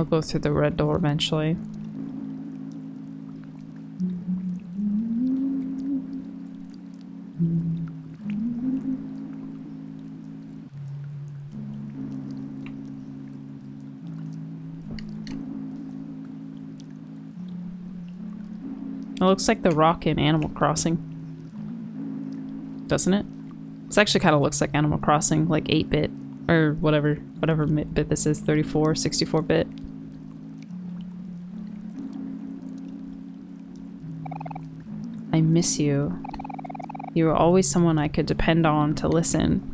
I'll go through the red door eventually. It looks like the rock in Animal Crossing. Doesn't it? This actually kind of looks like Animal Crossing, like 8-bit. Or whatever bit this is, 34, 64-bit. I miss you. You were always someone I could depend on to listen.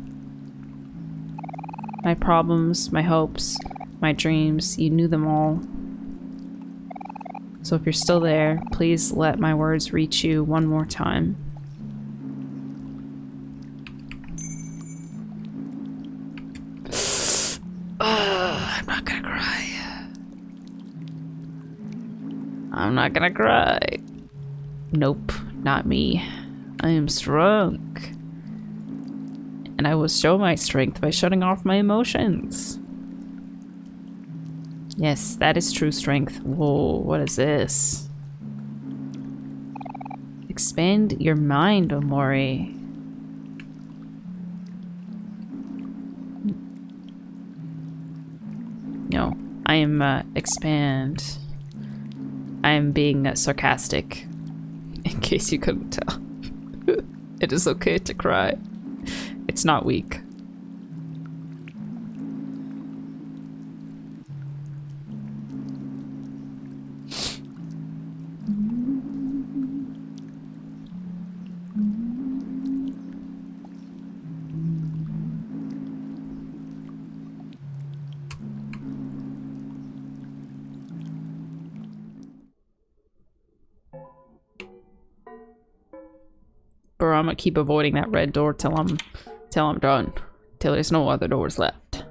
My problems, my hopes, my dreams, you knew them all. So if you're still there, please let my words reach you one more time. I'm not gonna cry. I'm not gonna cry. Nope, not me. I am strong. And I will show my strength by shutting off my emotions. Yes, that is true strength. Whoa, what is this? Expand your mind, Omori. No, I am, expand. I am being sarcastic. In case you couldn't tell. It is okay to cry. It's not weak. Bro, I'm gonna keep avoiding that red door till I'm done. Till there's no other doors left.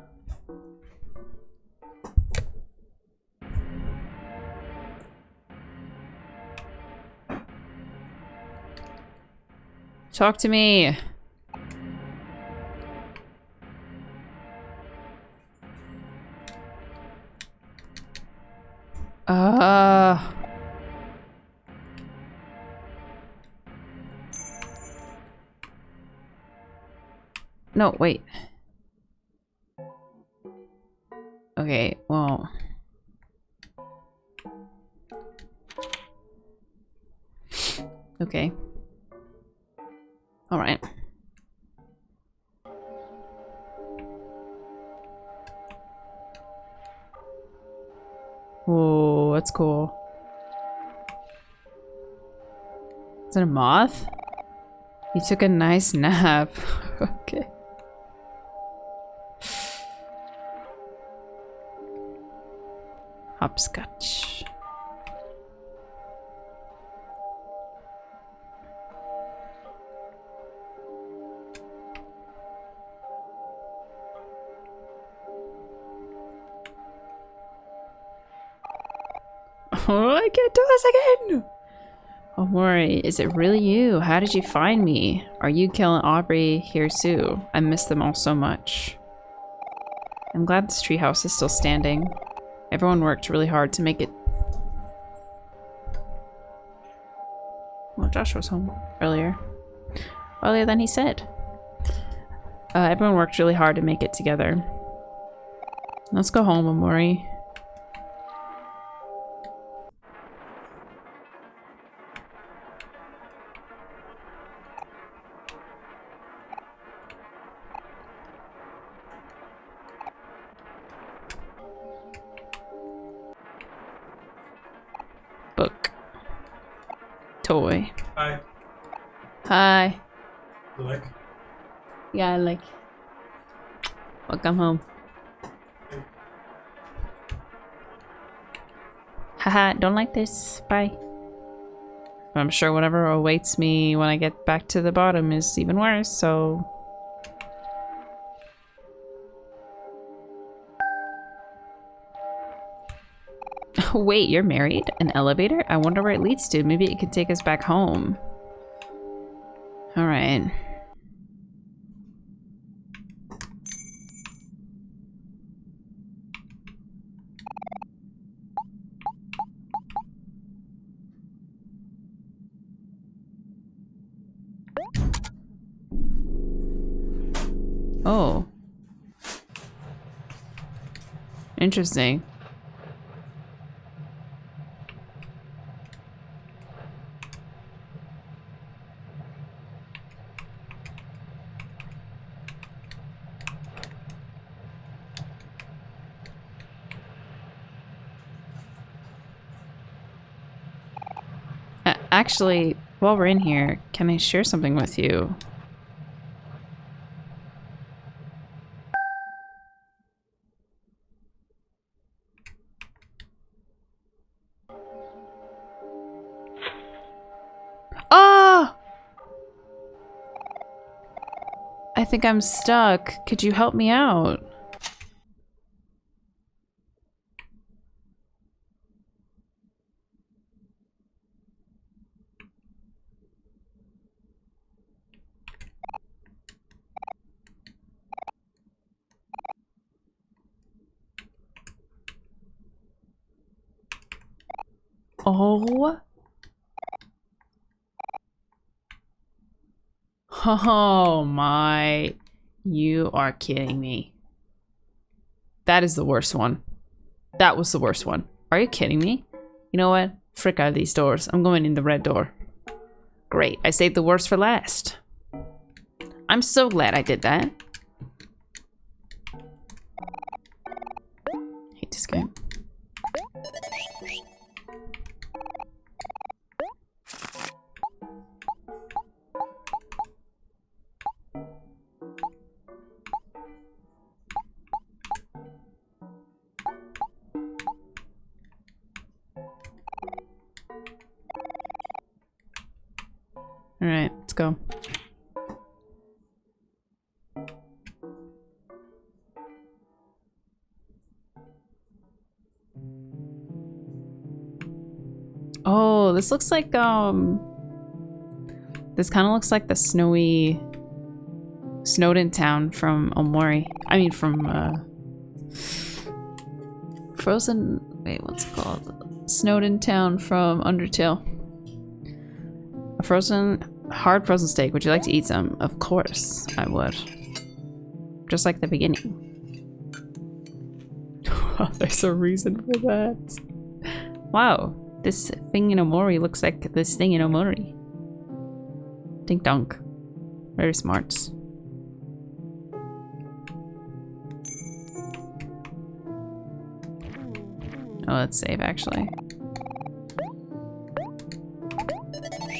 Talk to me. No, wait. Okay, well. Okay. All right. Whoa, that's cool. Is it a moth? You took a nice nap. Okay. Hopscotch. Oh, I can't do this again! Omori, is it really you? How did you find me? Are you Kel and Aubrey here too? I miss them all so much. I'm glad this treehouse is still standing. Everyone worked really hard to make it. Well, Josh was home earlier. Earlier than he said. Everyone worked really hard to make it together. Let's go home, Omori. Book. Toy. Hi. Hi. You like? Yeah, I like. Welcome home. Haha, don't like this. Bye. I'm sure whatever awaits me when I get back to the bottom is even worse, so... Wait, you're married? An elevator? I wonder where it leads to. Maybe it could take us back home. Alright. Oh. Interesting. Actually, while we're in here, can I share something with you? Ah! I think I'm stuck. Could you help me out? Oh. Oh my. You are kidding me. That is the worst one. That was the worst one. Are you kidding me? You know what? Frick out of these doors. I'm going in the red door. Great. I saved the worst for last. I'm so glad I did that. Hate this game. Alright, let's go. Oh, this looks like, this kind of looks like the snowy Snowden town from Omori. I mean, from, Frozen, wait, what's it called? Snowden town from Undertale. A hard frozen steak. Would you like to eat some? Of course, I would. Just like the beginning. There's a reason for that. Wow, this thing in Omori looks like this thing in Omori. Dink donk. Very smart. Oh, let's save actually.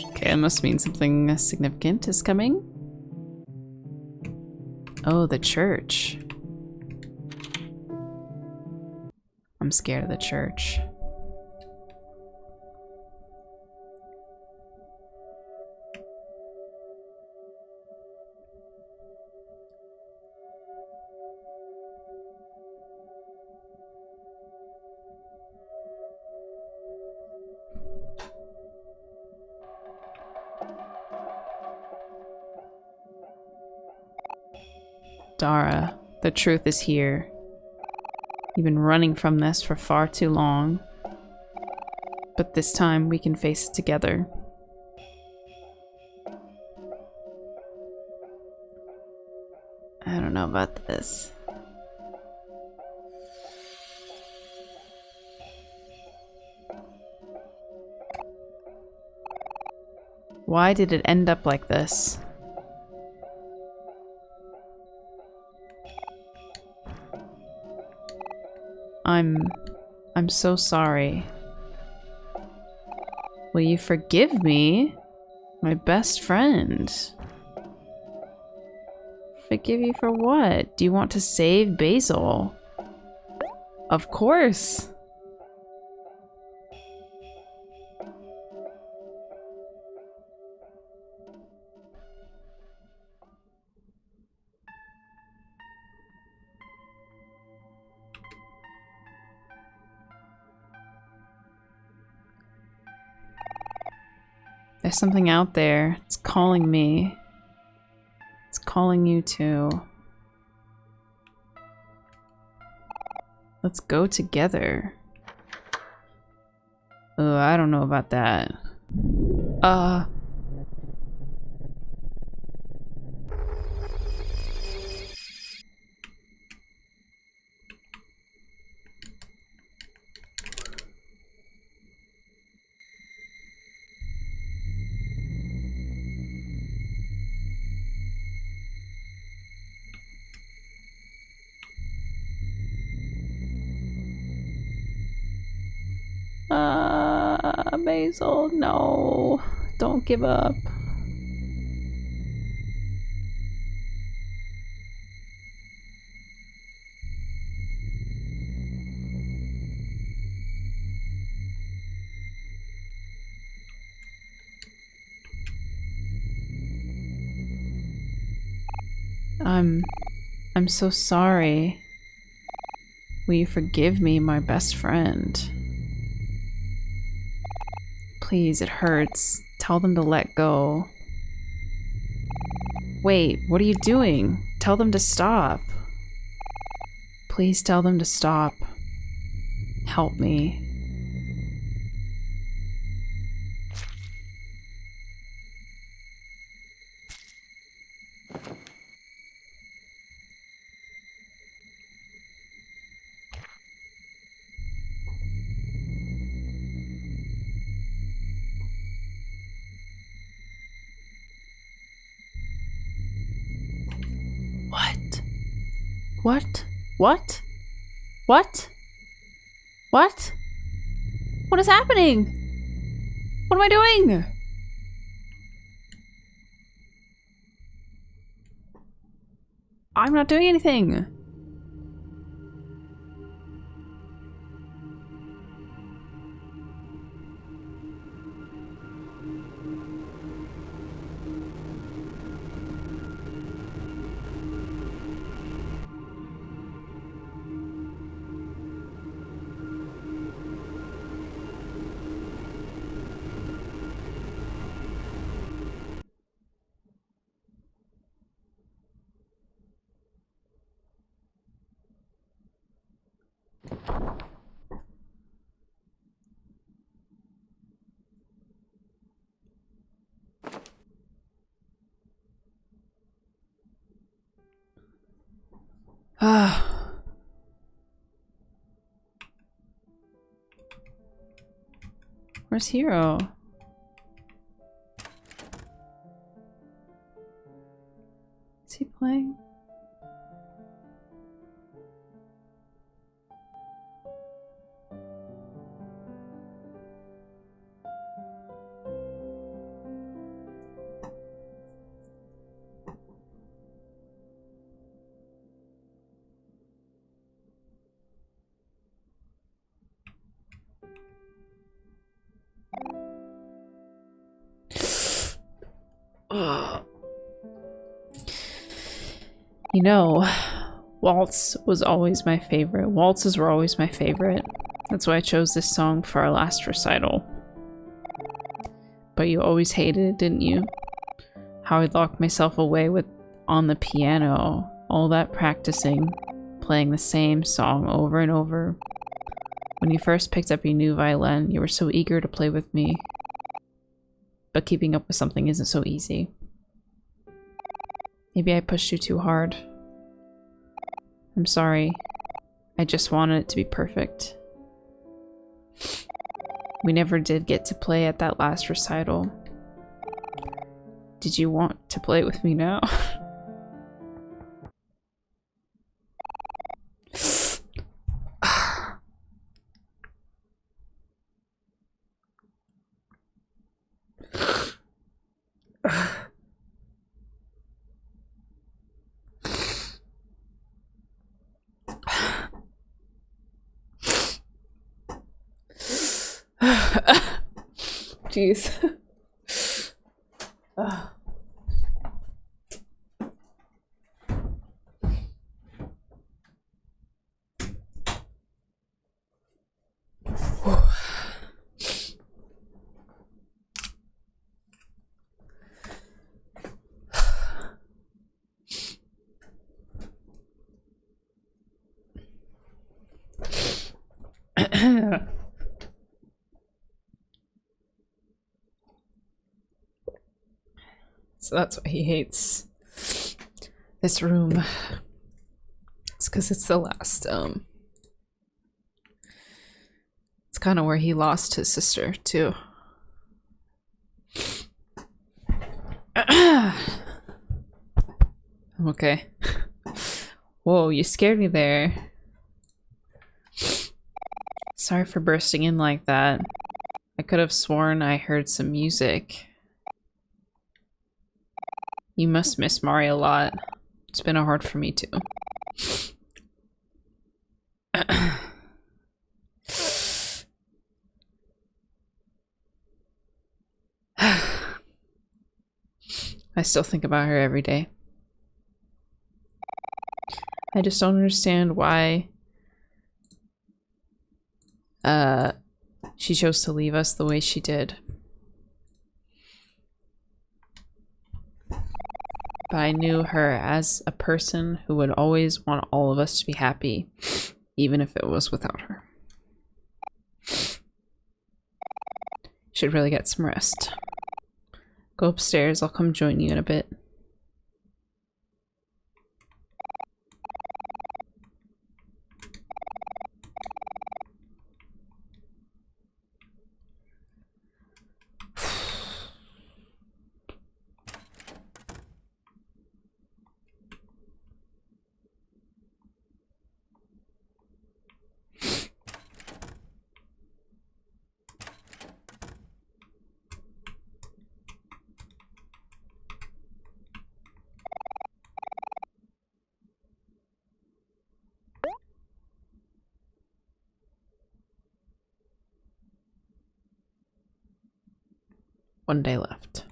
Okay, it must mean something significant is coming. Oh, the church. I'm scared of the church. Dara, the truth is here. You've been running from this for far too long. But this time we can face it together. I don't know about this. Why did it end up like this? I'm so sorry. Will you forgive me? My best friend. Forgive you for what? Do you want to save Basil? Of course. There's something out there. It's calling me. It's calling you too. Let's go together. Oh, I don't know about that. Basil. No. Don't give up. I'm so sorry. Will you forgive me, my best friend? Please, it hurts. Tell them to let go. Wait, what are you doing? Tell them to stop. Please tell them to stop. Help me. What? What? What? What? What is happening? What am I doing? I'm not doing anything. Where's Hero? Is he playing? You know, waltz was always my favorite. Waltzes were always my favorite. That's why I chose this song for our last recital. But you always hated it, didn't you? How I'd lock myself away on the piano, all that practicing, playing the same song over and over. When you first picked up your new violin, you were so eager to play with me. But keeping up with something isn't so easy. Maybe I pushed you too hard. I'm sorry. I just wanted it to be perfect. We never did get to play at that last recital. Did you want to play with me now? Jeez. So that's why he hates this room. It's because it's the last, it's kind of where he lost his sister, too. Okay. Whoa, you scared me there. Sorry for bursting in like that. I could have sworn I heard some music. You must miss Mari a lot. It's been hard for me too. I still think about her every day. I just don't understand why she chose to leave us the way she did. But I knew her as a person who would always want all of us to be happy, even if it was without her. Should really get some rest. Go upstairs, I'll come join you in a bit. One day left.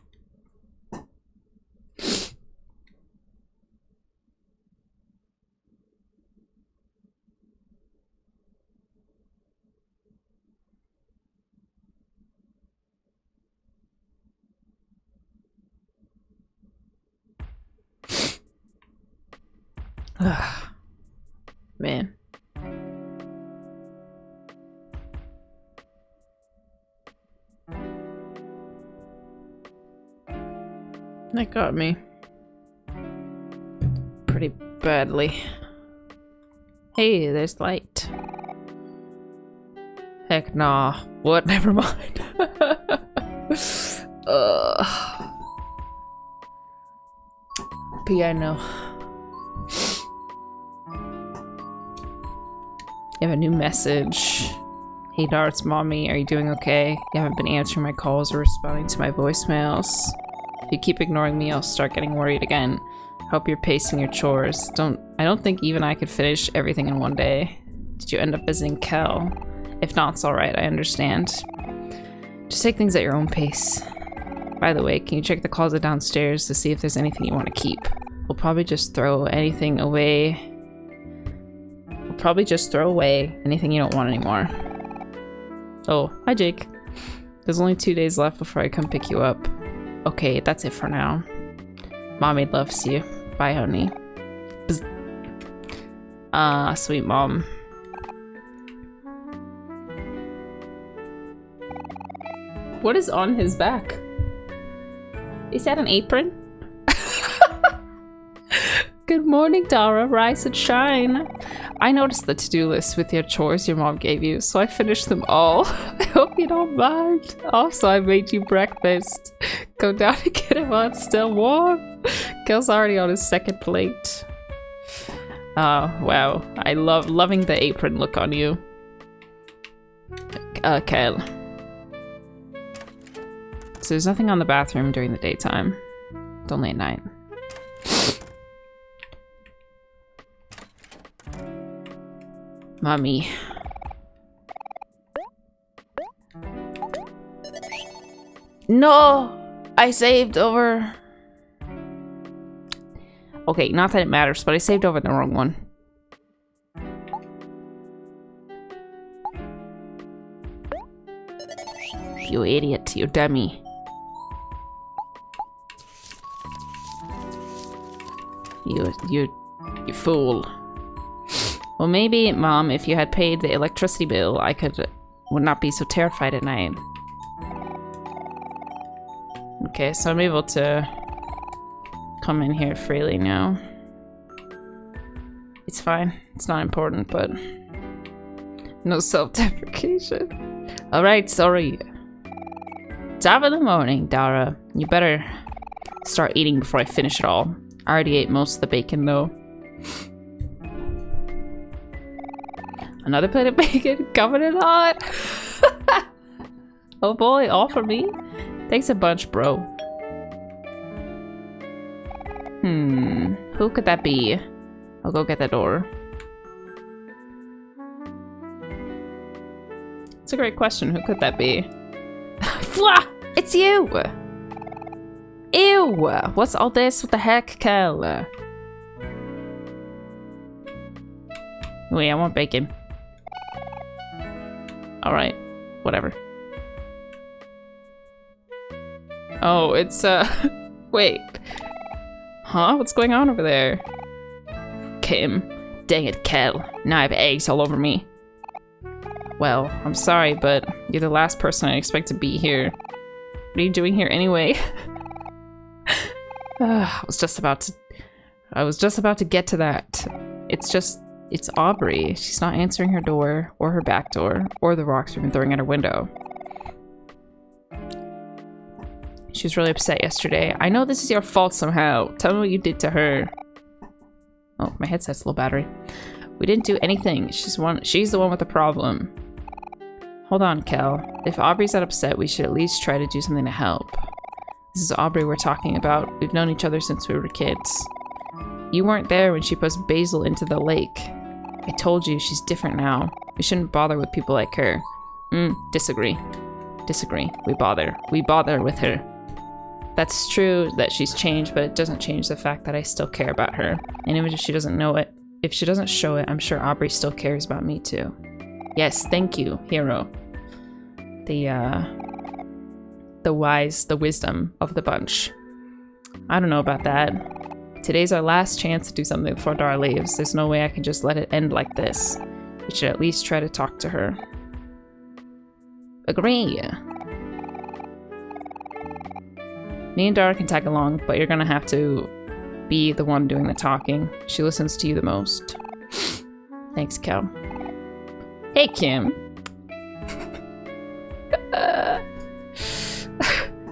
Man. That got me pretty badly. Hey, there's light. Heck nah. What? Never mind. Piano. You have a new message. Hey Dart's mommy, are you doing okay? You haven't been answering my calls or responding to my voicemails. If you keep ignoring me, I'll start getting worried again. Hope you're pacing your chores. I don't think even I could finish everything in one day. Did you end up visiting Kel? If not, it's alright, I understand. Just take things at your own pace. By the way, can you check the closet downstairs to see if there's anything you want to keep? We'll probably just throw anything away. Anything you don't want anymore. Oh, hi Jake. There's only 2 days left before I come pick you up. Okay, that's it for now. Mommy loves you. Bye, honey. Sweet mom. What is on his back? Is that an apron? Good morning, Dara. Rise and shine. I noticed the to-do list with your chores your mom gave you, so I finished them all. I hope you don't mind. Also, I made you breakfast. Go down and get it while it's still warm. Kel's already on his second plate. Wow. I loving the apron look on you. Kel. So there's nothing on the bathroom during the daytime. It's only at night. Mommy. No! I saved over... Okay, not that it matters, but I saved over the wrong one. You idiot, you dummy. You fool. Well, maybe, Mom, if you had paid the electricity bill, I would not be so terrified at night. Okay, so I'm able to come in here freely now. It's fine. It's not important, but no self-deprecation. Alright, sorry. Top of the morning, Dara. You better start eating before I finish it all. I already ate most of the bacon, though. Another plate of bacon coming in hot. Oh boy, all for me? Thanks a bunch, bro. Who could that be? I'll go get that door. It's a great question. Who could that be? Fwah! It's you! Ew! What's all this? What the heck, Kel? Wait, I want bacon. Alright. Whatever. Oh, it's, wait. Huh? What's going on over there? Kim. Dang it, Kel. Now I have eggs all over me. Well, I'm sorry, but you're the last person I expect to be here. What are you doing here anyway? I was just about to get to that. It's Aubrey. She's not answering her door, or her back door, or the rocks we've been throwing at her window. She was really upset yesterday. I know this is your fault somehow. Tell me what you did to her. Oh, my headset's low battery. We didn't do anything. She's the one with the problem. Hold on, Kel. If Aubrey's that upset, we should at least try to do something to help. This is Aubrey we're talking about. We've known each other since we were kids. You weren't there when she pushed Basil into the lake. I told you, she's different now. We shouldn't bother with people like her. Disagree. Disagree. We bother with her. That's true that she's changed, but it doesn't change the fact that I still care about her. And even if she doesn't know it, if she doesn't show it, I'm sure Aubrey still cares about me too. Yes, thank you, Hero. The wisdom of the bunch. I don't know about that. Today's our last chance to do something before Dara leaves. There's no way I can just let it end like this. We should at least try to talk to her. Agree. Me and Dara can tag along, but you're gonna have to be the one doing the talking. She listens to you the most. Thanks, Kel. Hey, Kim.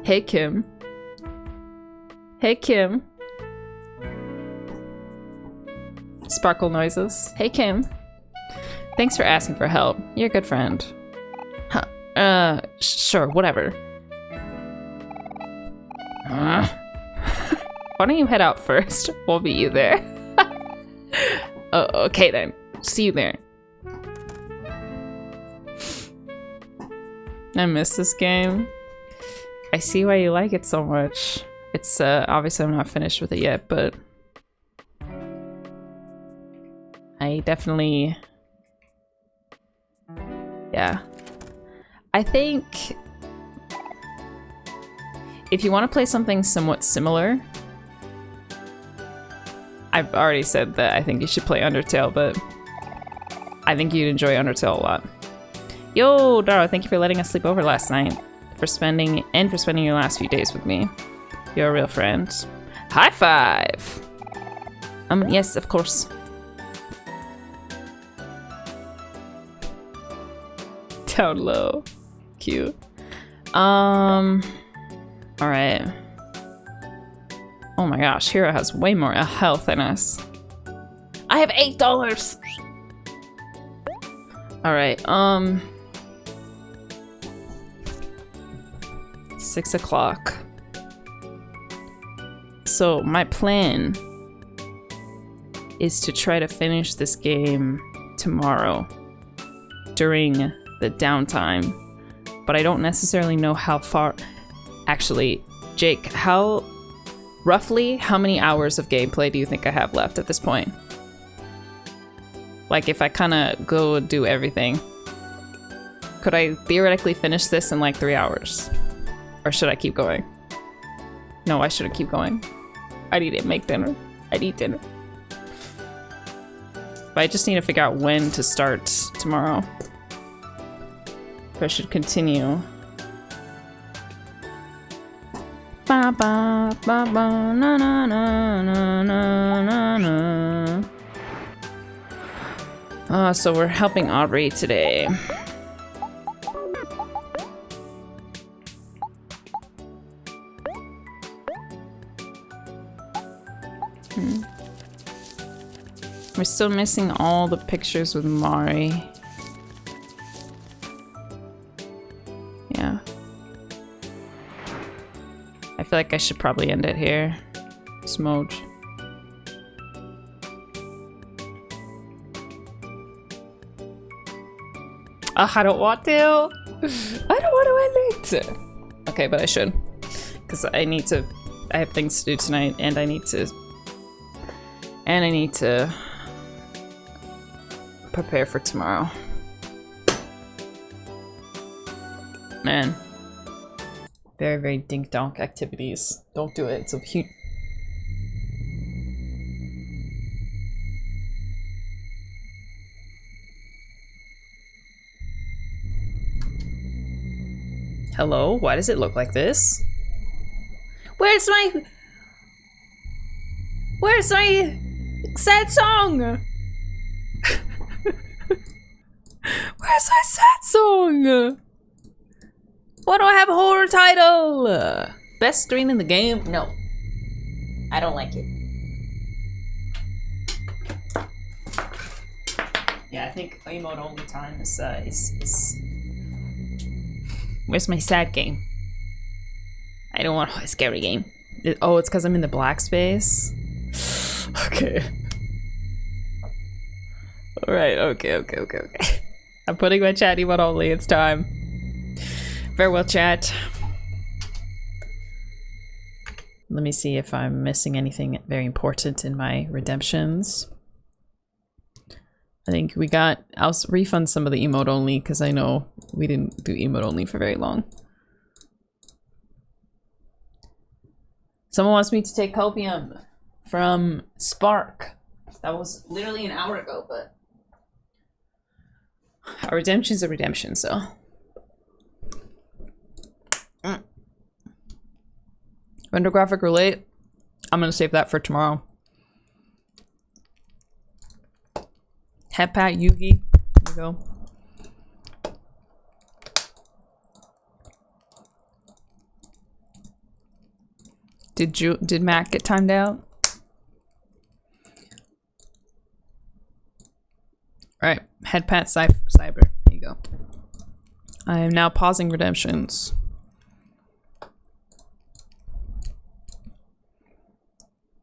Hey, Kim. Hey, Kim. Sparkle noises. Hey, Kim. Thanks for asking for help. You're a good friend. Huh. Sure, whatever. Why don't you head out first? We'll meet you there. Oh, okay then. See you there. I miss this game. I see why you like it so much. It's obviously I'm not finished with it yet, but I definitely, yeah. I think if you want to play something somewhat similar, I've already said that I think you should play Undertale, but I think you'd enjoy Undertale a lot. Yo, Dara, thank you for letting us sleep over last night. For spending your last few days with me. You're a real friend. High five! Yes, of course. Down low. Cute. Alright. Oh my gosh, Hero has way more health than us. I have $8! Alright, 6 o'clock. So my plan is to try to finish this game tomorrow during the downtime, but I don't necessarily know how far. Actually, Jake, roughly how many hours of gameplay do you think I have left at this point? Like if I kind of go do everything, could I theoretically finish this in like 3 hours? Or should I keep going? No, I shouldn't keep going. I need to make dinner. I need dinner. But I just need to figure out when to start tomorrow. If I should continue. Ba ba ba ba na na na na na na na. So we're helping Aubrey today. We're still missing all the pictures with Mari. Yeah. feel like I should probably end it here. Smooch. I don't want to. I don't want to end it. Okay, but I should. Because I have things to do tonight, and I need to prepare for tomorrow. Man. Very, very dink-donk activities. Don't do it. It's a huge... Hello? Why does it look like this? Where's my sad song? Where's my sad song? Why do I have a horror title? Best screen in the game? No. I don't like it. Yeah, I think emote only time is Where's my sad game? I don't want a scary game. Oh, it's because I'm in the black space? Okay. Alright, okay. I'm putting my chat emote only, it's time. Farewell, chat. Let me see if I'm missing anything very important in my redemptions. I think I'll refund some of the emote only because I know we didn't do emote only for very long. Someone wants me to take copium from Spark. That was literally an hour ago, but a redemption's a redemption, so. Render graphic relate. I'm gonna save that for tomorrow. Head pat Yugi. There we go. Did Matt get timed out? Alright, head pat cyber. There you go. I am now pausing redemptions.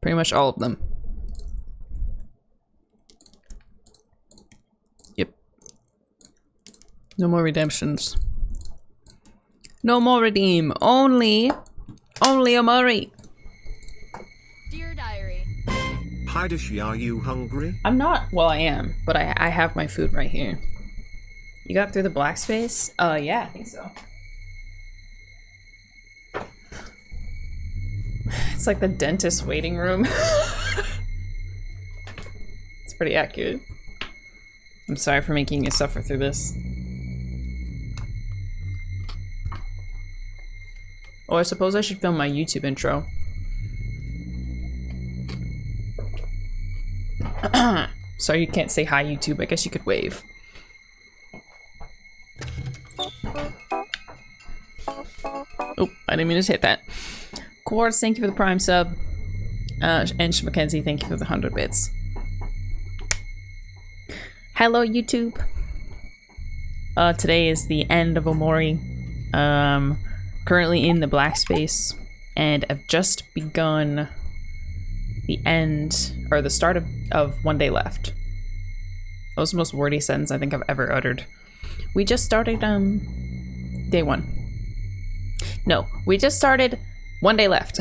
Pretty much all of them. Yep. No more redemptions. No more redeem. Only Omori. Dear diary. Hi Dashi, are you hungry? I'm not. Well, I am, but I have my food right here. You got through the black space? Yeah, I think so. It's like the dentist waiting room. It's pretty accurate. I'm sorry for making you suffer through this. Oh, I suppose I should film my YouTube intro. Sorry you can't say hi, YouTube. I guess you could wave. Oh, I didn't mean to hit that. Quartz, thank you for the Prime sub. And Mackenzie, thank you for the 100 bits. Hello, YouTube. Today is the end of Omori. Currently in the black space, and I've just begun the end, or the start of One Day Left. That was the most wordy sentence I think I've ever uttered. We just started, day one. No, we just started One Day Left.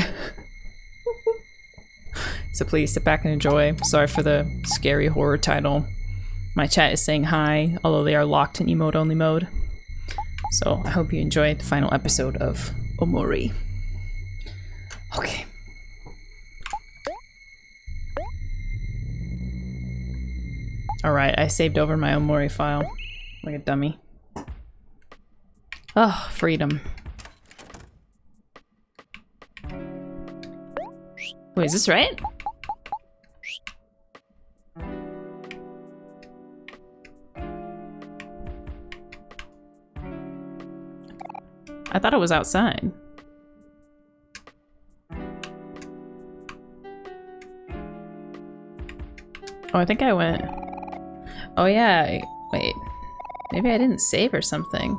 So please sit back and enjoy. Sorry for the scary horror title. My chat is saying hi, although they are locked in emote only mode. So I hope you enjoyed the final episode of Omori. Okay. Alright, I saved over my Omori file. Like a dummy. Oh, freedom. Wait, is this right? I thought it was outside. Oh, I think I went... Oh yeah, wait. Maybe I didn't save or something.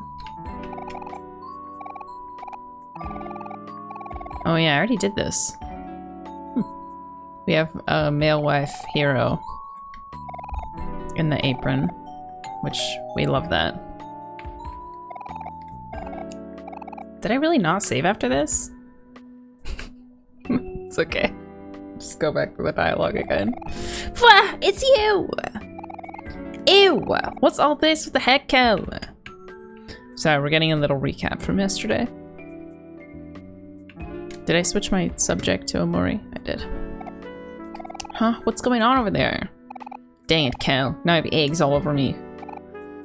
Oh yeah, I already did this. We have a male wife hero in the apron, which we love that. Did I really not save after this? It's okay. Just go back to the dialogue again. Fwah! It's you! Ew! What's all this? What the heck, Kel? So we're getting a little recap from yesterday. Did I switch my subject to Omori? I did. Huh? What's going on over there? Dang it, Kel. Now I have eggs all over me.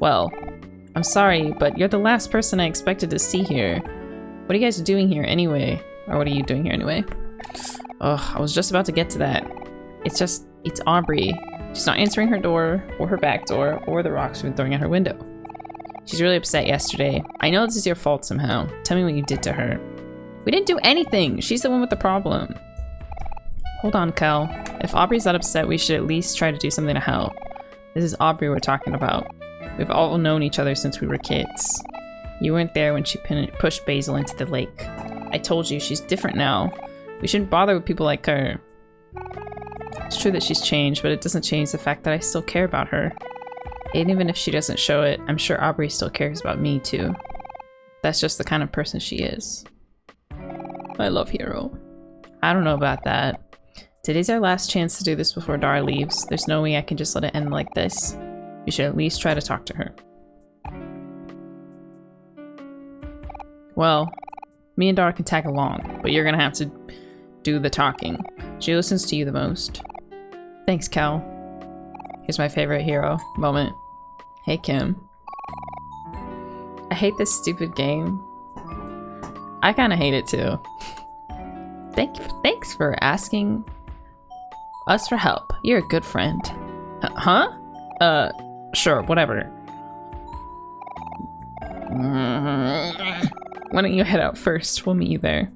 Well, I'm sorry, but you're the last person I expected to see here. What are you guys doing here anyway? Or what are you doing here anyway? Oh, I was just about to get to that. It's Aubrey. She's not answering her door, or her back door, or the rocks we've been throwing at her window. She's really upset yesterday. I know this is your fault somehow. Tell me what you did to her. We didn't do anything! She's the one with the problem. Hold on, Kel. If Aubrey's that upset, we should at least try to do something to help. This is Aubrey we're talking about. We've all known each other since we were kids. You weren't there when she pushed Basil into the lake. I told you, she's different now. We shouldn't bother with people like her. It's true that she's changed, but it doesn't change the fact that I still care about her. And even if she doesn't show it, I'm sure Aubrey still cares about me too. That's just the kind of person she is. I love Hero. I don't know about that. Today's our last chance to do this before Dara leaves. There's no way I can just let it end like this. We should at least try to talk to her. Well, me and Dara can tag along, but you're gonna have to do the talking. She listens to you the most. Thanks, Kel. Here's my favorite hero moment. Hey, Kim. I hate this stupid game. I kind of hate it too. Thanks for asking us for help. You're a good friend. Huh? Sure, whatever. Why don't you head out first? We'll meet you there.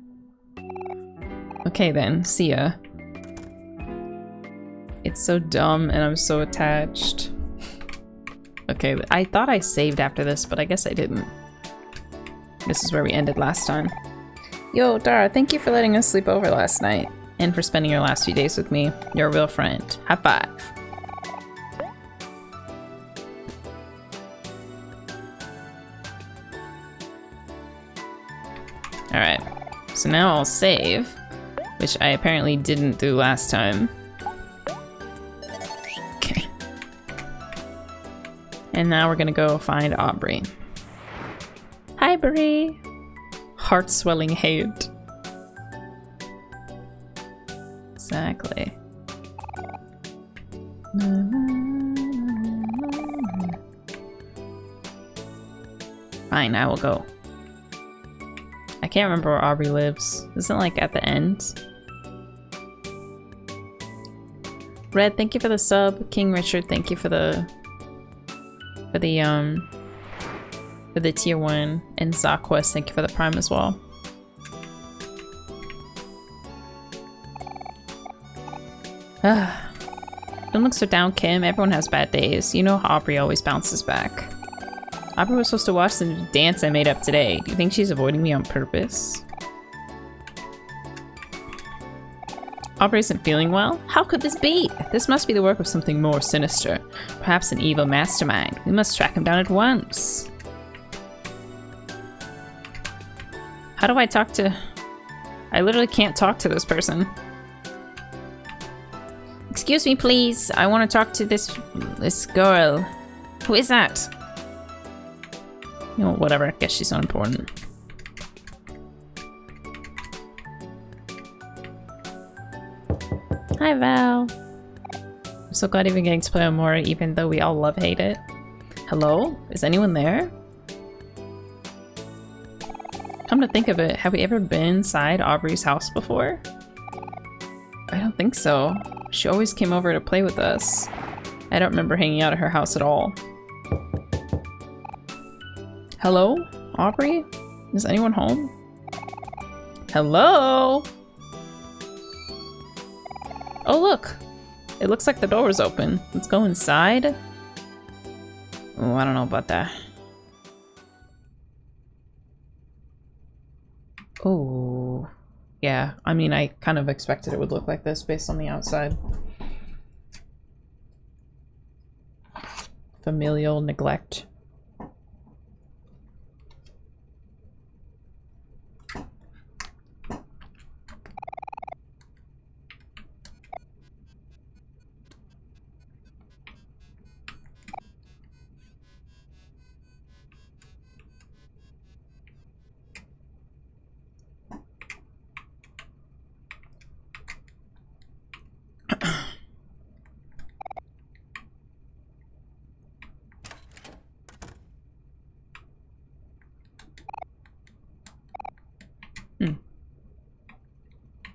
Okay then, see ya. It's so dumb and I'm so attached. Okay, I thought I saved after this, but I guess I didn't. This is where we ended last time. Yo, Dara, thank you for letting us sleep over last night. And for spending your last few days with me. You're a real friend. High five. Alright, so now I'll save, which I apparently didn't do last time. Okay. And now we're gonna go find Aubrey. Hi, Brie! Heart-swelling hate. Exactly. Fine, I will go. I can't remember where Aubrey lives. Isn't it like at the end? Red, thank you for the sub. King Richard, thank you for the tier 1. And Zaquest, thank you for the prime as well. Don't look so down, Kim. Everyone has bad days. You know Aubrey always bounces back. Aubrey was supposed to watch the dance I made up today. Do you think she's avoiding me on purpose? Aubrey isn't feeling well? How could this be? This must be the work of something more sinister. Perhaps an evil mastermind. We must track him down at once. How do I talk to... I literally can't talk to this person. Excuse me, please. I want to talk to this girl. Who is that? You know, whatever. I guess she's not important. Hi, Val. I'm so glad even getting to play Omori, even though we all love-hate it. Hello? Is anyone there? Come to think of it, have we ever been inside Aubrey's house before? I don't think so. She always came over to play with us. I don't remember hanging out at her house at all. Hello? Aubrey? Is anyone home? Hello? Oh look! It looks like the door is open. Let's go inside. Oh, I don't know about that. Oh. Yeah, I mean, I kind of expected it would look like this based on the outside. Familial neglect.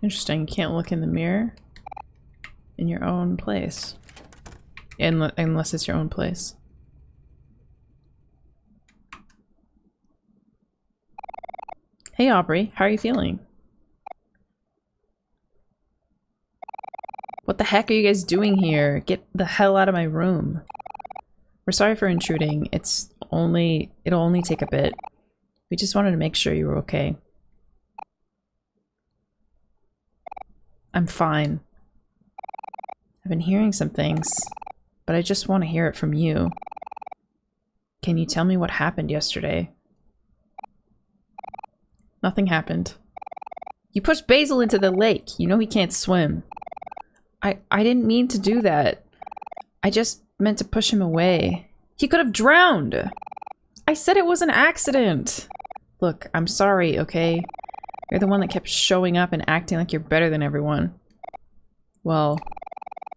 Interesting. You can't look in the mirror in your own place. Unless it's your own place. Hey Aubrey, how are you feeling? What the heck are you guys doing here? Get the hell out of my room. We're sorry for intruding. It'll only take a bit. We just wanted to make sure you were okay. I'm fine. I've been hearing some things, but I just want to hear it from you. Can you tell me what happened yesterday? Nothing happened. You pushed Basil into the lake. You know he can't swim. I didn't mean to do that. I just meant to push him away. He could have drowned. I said it was an accident. Look, I'm sorry, okay? You're the one that kept showing up and acting like you're better than everyone. Well,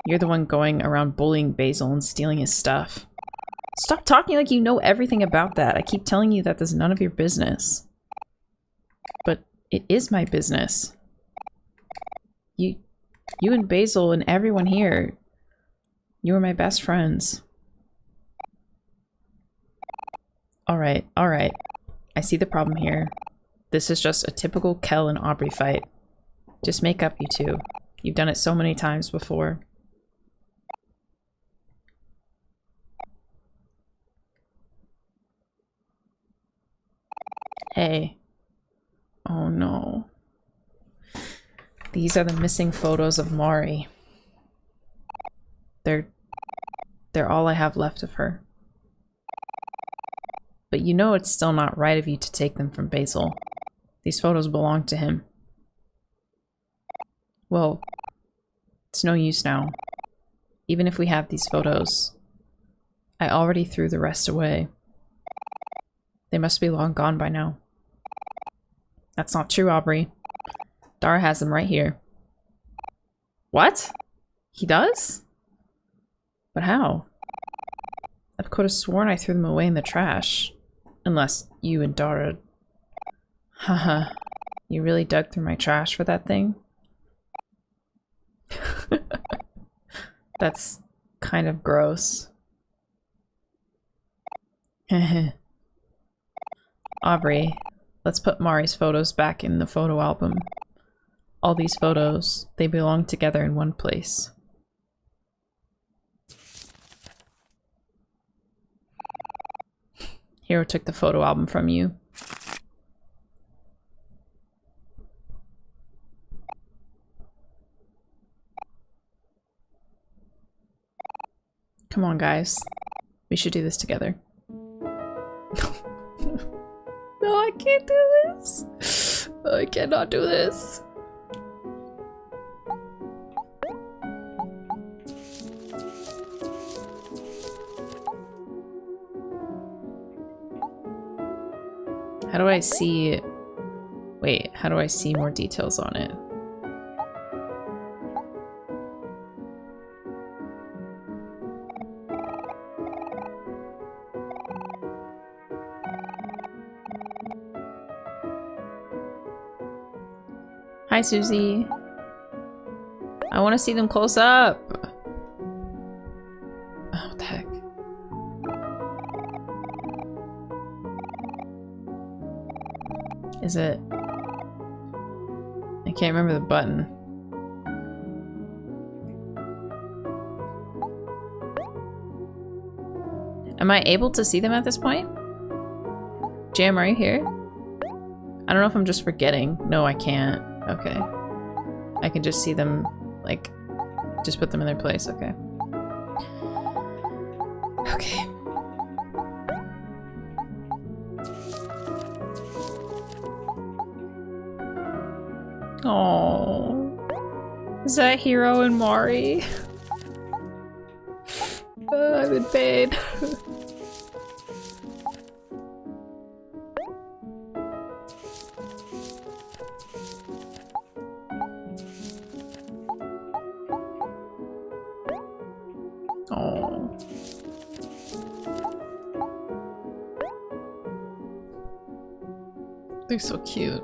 you're the one going around bullying Basil and stealing his stuff. Stop talking like you know everything about that. I keep telling you that there's none of your business. But it is my business. You and Basil and everyone here, you were my best friends. Alright, alright. I see the problem here. This is just a typical Kel and Aubrey fight. Just make up, you two. You've done it so many times before. Hey. Oh no. These are the missing photos of Mari. They're all I have left of her. But you know it's still not right of you to take them from Basil. These photos belong to him. Well, it's no use now. Even if we have these photos, I already threw the rest away. They must be long gone by now. That's not true, Aubrey. Dara has them right here. What? He does? But how? I could have sworn I threw them away in the trash. Unless you and Dara... Haha. You really dug through my trash for that thing? That's kind of gross. Aubrey, let's put Mari's photos back in the photo album. All these photos, they belong together in one place. Hero took the photo album from you. Come on, guys. We should do this together. No, I can't do this. I cannot do this. How do I see... Wait, how do I see more details on it? Hi, Susie. I want to see them close up. Oh, what the heck? Is it? I can't remember the button. Am I able to see them at this point? Jam, are you here? I don't know if I'm just forgetting. No, I can't. Okay. I can just see them, like, just put them in their place. Okay. Okay. Oh, is that Hero and Mari? I'm in pain. Oh. They're so cute.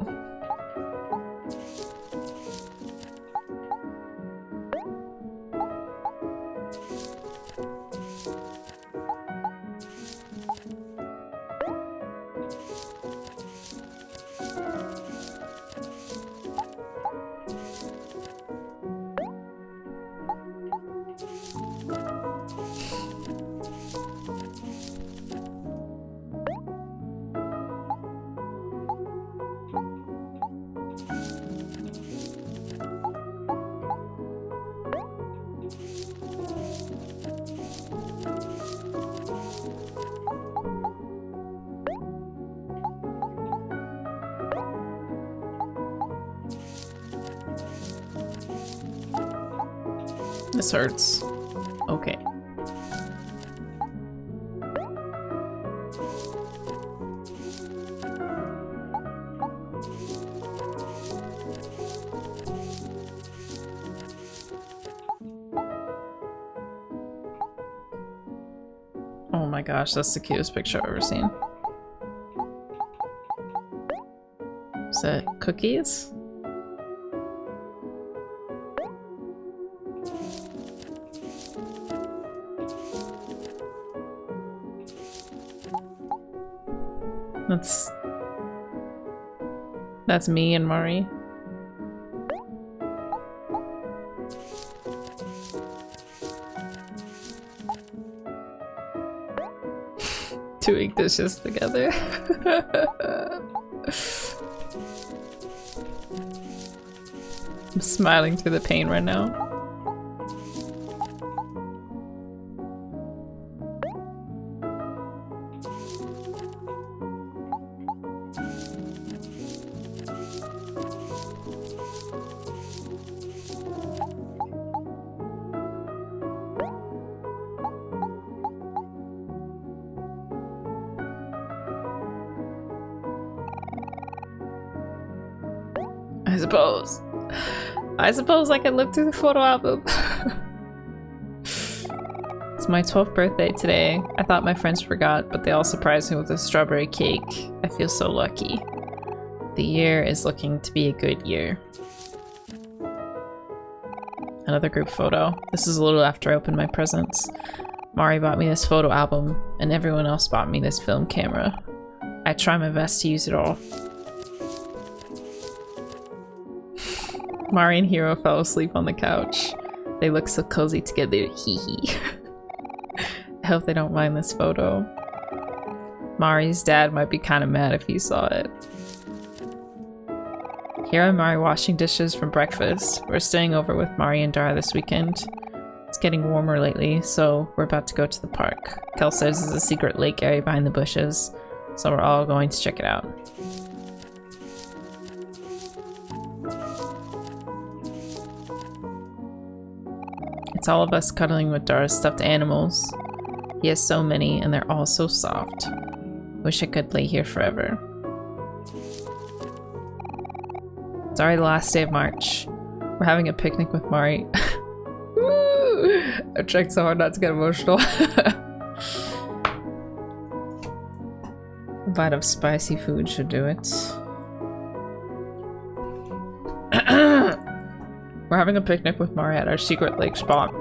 This hurts. Okay. Oh my gosh, that's the cutest picture I've ever seen. Is that cookies? That's me and Mari. Doing dishes together. I'm smiling through the pain right now. I suppose I can look through the photo album. It's my 12th birthday today. I thought my friends forgot, but they all surprised me with a strawberry cake. I feel so lucky. The year is looking to be a good year. Another group photo. This is a little after I opened my presents. Mari bought me this photo album, and everyone else bought me this film camera. I try my best to use it all. Mari and Hero fell asleep on the couch. They look so cozy together, hee hee. I hope they don't mind this photo. Mari's dad might be kind of mad if he saw it. Hero and Mari washing dishes from breakfast. We're staying over with Mari and Dara this weekend. It's getting warmer lately, so we're about to go to the park. Kel says there's a secret lake area behind the bushes, so we're all going to check it out. It's all of us cuddling with Dara's stuffed animals. He has so many, and they're all so soft. Wish I could lay here forever. It's already the last day of March. We're having a picnic with Mari. I tried so hard not to get emotional. A bite of spicy food should do it. We're having a picnic with Mari at our secret lake spot.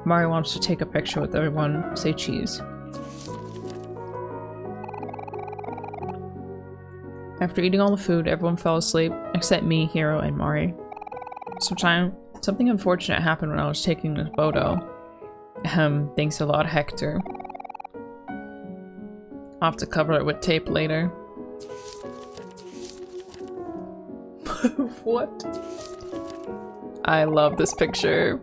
Mari wants to take a picture with everyone. Say cheese. After eating all the food, everyone fell asleep, except me, Hero, and Mari. Something unfortunate happened when I was taking the photo. Thanks a lot, Hector. I'll have to cover it with tape later. What? I love this picture.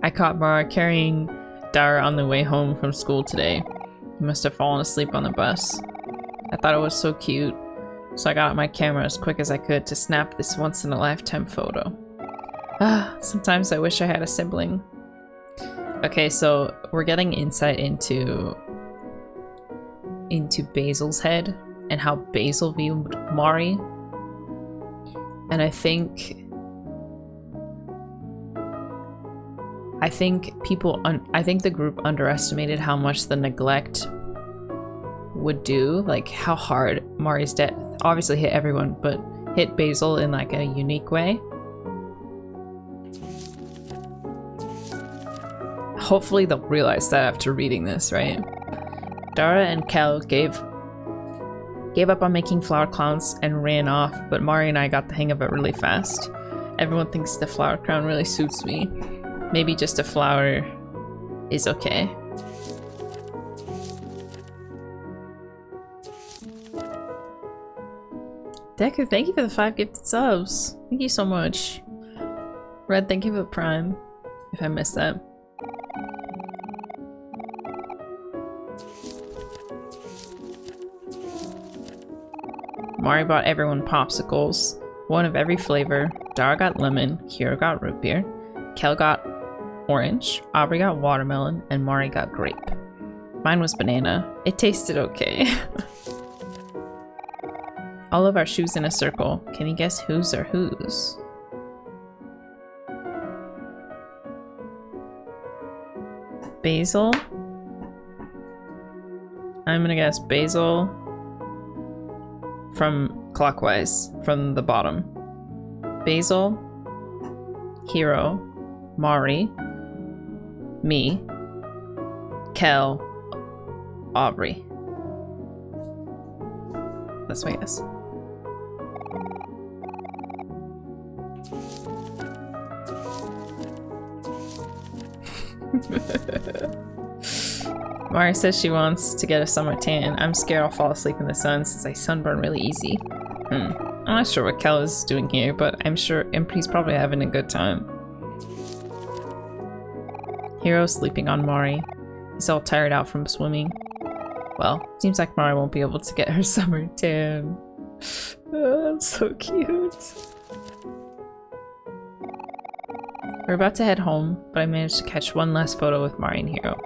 I caught Mara carrying Dara on the way home from school today. He must have fallen asleep on the bus. I thought it was so cute, so I got out my camera as quick as I could to snap this once-in-a-lifetime photo. Sometimes I wish I had a sibling. Okay, so we're getting insight into Basil's head and how Basil viewed Mari. And I think the group underestimated how much the neglect would do, like how hard Mari's death obviously hit everyone, but hit Basil in like a unique way. Hopefully they'll realize that after reading this, right? Dara and Kel gave up on making flower clowns and ran off, but Mari and I got the hang of it really fast. Everyone thinks the flower crown really suits me. Maybe just a flower is okay. Deku, thank you for the 5 gifted subs. Thank you so much. Red, thank you for the Prime, if I missed that. Mari bought everyone popsicles, one of every flavor. Dara got lemon, Hero got root beer, Kel got orange, Aubrey got watermelon, and Mari got grape. Mine was banana. It tasted okay. All of our shoes in a circle. Can you guess whose are whose? Basil? I'm gonna guess Basil from clockwise, from the bottom. Basil, Hero, Mari, me, Kel, Aubrey. That's my guess. Mari says she wants to get a summer tan. I'm scared I'll fall asleep in the sun since I sunburn really easy. I'm not sure what Kel is doing here, but I'm sure he's probably having a good time. Hero's sleeping on Mari. He's all tired out from swimming. Well, seems like Mari won't be able to get her summer tan. Oh, that's so cute. We're about to head home, but I managed to catch one last photo with Mari and Hero.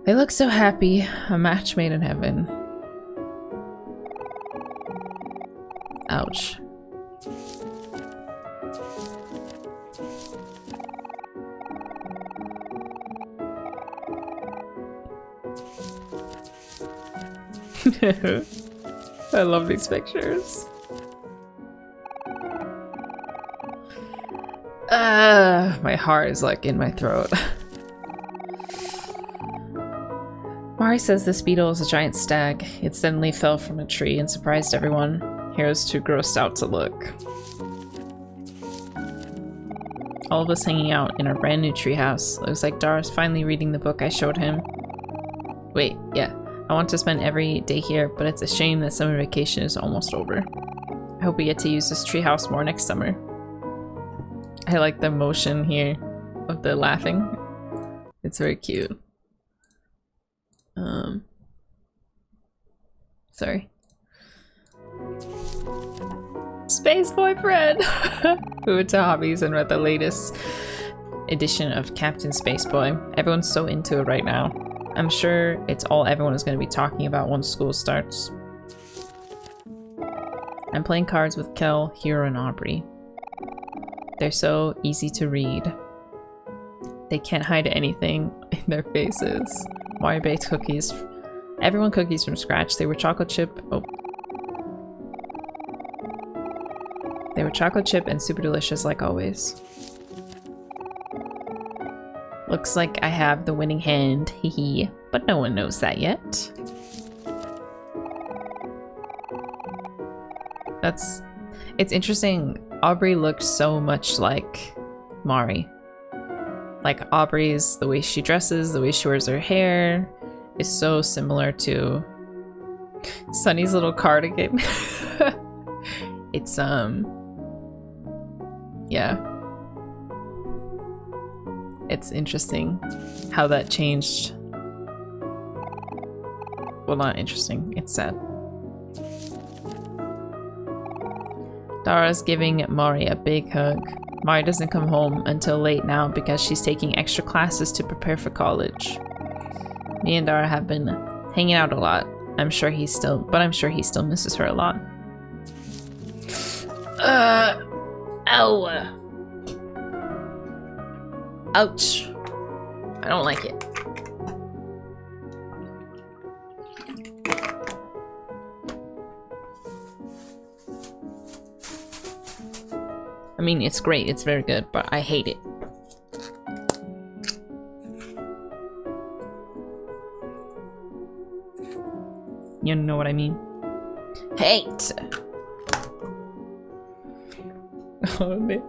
They look so happy. A match made in heaven. Ouch. I love these pictures. My heart is like in my throat. Mari says this beetle is a giant stag. It suddenly fell from a tree and surprised everyone. Hero's too grossed out to look. All of us hanging out in our brand new treehouse. Looks like Dara's finally reading the book I showed him. Wait, yeah. I want to spend every day here, but it's a shame that summer vacation is almost over. I hope we get to use this treehouse more next summer. I like the motion here of the laughing. It's very cute. Sorry. Space boyfriend! We went to Hobbies and read the latest edition of Captain Spaceboy. Everyone's so into it right now. I'm sure it's all everyone is going to be talking about once school starts. I'm playing cards with Kel, Hero, and Aubrey. They're so easy to read. They can't hide anything in their faces. Mari baked cookies. Everyone cookies from scratch. They were chocolate chip. Oh. They were chocolate chip and super delicious like always. Looks like I have the winning hand, hehe, but no one knows that yet. It's interesting. Aubrey looked so much like Mari. Like Aubrey's, the way she dresses, the way she wears her hair is so similar to Sunny's little cardigan. it's yeah. It's interesting how that changed. Well, not interesting, it's sad. Dara's giving Mari a big hug. Mari doesn't come home until late now because she's taking extra classes to prepare for college. Me and Dara have been hanging out a lot. I'm sure he still misses her a lot. Ow. Ouch. I don't like it. I mean, it's great, it's very good, but I hate it. You know what I mean? Hate! Oh, Nick.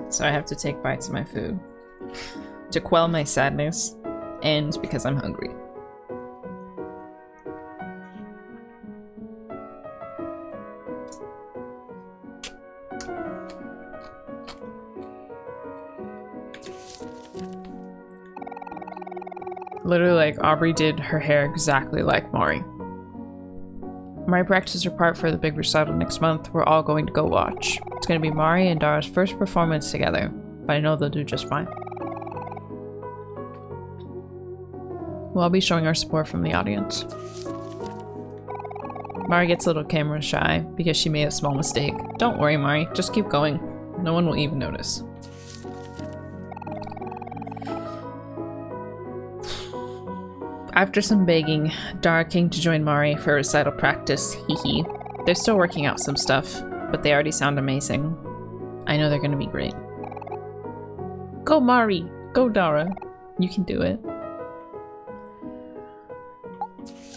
So I have to take bites of my food to quell my sadness and because I'm hungry. Literally, like, Aubrey did her hair exactly like Mari. Mari practiced her part for the big recital next month. We're all going to go watch. It's going to be Mari and Dara's first performance together, but I know they'll do just fine. We'll all be showing our support from the audience. Mari gets a little camera shy because she made a small mistake. Don't worry, Mari. Just keep going. No one will even notice. After some begging, Dara came to join Mari for recital practice. Hee hee. They're still working out some stuff, but they already sound amazing. I know they're gonna be great. Go Mari! Go Dara! You can do it.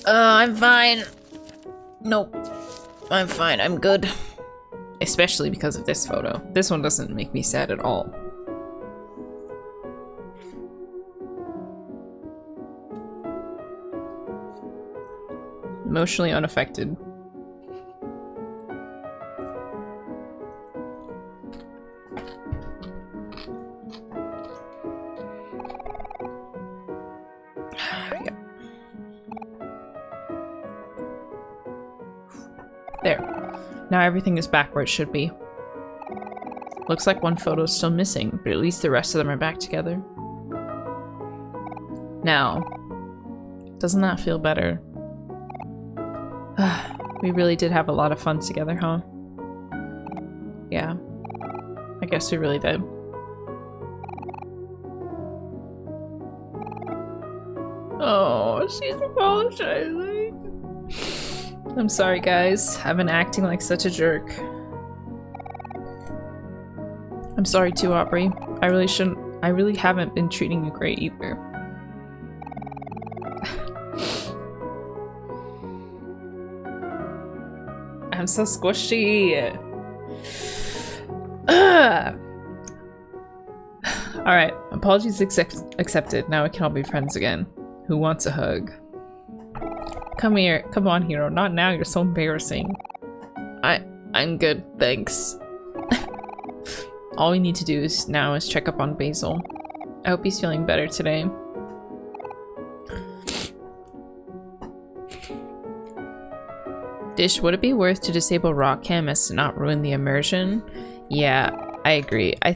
I'm fine. Nope. I'm fine. I'm good. Especially because of this photo. This one doesn't make me sad at all. Emotionally unaffected. Yeah. There. Now everything is back where it should be. Looks like one photo is still missing, but at least the rest of them are back together. Now, doesn't that feel better? We really did have a lot of fun together, huh? Yeah. I guess we really did. Oh, she's apologizing. I'm sorry, guys. I've been acting like such a jerk. I'm sorry too, Aubrey. I really haven't been treating you great either. I'm so squishy. Alright, apologies accepted. Now we can all be friends again. Who wants a hug? Come here. Come on, Hero. Not now. You're so embarrassing. I'm good, thanks. All we need to do now is check up on Basil. I hope he's feeling better today. Dish, would it be worth to disable raw cam as to not ruin the immersion? Yeah, I agree. I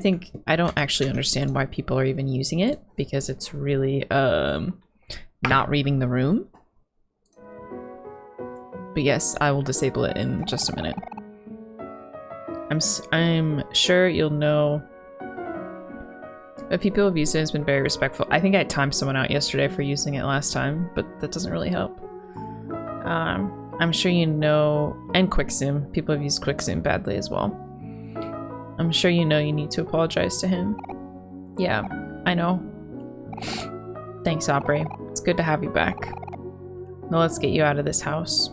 don't actually understand why people are even using it because it's really not reading the room. But yes, I will disable it in just a minute. I'm sure you'll know that people have used it has been very respectful. I think I timed someone out yesterday for using it last time, but that doesn't really help. I'm sure you know, and QuickSim. People have used QuickSim badly as well. I'm sure you know you need to apologize to him. Yeah, I know. Thanks, Aubrey. It's good to have you back. Now let's get you out of this house.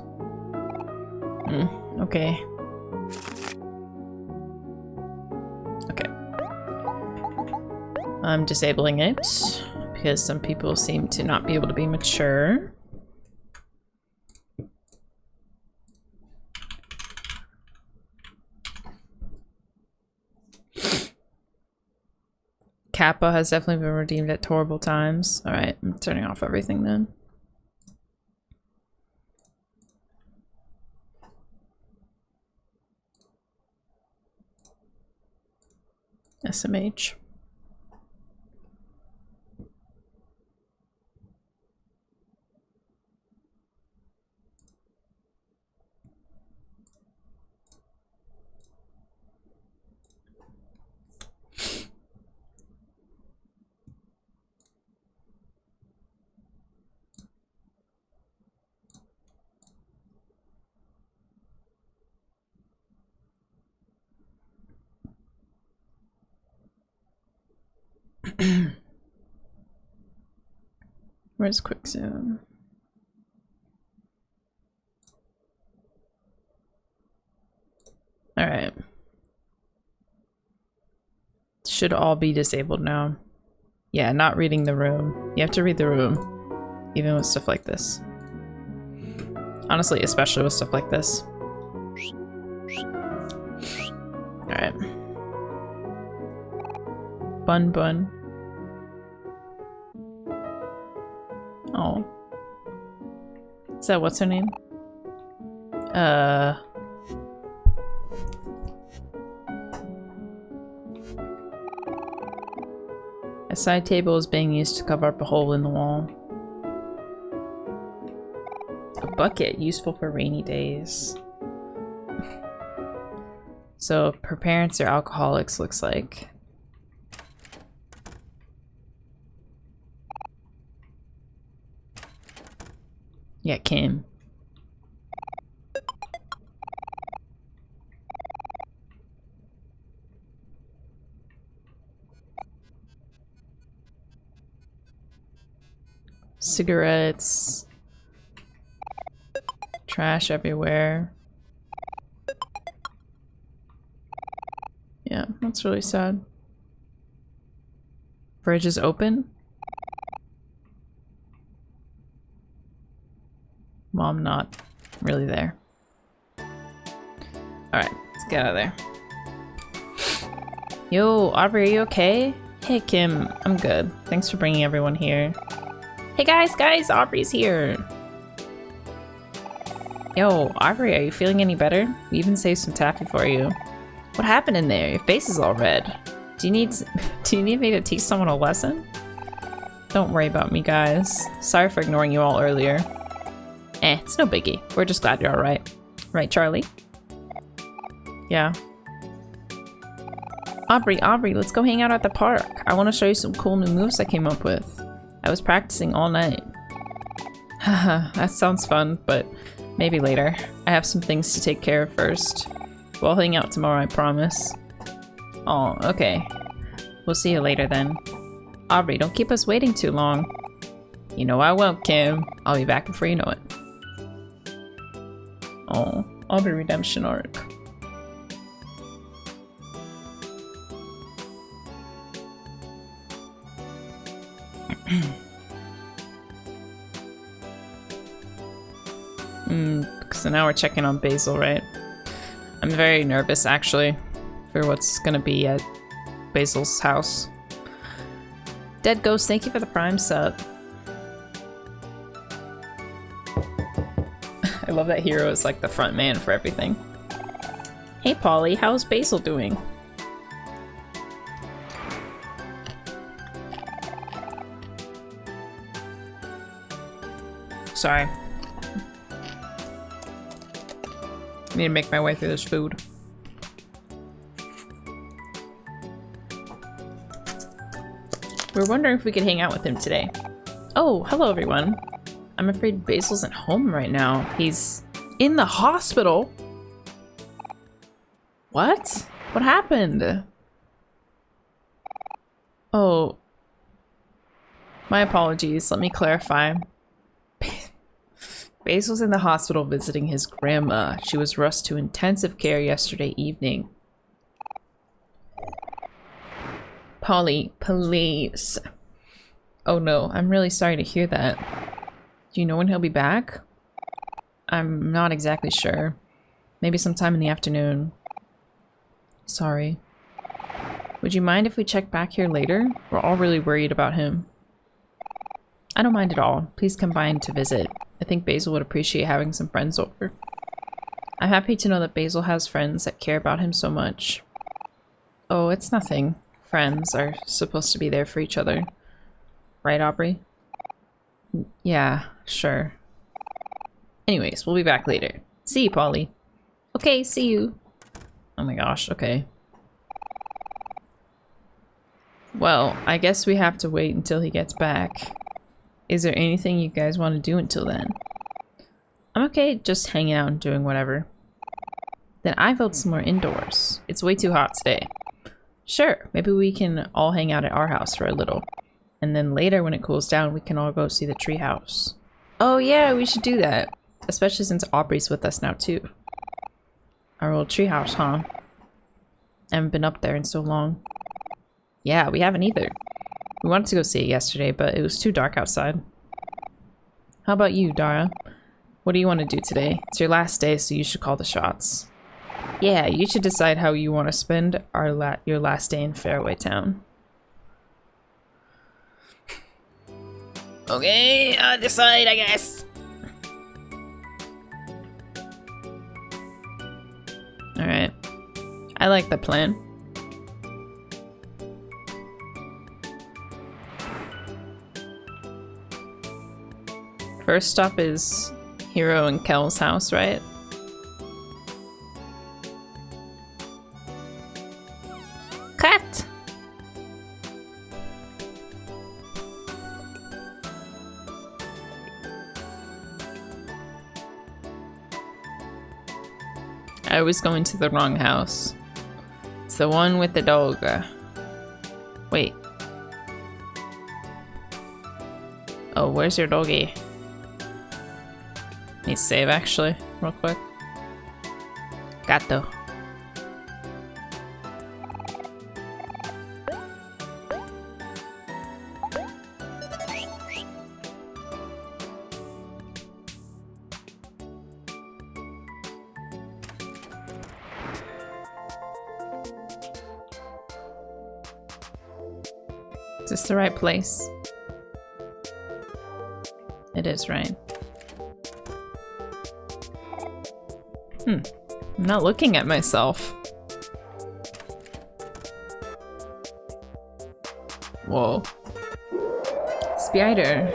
Okay. Okay. I'm disabling it because some people seem to not be able to be mature. Kappa has definitely been redeemed at horrible times. Alright, I'm turning off everything then. SMH. Where's quick zoom? Alright. Should all be disabled now. Yeah, not reading the room. You have to read the room, even with stuff like this. Honestly, especially with stuff like this. Alright. Bun Bun. Oh. Is that what's her name? A side table is being used to cover up a hole in the wall. A bucket, useful for rainy days. So her parents are alcoholics, looks like. Yeah, Kim. Cigarettes. Trash everywhere. Yeah, that's really sad. Fridge is open. Mom not really there. Alright, let's get out of there. Yo, Aubrey, are you okay? Hey, Kim, I'm good. Thanks for bringing everyone here. Hey guys, Aubrey's here. Yo, Aubrey, are you feeling any better? We even saved some taffy for you. What happened in there? Your face is all red. Do you need me to teach someone a lesson? Don't worry about me, guys. Sorry for ignoring you all earlier. It's no biggie. We're just glad you're alright. Right, Charlie? Yeah. Aubrey, let's go hang out at the park. I want to show you some cool new moves I came up with. I was practicing all night. Haha, that sounds fun, but maybe later. I have some things to take care of first. We'll hang out tomorrow, I promise. Oh, okay. We'll see you later then. Aubrey, don't keep us waiting too long. You know I won't, Kim. I'll be back before you know it. Oh, Aubrey redemption arc. So now we're checking on Basil, right? I'm very nervous, actually, for what's gonna be at Basil's house. Dead Ghost, thank you for the Prime sub. I love that Hero is like the front man for everything. Hey Polly, how's Basil doing? Sorry. I need to make my way through this food. We're wondering if we could hang out with him today. Oh, hello everyone. I'm afraid Basil's at home right now. He's in the hospital? What? What happened? Oh. My apologies. Let me clarify. Basil's in the hospital visiting his grandma. She was rushed to intensive care yesterday evening. Polly, please. Oh no, I'm really sorry to hear that. Do you know when he'll be back? I'm not exactly sure. Maybe sometime in the afternoon. Sorry. Would you mind if we check back here later? We're all really worried about him. I don't mind at all. Please come by to visit. I think Basil would appreciate having some friends over. I'm happy to know that Basil has friends that care about him so much. Oh, it's nothing. Friends are supposed to be there for each other. Right, Aubrey? Yeah, sure. Anyways, we'll be back later. See you, Polly. Okay, see you. Oh my gosh, okay. Well, I guess we have to wait until he gets back. Is there anything you guys want to do until then? I'm okay just hanging out and doing whatever. Then I vote somewhere indoors. It's way too hot today. Sure, maybe we can all hang out at our house for a little. And then later when it cools down, we can all go see the treehouse. Oh yeah, we should do that. Especially since Aubrey's with us now too. Our old treehouse, huh? I haven't been up there in so long. Yeah, we haven't either. We wanted to go see it yesterday, but it was too dark outside. How about you, Dara? What do you want to do today? It's your last day, so you should call the shots. Yeah, you should decide how you want to spend your last day in Fairway Town. Okay, I'll decide, I guess. Alright. I like the plan. First stop is Hero and Kel's house, right? Cut! I was going to the wrong house. It's the one with the dog. Wait. Oh, where's your doggy? Need to save actually, real quick. Gato. Is this the right place? It is, right? I'm not looking at myself. Whoa. Spider.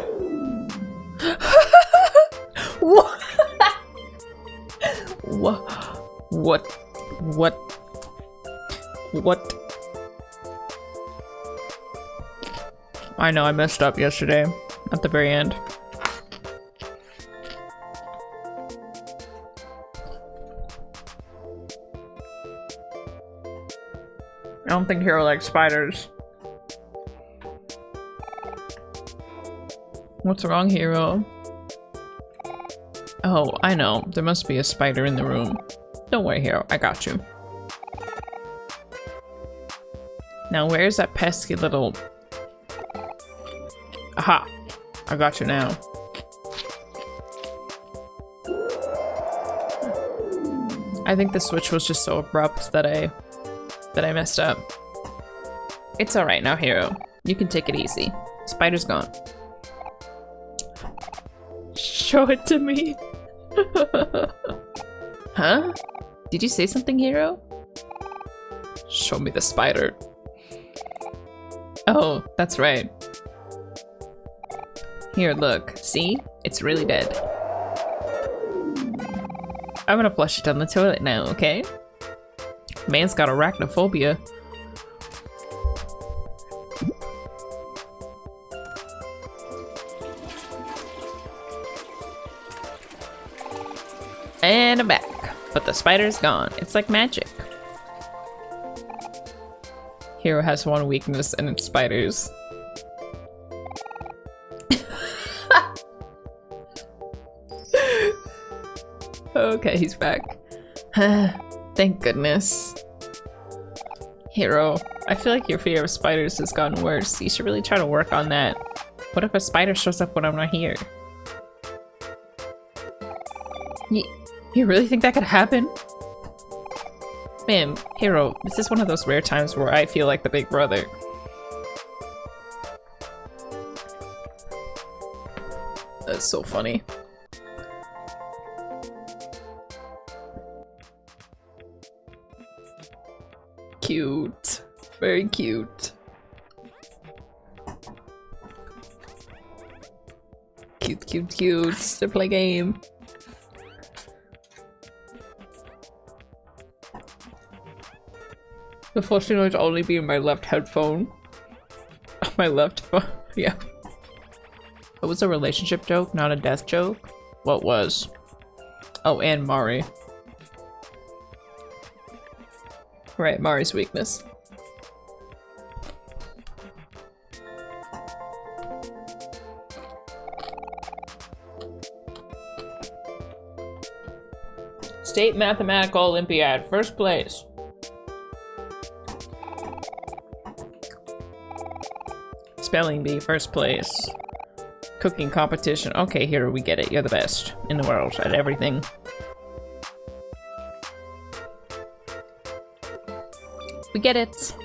What? What? I know I messed up yesterday at the very end. I don't think Hero likes spiders. What's wrong, Hero? Oh, I know. There must be a spider in the room. Don't worry, Hero. I got you. Now, where's that pesky little... Aha! I got you now. I think the switch was just so abrupt that I messed up. It's alright now, Hero. You can take it easy. Spider's gone. Show it to me. Huh? Did you say something, Hero? Show me the spider. Oh, that's right. Here, look. See? It's really dead. I'm gonna flush it down the toilet now, okay? Man's got arachnophobia. And I'm back. But the spider's gone. It's like magic. Hero has one weakness and it's spiders. Okay, he's back. Thank goodness. Hero, I feel like your fear of spiders has gotten worse. You should really try to work on that. What if a spider shows up when I'm not here? You really think that could happen? Man, Hero, this is one of those rare times where I feel like the big brother. That's so funny. Cute. Very cute. Cute, cute, cute. To play game. Unfortunately, it'd only be in my left headphone. My left phone. Yeah. It was a relationship joke, not a death joke. What was? Oh, and Mari. Right, Mari's weakness. State Mathematical Olympiad, first place. Spelling bee, first place. Cooking competition. Okay, here we get it. You're the best in the world at everything. We get it.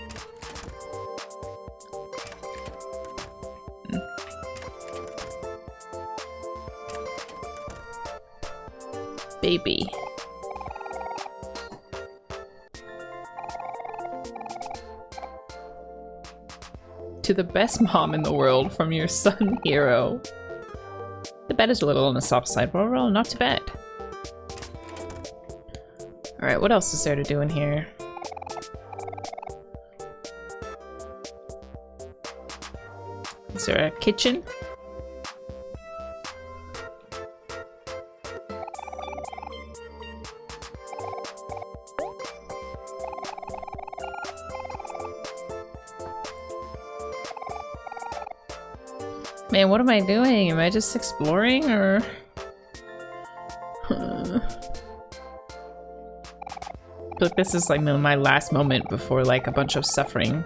Baby. To the best mom in the world from your son, Hero. The bed is a little on the soft side, but overall, not too bad. Alright, what else is there to do in here? Is there a kitchen? Man, what am I doing? Am I just exploring, or...? But this is like my last moment before like a bunch of suffering.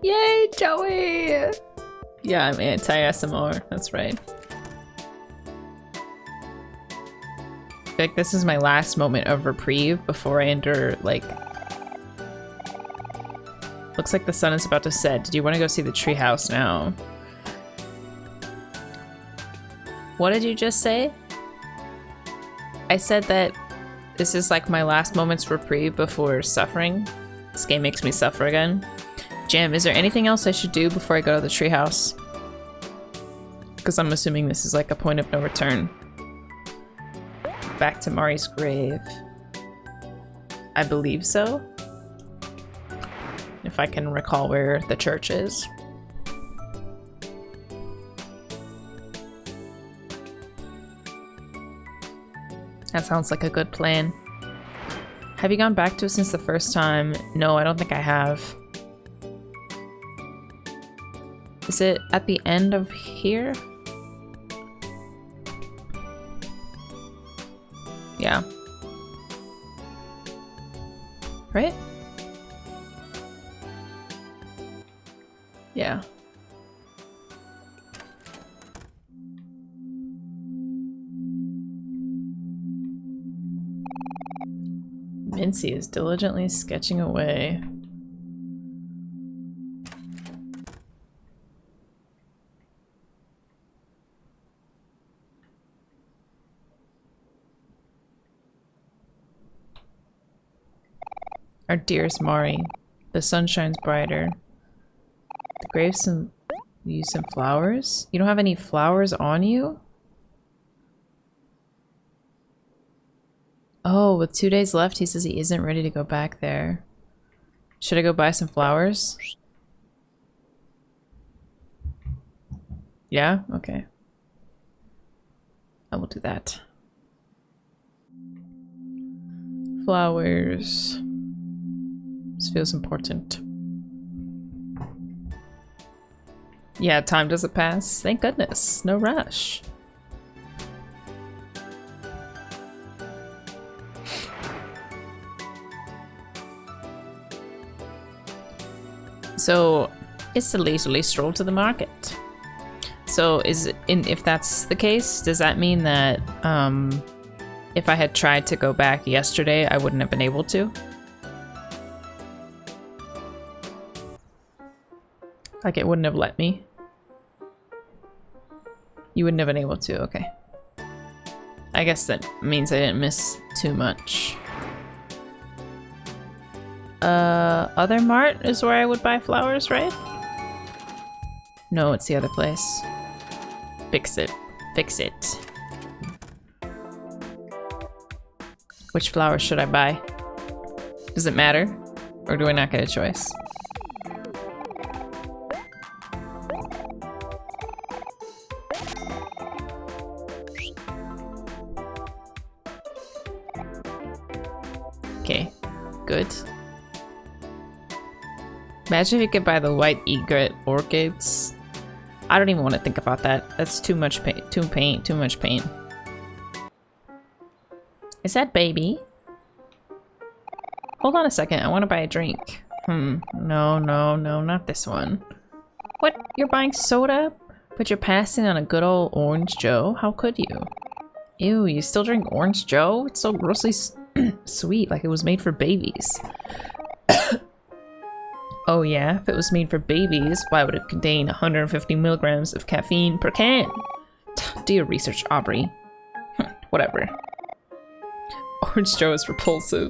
Yay, Joey! Yeah, I'm anti-SMR, that's right. I feel like this is my last moment of reprieve before I enter, like... Looks like the sun is about to set. Did you want to go see the treehouse now? What did you just say? I said that this is like my last moment's reprieve before suffering. This game makes me suffer again. Jam, is there anything else I should do before I go to the treehouse? Because I'm assuming this is like a point of no return. Back to Mari's grave. I believe so. If I can recall where the church is. That sounds like a good plan. Have you gone back to it since the first time? No, I don't think I have. Is it at the end of here? Yeah. Right? Yeah. Mincy is diligently sketching away. Our dearest Mari, the sun shines brighter. The grave use some flowers? You don't have any flowers on you? Oh, with 2 days left, he says he isn't ready to go back there. Should I go buy some flowers? Yeah? Okay. I will do that. Flowers. This feels important. Yeah, time doesn't pass. Thank goodness. No rush. So, it's a leisurely stroll to the market. So if that's the case, does that mean that if I had tried to go back yesterday, I wouldn't have been able to? Like it wouldn't have let me? You wouldn't have been able to, okay. I guess that means I didn't miss too much. Other mart is where I would buy flowers, right? No, it's the other place. Fix it. Fix it. Which flowers should I buy? Does it matter? Or do I not get a choice? Okay, good. Imagine if you could buy the white egret orchids. I don't even want to think about that. That's too much pain. Too much pain. Is that baby? Hold on a second. I want to buy a drink. No, not this one. What? You're buying soda? But you're passing on a good old Orange Joe? How could you? Ew, you still drink Orange Joe? It's so grossly sweet, like it was made for babies. Oh yeah, if it was made for babies, why would it contain 150 milligrams of caffeine per can? Do your research, Aubrey. Whatever. Orange Joe is repulsive.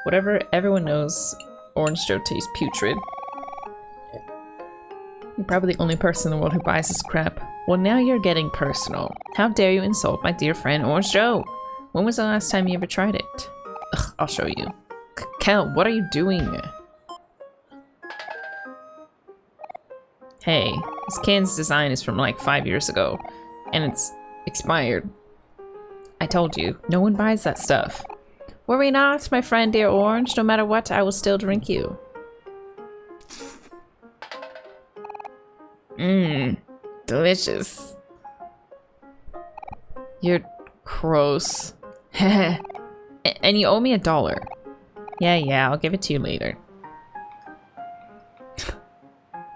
Whatever, everyone knows Orange Joe tastes putrid. You're probably the only person in the world who buys this crap. Well, now you're getting personal. How dare you insult my dear friend Orange Joe? When was the last time you ever tried it? Ugh, I'll show you. Kel, what are you doing? Hey, this can's design is from like 5 years ago, and it's expired. I told you, no one buys that stuff. Worry not, my friend dear Orange. No matter what, I will still drink you. Mmm, delicious. You're gross. And you owe me $1. Yeah, I'll give it to you later.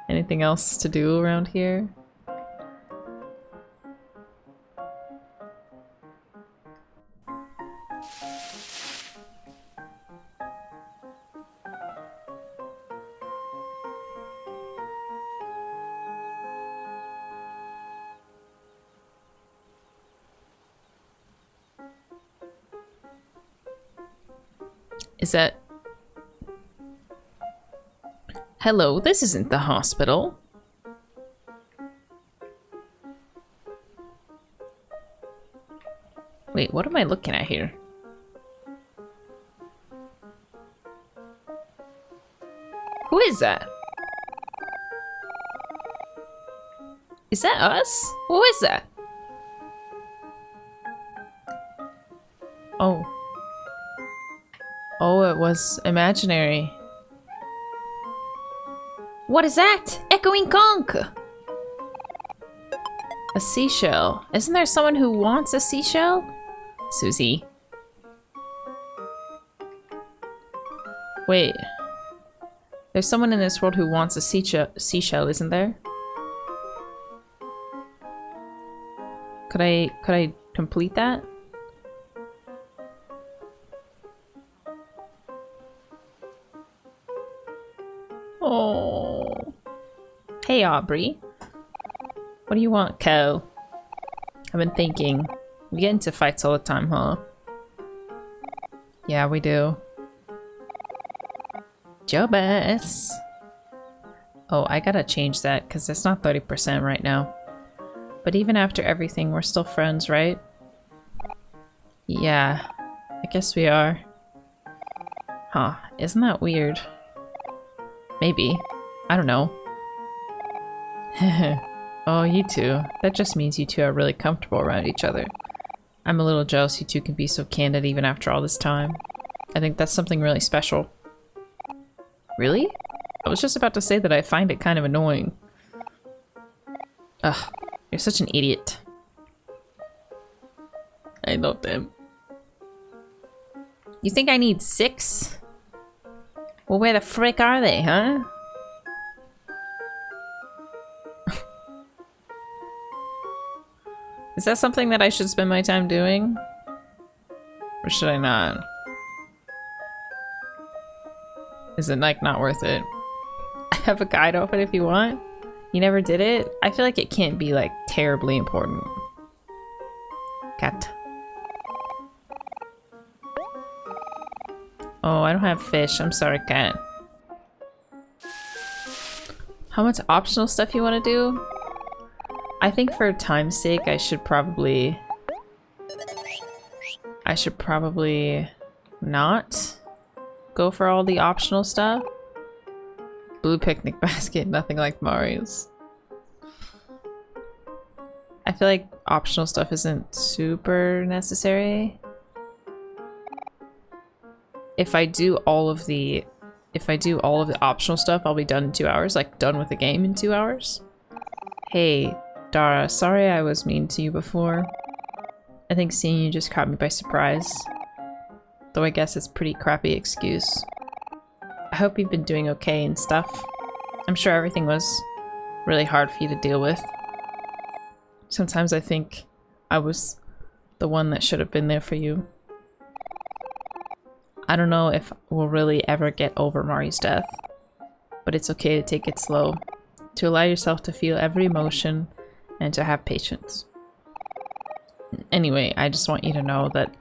Anything else to do around here? Is that... Hello, this isn't the hospital. Wait, what am I looking at here? Who is that? Is that us? Who is that? Oh. Oh, it was imaginary. What is that? Echoing conch! A seashell. Isn't there someone who wants a seashell? Susie. Wait. There's someone in this world who wants a seashell, isn't there? Could I complete that? Oh. Hey, Aubrey. What do you want, Kel? I've been thinking. We get into fights all the time, huh? Yeah, we do. Jobus. Oh, I gotta change that because it's not 30% right now. But even after everything, we're still friends, right? Yeah, I guess we are. Huh, isn't that weird? Maybe. I don't know. Oh, you two. That just means you two are really comfortable around each other. I'm a little jealous you two can be so candid even after all this time. I think that's something really special. Really? I was just about to say that I find it kind of annoying. Ugh, you're such an idiot. I love them. You think I need 6? Well, where the frick are they, huh? Is that something that I should spend my time doing? Or should I not? Is it like not worth it? I have a guide open if you want. You never did it? I feel like it can't be like terribly important. Cat. Oh, I don't have fish. I'm sorry, cat. How much optional stuff you want to do? I think for time's sake, I should probably not go for all the optional stuff. Blue picnic basket, nothing like Mario's. I feel like optional stuff isn't super necessary. If I do all of the optional stuff, I'll be done in 2 hours, like done with the game in 2 hours. Hey, Dara, sorry I was mean to you before. I think seeing you just caught me by surprise. Though I guess it's a pretty crappy excuse. I hope you've been doing okay and stuff. I'm sure everything was really hard for you to deal with. Sometimes I think I was the one that should have been there for you. I don't know if we'll really ever get over Mari's death, but it's okay to take it slow, to allow yourself to feel every emotion, and to have patience. Anyway, I just want you to know that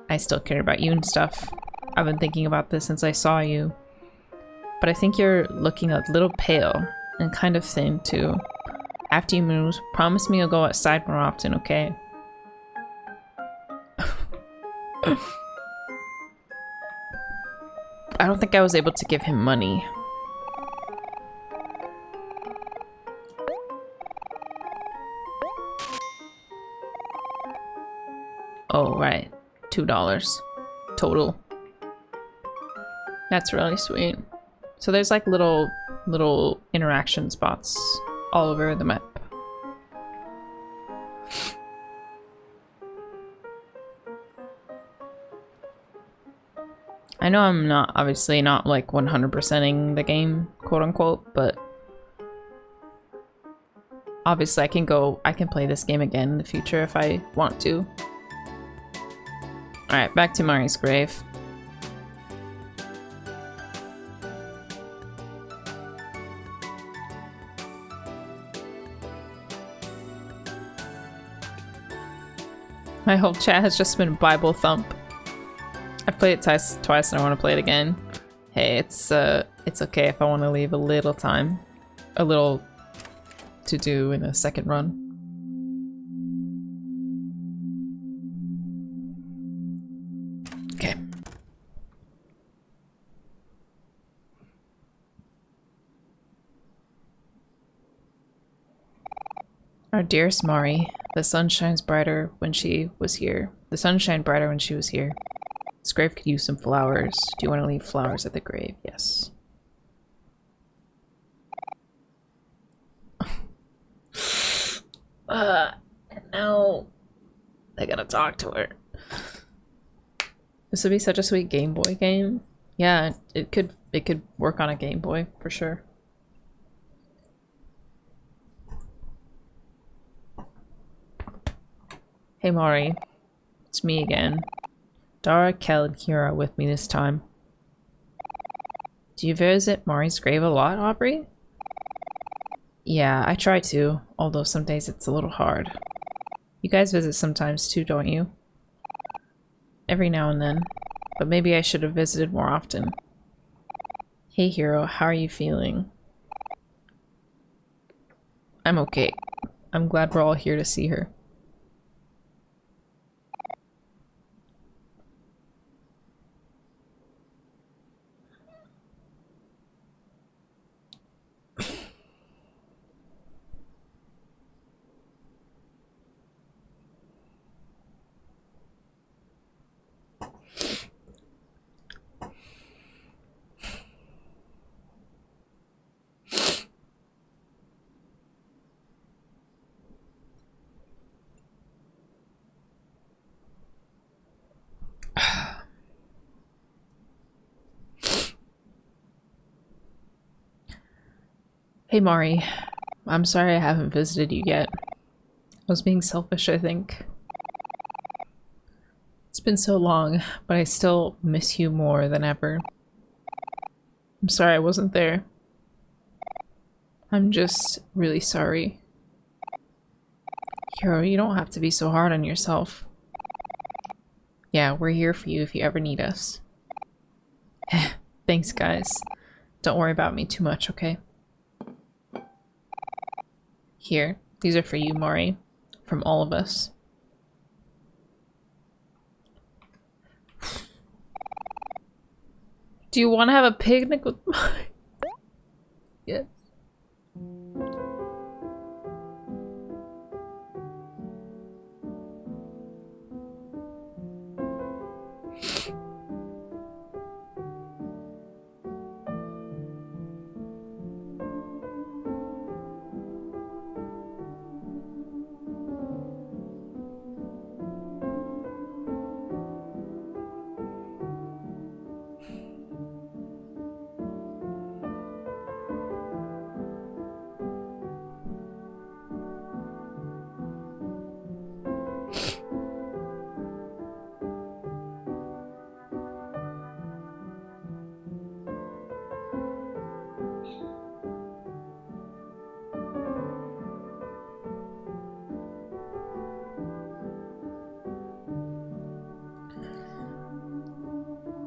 I still care about you and stuff. I've been thinking about this since I saw you, but I think you're looking a little pale and kind of thin too. After you move, promise me you'll go outside more often, okay? I don't think I was able to give him money. Oh, right. $2 total. That's really sweet. So there's like little interaction spots all over the map. I know I'm obviously not like 100%ing the game, quote unquote, but obviously I can play this game again in the future if I want to. Alright, back to Mari's grave. My whole chat has just been Bible thump. I've played it twice and I want to play it again. Hey, it's okay if I want to leave a little time. A little to do in a second run. Okay. Our dearest Mari, the sun shines brighter when she was here. The sun shined brighter when she was here. This grave could use some flowers. Do you want to leave flowers at the grave? Yes. No. I gotta talk to her. This would be such a sweet Game Boy game. Yeah, it could work on a Game Boy for sure. Hey Mari, it's me again. Dara, Kel, and Hero are with me this time. Do you visit Mari's grave a lot, Aubrey? Yeah, I try to, although some days it's a little hard. You guys visit sometimes too, don't you? Every now and then, but maybe I should have visited more often. Hey Hero, how are you feeling? I'm okay. I'm glad we're all here to see her. Hey Mari, I'm sorry I haven't visited you yet. was being selfish, I think. It's been so long, but I still miss you more than ever. I'm sorry I wasn't there. I'm just really sorry. Hero, you don't have to be so hard on yourself. Yeah, we're here for you if you ever need us. Thanks, guys. Don't worry about me too much, okay? Here, these are for you, Mori. From all of us. Do you want to have a picnic with Mori? Yes.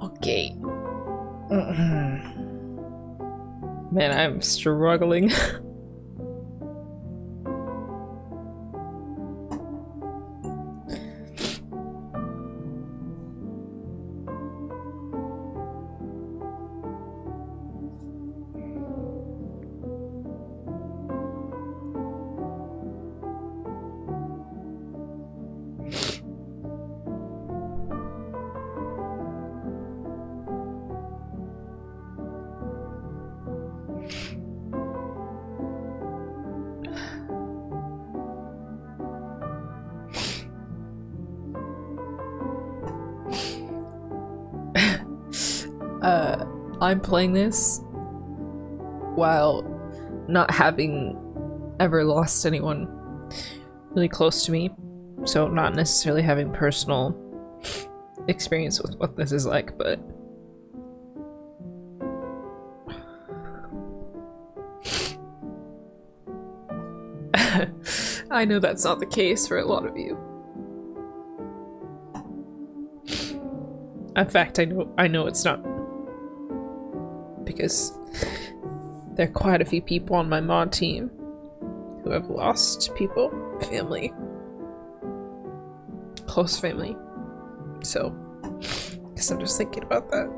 Okay. Man, I'm struggling. I'm playing this while not having ever lost anyone really close to me, so not necessarily having personal experience with what this is like, but I know that's not the case for a lot of you. In fact, I know it's not. Because there are quite a few people on my mod team who have lost people, family, close family. So, I guess I'm just thinking about that.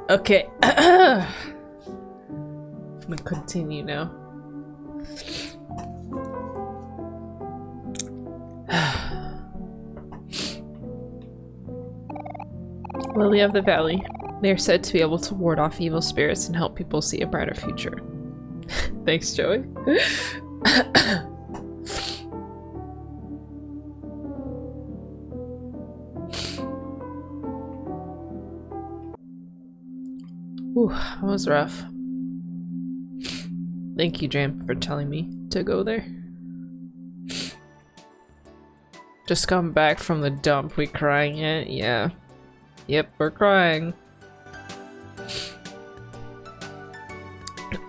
Okay. I'm gonna continue now. Lily of the Valley. They are said to be able to ward off evil spirits and help people see a brighter future. Thanks, Joey. Ooh, that was rough. Thank you, Jam, for telling me to go there. Just come back from the dump. We crying yet? Yeah. Yep, we're crying.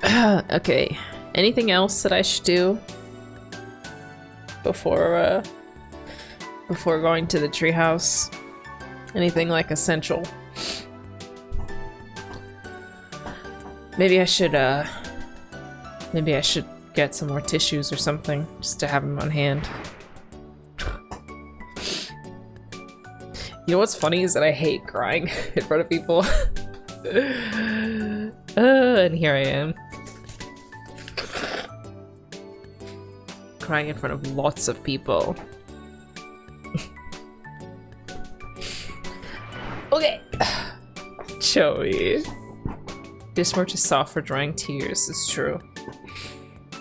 Okay. Anything else that I should do before going to the treehouse? Anything like essential? Maybe I should get some more tissues or something, just to have them on hand. You know what's funny is that I hate crying in front of people. And here I am. Crying in front of lots of people. Okay. Joey. This merch is soft for drying tears, it's true.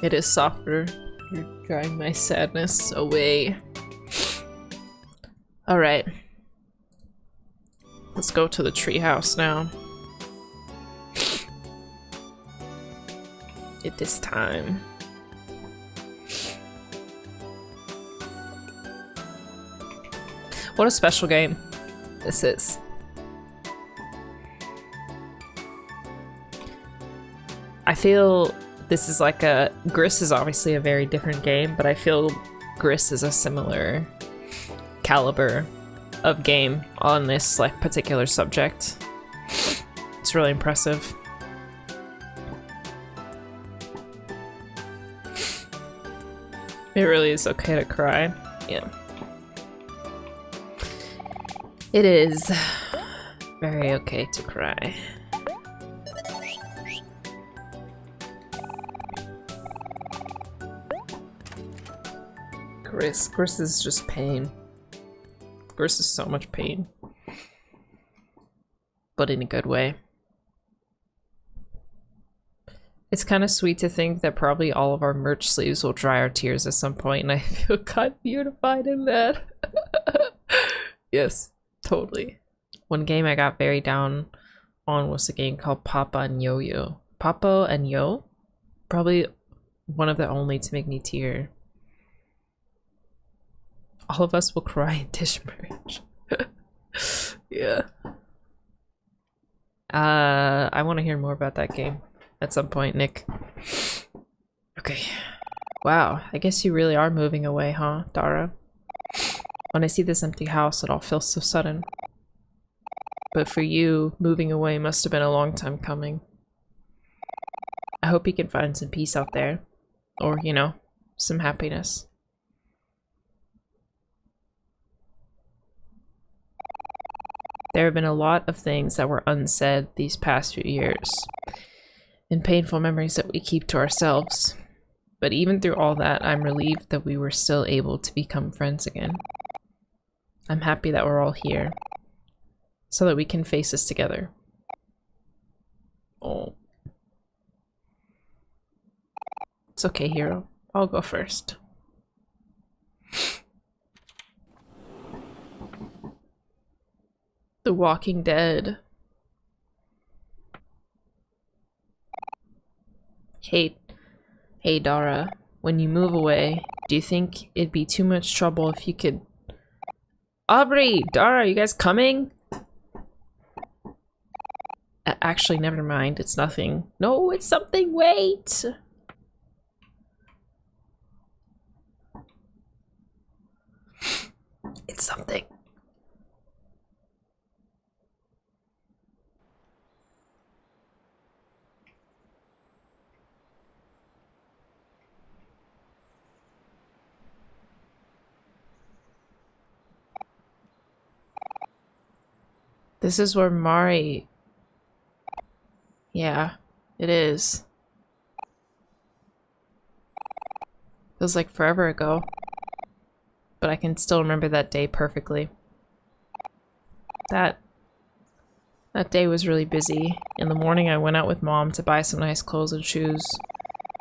It is softer. You're drying my sadness away. Alright. Let's go to the treehouse now. It is time. What a special game this is. I feel this is like a... Gris is obviously a very different game, but I feel Gris is a similar caliber of game on this like particular subject. It's really impressive. It really is okay to cry. Yeah. It is very okay to cry. Gris is just pain. Gris is so much pain. But in a good way. It's kind of sweet to think that probably all of our merch sleeves will dry our tears at some point, and I feel kind of unified in that. Yes, totally. One game I got very down on was a game called Papa and Yo-Yo. Papa and Yo? Probably one of the only to make me tear. All of us will cry in dish merch. Yeah. I want to hear more about that game at some point, Nick. Okay. Wow, I guess you really are moving away, huh, Dara? When I see this empty house, it all feels so sudden. But for you, moving away must have been a long time coming. I hope you can find some peace out there. Or, you know, some happiness. There have been a lot of things that were unsaid these past few years, and painful memories that we keep to ourselves. But even through all that, I'm relieved that we were still able to become friends again. I'm happy that we're all here, so that we can face this together. Oh. It's okay, Hero. I'll go first. The Walking Dead. Hey Dara, when you move away, do you think it'd be too much trouble if you could... Aubrey! Dara, you guys coming? Actually, never mind, it's nothing. No, it's something, wait! It's something. This is where Mari... Yeah, it is. Feels like forever ago. But I can still remember that day perfectly. That day was really busy. In the morning I went out with Mom to buy some nice clothes and shoes.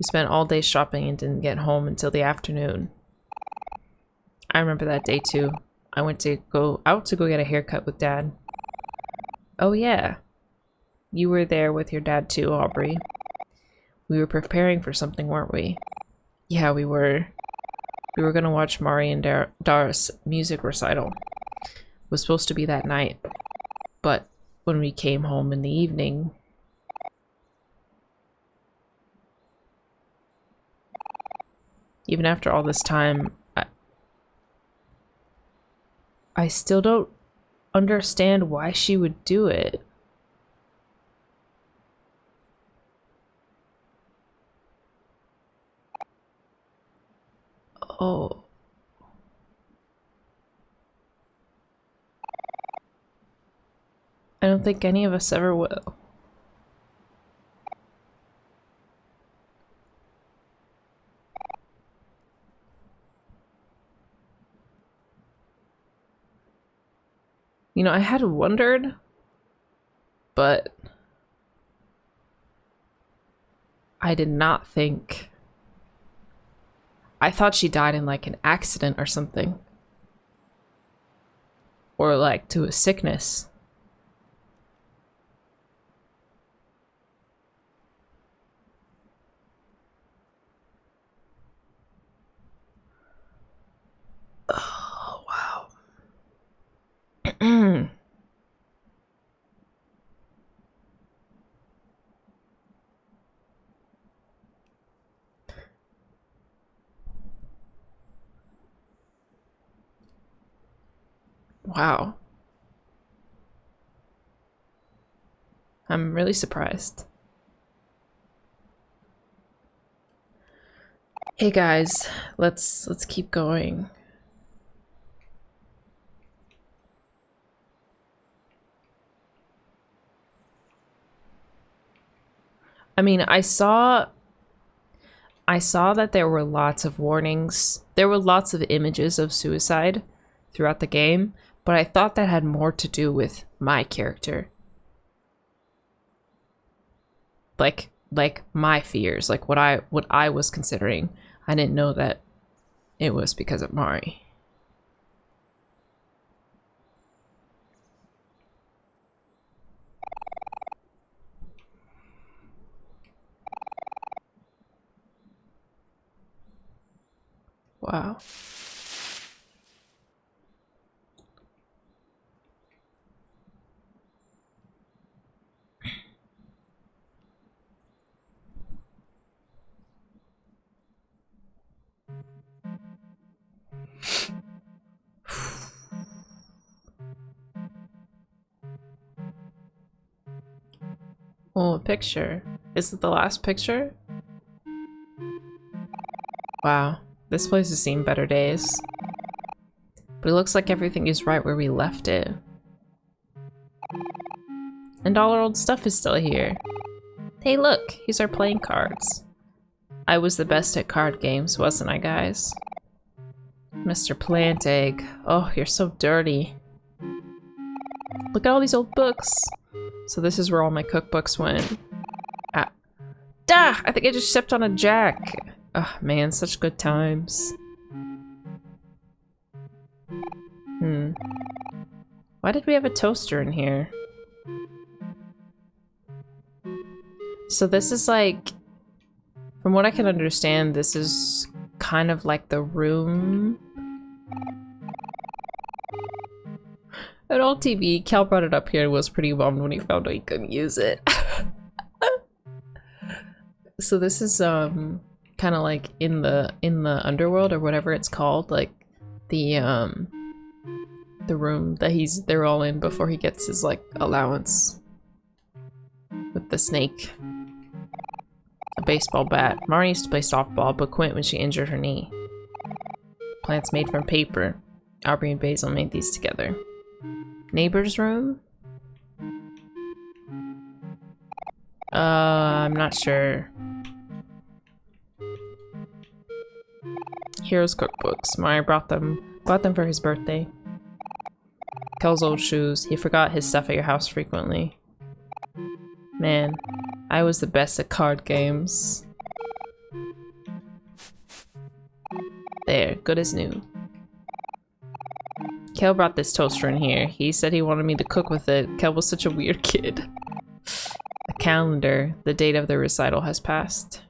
We spent all day shopping and didn't get home until the afternoon. I remember that day too. I went to go get a haircut with Dad. Oh yeah. You were there with your dad too, Aubrey. We were preparing for something, weren't we? Yeah, we were. We were gonna watch Mari and Dara's music recital. It was supposed to be that night. But when we came home in the evening... Even after all this time, I still don't understand why she would do it. Oh. I don't think any of us ever will. You know, I had wondered, but I did not think. I thought she died in like an accident or something. Or like to a sickness. Oh, wow. Wow. I'm really surprised. Hey guys, let's keep going. I mean, I saw that there were lots of warnings. There were lots of images of suicide throughout the game, but I thought that had more to do with my character. Like my fears, like what I was considering. I didn't know that it was because of Mari. Wow. Oh, a picture. Is it the last picture? Wow. This place has seen better days. But it looks like everything is right where we left it. And all our old stuff is still here. Hey look, here's our playing cards. I was the best at card games, wasn't I, guys? Mr. Plant Egg. Oh, you're so dirty. Look at all these old books. So this is where all my cookbooks went. Ah. Dah! I think I just stepped on a jack. Oh man, such good times. Why did we have a toaster in here? So this is like, from what I can understand, this is kind of like the room. An old TV. Cal brought it up here and was pretty bummed when he found out he couldn't use it. So this is kind of like in the underworld or whatever it's called, like the room that they're all in before he gets his like allowance with the snake. A baseball bat. Mari used to play softball but quit when she injured her knee. Plants made from paper. Aubrey and Basil made these together. Neighbor's room? I'm not sure. Hero's cookbooks. Mari bought them for his birthday. Kel's old shoes. He forgot his stuff at your house frequently. Man, I was the best at card games. There, good as new. Kel brought this toaster in here. He said he wanted me to cook with it. Kel was such a weird kid. A calendar. The date of the recital has passed.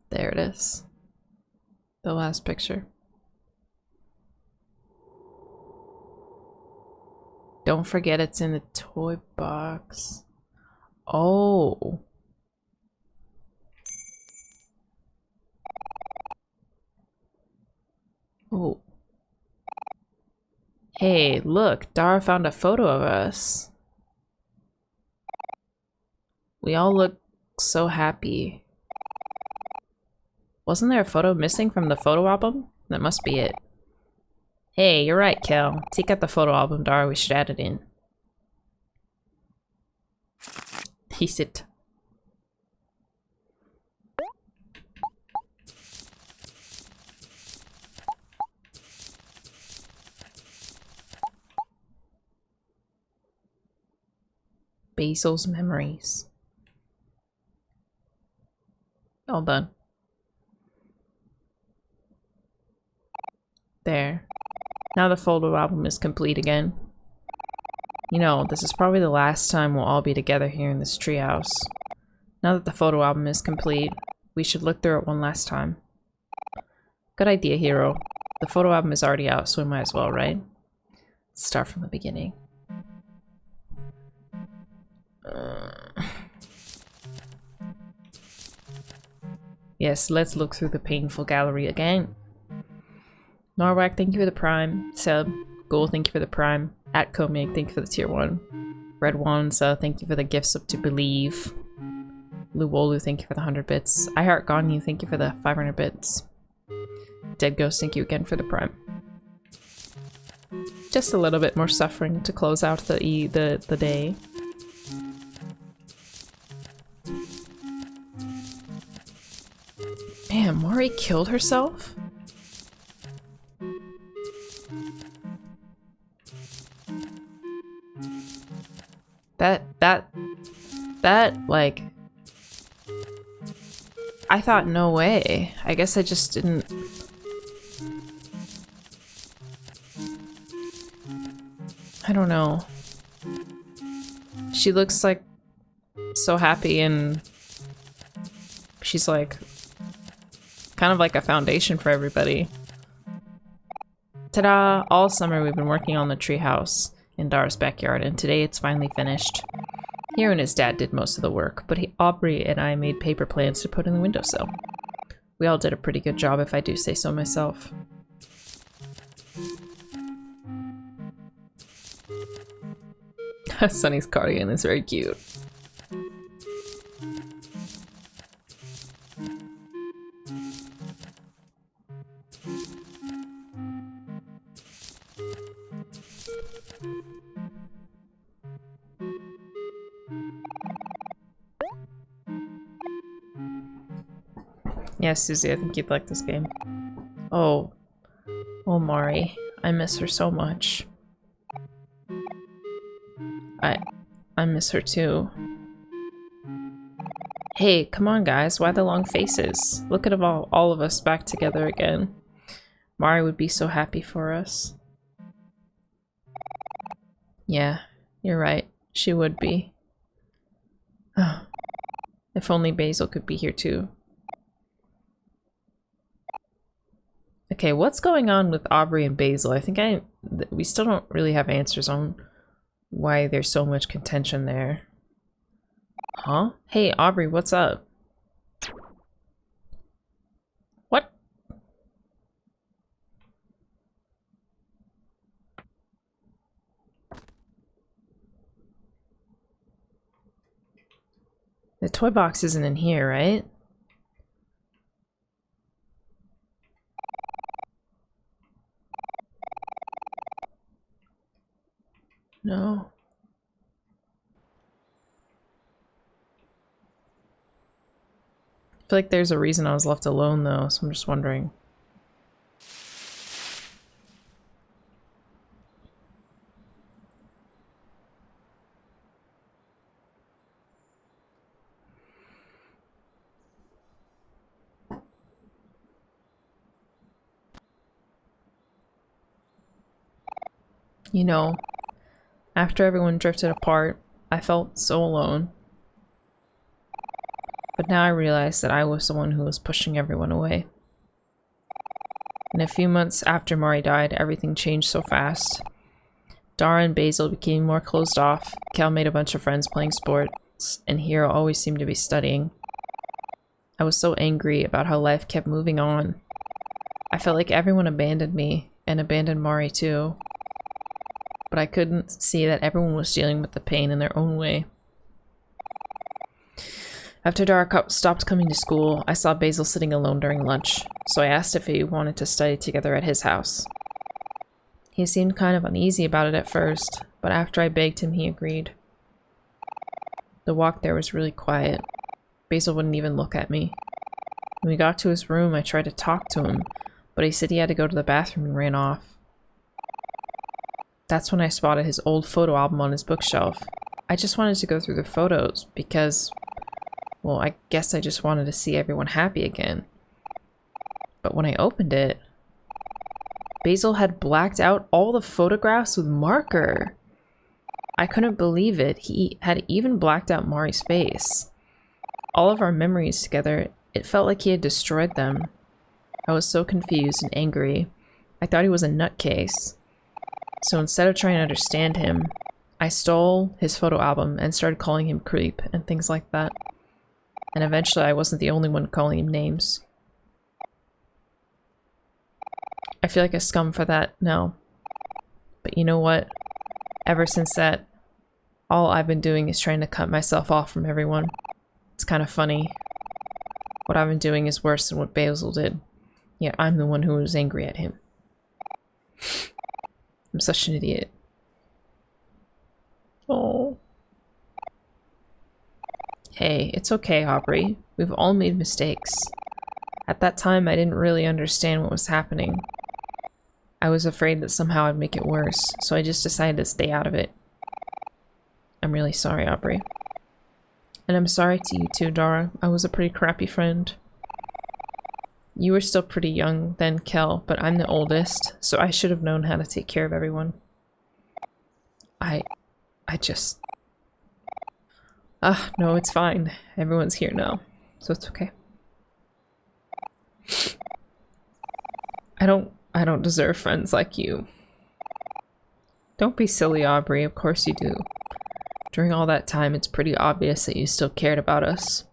There it is. The last picture. Don't forget it's in the toy box. Oh. Oh. Hey, look, Dara found a photo of us. We all look so happy. Wasn't there a photo missing from the photo album? That must be it. Hey, you're right, Kel. Take out the photo album, Dara. We should add it in. He said. Basil's memories. All done. There. Now the photo album is complete again. You know, this is probably the last time we'll all be together here in this treehouse. Now that the photo album is complete, we should look through it one last time. Good idea, Hero. The photo album is already out, so we might as well, right? Let's start from the beginning. Yes, let's look through the painful gallery again. Norwalk, thank you for the prime. Seb, Goal, thank you for the prime. At Comic, thank you for the tier 1. Red Wanza, thank you for the gifts up to believe. Luwolu, thank you for the 100 bits. I Heart Ganyu, thank you for the 500 bits. Dead Ghost, thank you again for the prime. Just a little bit more suffering to close out the day. Man, Mori killed herself? That, like... I thought, no way. I guess I just didn't... I don't know. She looks like so happy and she's like kind of like a foundation for everybody. Ta-da! All summer we've been working on the treehouse in Dara's backyard, and today it's finally finished. Hero and his dad did most of the work, but Aubrey and I made paper plans to put in the windowsill. We all did a pretty good job, if I do say so myself. Sunny's cardigan is very cute. Yes, Susie, I think you'd like this game. Oh, Omori, I miss her so much. I miss her too. Hey, come on guys, why the long faces? Look at all of us back together again. Mari would be so happy for us. Yeah, you're right. She would be. If only Basil could be here too. Okay, what's going on with Aubrey and Basil? I think we still don't really have answers on why there's so much contention there. Huh? Hey, Aubrey, what's up? What? The toy box isn't in here, right? No. I feel like there's a reason I was left alone though, so I'm just wondering. You know, after everyone drifted apart, I felt so alone. But now I realize that I was the one who was pushing everyone away. In a few months after Mari died, everything changed so fast. Dara and Basil became more closed off, Kel made a bunch of friends playing sports, and Hero always seemed to be studying. I was so angry about how life kept moving on. I felt like everyone abandoned me, and abandoned Mari too. But I couldn't see that everyone was dealing with the pain in their own way. After Dara stopped coming to school, I saw Basil sitting alone during lunch, so I asked if he wanted to study together at his house. He seemed kind of uneasy about it at first, but after I begged him, he agreed. The walk there was really quiet. Basil wouldn't even look at me. When we got to his room, I tried to talk to him, but he said he had to go to the bathroom and ran off. That's when I spotted his old photo album on his bookshelf. I just wanted to go through the photos because, well, I guess I just wanted to see everyone happy again. But when I opened it, Basil had blacked out all the photographs with marker. I couldn't believe it. He had even blacked out Mari's face. All of our memories together, it felt like he had destroyed them. I was so confused and angry. I thought he was a nutcase. So instead of trying to understand him, I stole his photo album and started calling him creep and things like that. And eventually I wasn't the only one calling him names. I feel like a scum for that now. But you know what? Ever since that, all I've been doing is trying to cut myself off from everyone. It's kind of funny. What I've been doing is worse than what Basil did. Yet I'm the one who was angry at him. I'm such an idiot. Oh. Hey, it's okay, Aubrey. We've all made mistakes. At that time, I didn't really understand what was happening. I was afraid that somehow I'd make it worse, so I just decided to stay out of it. I'm really sorry, Aubrey. And I'm sorry to you too, Dara. I was a pretty crappy friend. You were still pretty young then, Kel, but I'm the oldest, so I should have known how to take care of everyone. I just... no, it's fine. Everyone's here now, so it's okay. I don't deserve friends like you. Don't be silly, Aubrey. Of course you do. During all that time, it's pretty obvious that you still cared about us.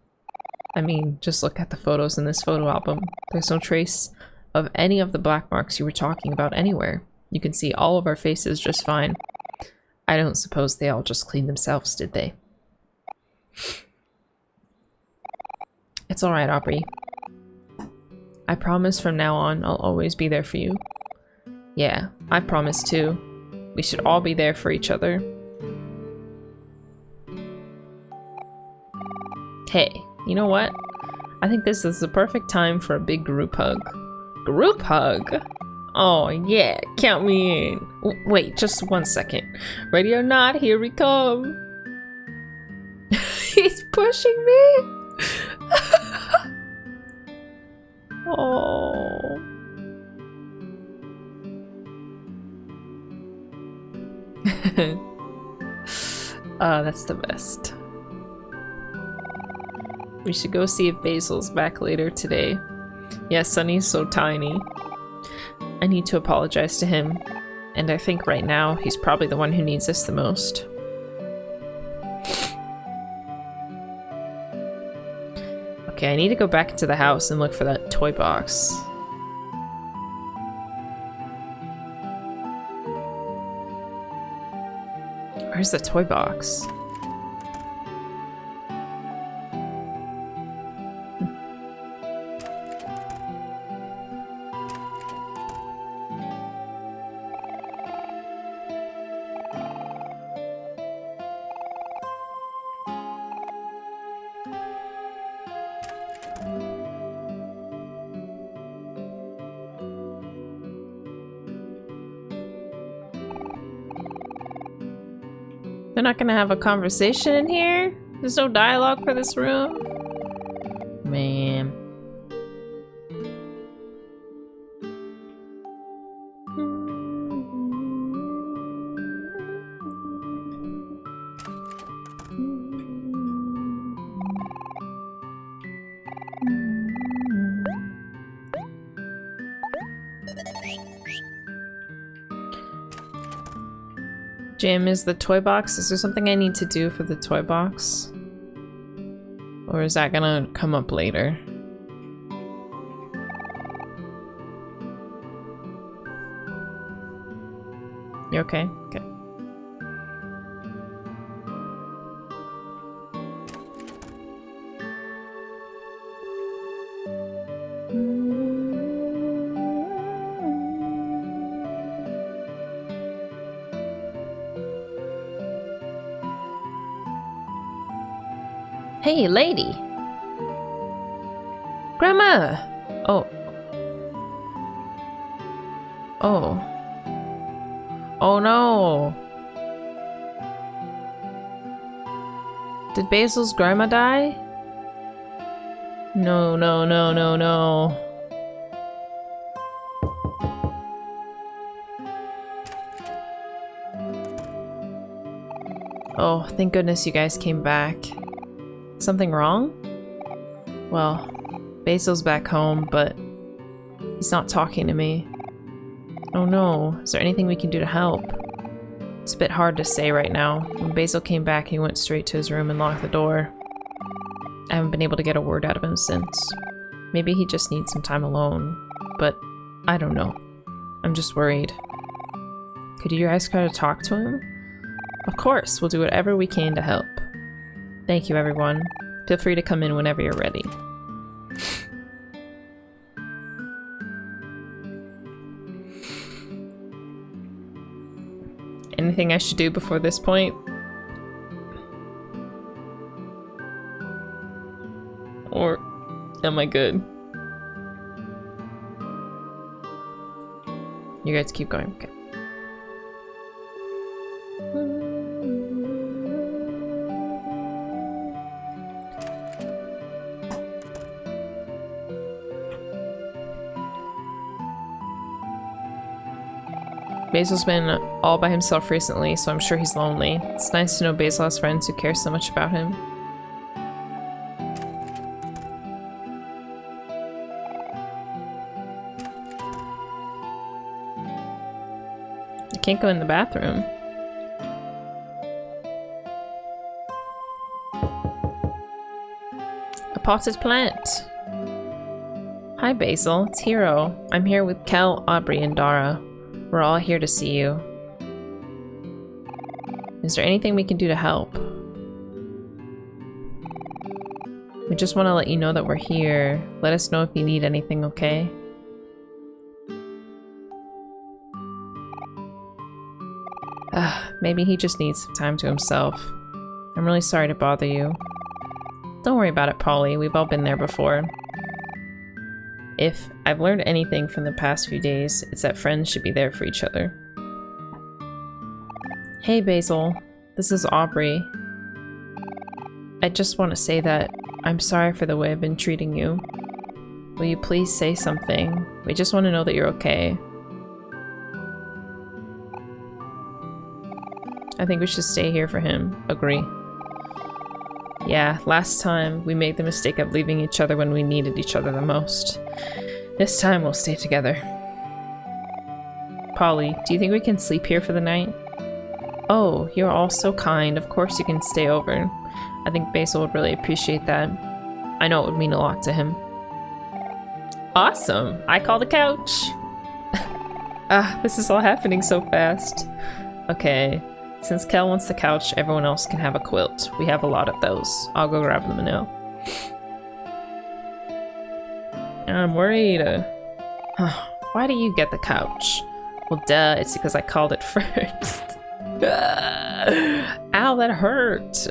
I mean, just look at the photos in this photo album. There's no trace of any of the black marks you were talking about anywhere. You can see all of our faces just fine. I don't suppose they all just cleaned themselves, did they? It's alright, Aubrey. I promise from now on, I'll always be there for you. Yeah, I promise too. We should all be there for each other. Hey, you know what? I think this is the perfect time for a big group hug. Group hug? Oh yeah, count me in. Wait, just 1 second. Ready or not, here we come. He's pushing me. Oh. That's the best. We should go see if Basil's back later today. Yeah, Sunny's so tiny. I need to apologize to him. And I think right now, he's probably the one who needs us the most. Okay, I need to go back into the house and look for that toy box. Where's the toy box? They're not gonna have a conversation in here? There's no dialogue for this room? Man. Jim, is the toy box? Is there something I need to do for the toy box? Or is that gonna come up later? You okay? Okay. Hey, lady! Grandma! Oh. Oh. Oh no! Did Basil's grandma die? No, no, no, no, no. Oh, thank goodness you guys came back. Something wrong? Well, Basil's back home, but he's not talking to me. Oh no, is there anything we can do to help? It's a bit hard to say right now. When Basil came back, he went straight to his room and locked the door. I haven't been able to get a word out of him since. Maybe he just needs some time alone, but I don't know. I'm just worried. Could you guys try to talk to him? Of course, we'll do whatever we can to help. Thank you, everyone. Feel free to come in whenever you're ready. Anything I should do before this point? Or am I good? You guys keep going, okay. Basil's been all by himself recently, so I'm sure he's lonely. It's nice to know Basil has friends who care so much about him. I can't go in the bathroom. A potted plant. Hi Basil, it's Hero. I'm here with Kel, Aubrey, and Dara. We're all here to see you. Is there anything we can do to help? We just want to let you know that we're here. Let us know if you need anything, okay? Maybe he just needs some time to himself. I'm really sorry to bother you. Don't worry about it, Polly. We've all been there before. If I've learned anything from the past few days, it's that friends should be there for each other. Hey Basil, this is Aubrey. I just want to say that I'm sorry for the way I've been treating you. Will you please say something? We just want to know that you're okay. I think we should stay here for him. Agree. Yeah, last time we made the mistake of leaving each other when we needed each other the most. This time we'll stay together. Polly, do you think we can sleep here for the night? Oh, you're all so kind. Of course you can stay over. I think Basil would really appreciate that. I know it would mean a lot to him. Awesome! I call the couch! This is all happening so fast. Okay. Since Kel wants the couch, everyone else can have a quilt. We have a lot of those. I'll go grab them now. I'm worried. Why do you get the couch? Well, duh, it's because I called it first. Ow, that hurt.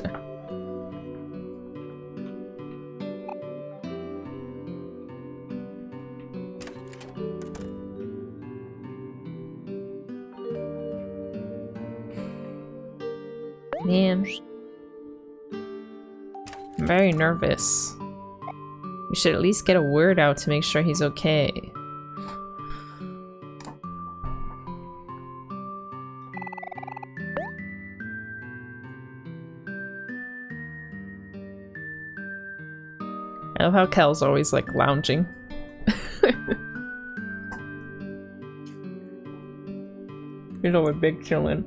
Man, I'm very nervous. We should at least get a word out to make sure he's okay. I love how Kel's always like lounging. He's always big chillin'.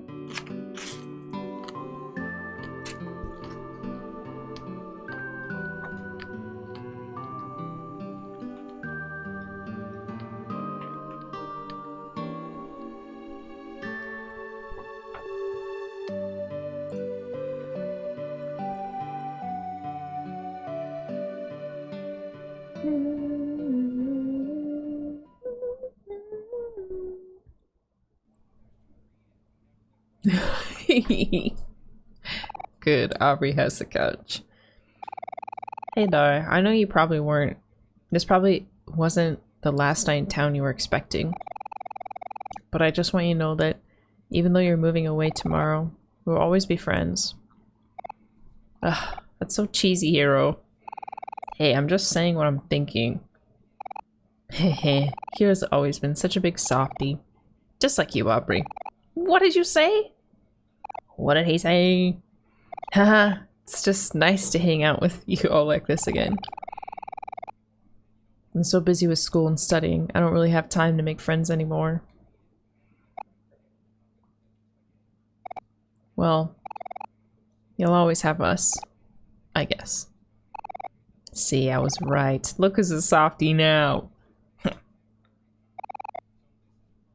Good, Aubrey has the couch. Hey Dara, I know you probably weren't. This probably wasn't the last night in town you were expecting. But I just want you to know that even though you're moving away tomorrow, we'll always be friends. Ugh, that's so cheesy, Hero. Hey, I'm just saying what I'm thinking. Hehe, Hero's always been such a big softie. Just like you, Aubrey. What did you say? What did he say? Haha, it's just nice to hang out with you all like this again. I'm so busy with school and studying, I don't really have time to make friends anymore. Well, you'll always have us, I guess. See, I was right. Look who's a softie now.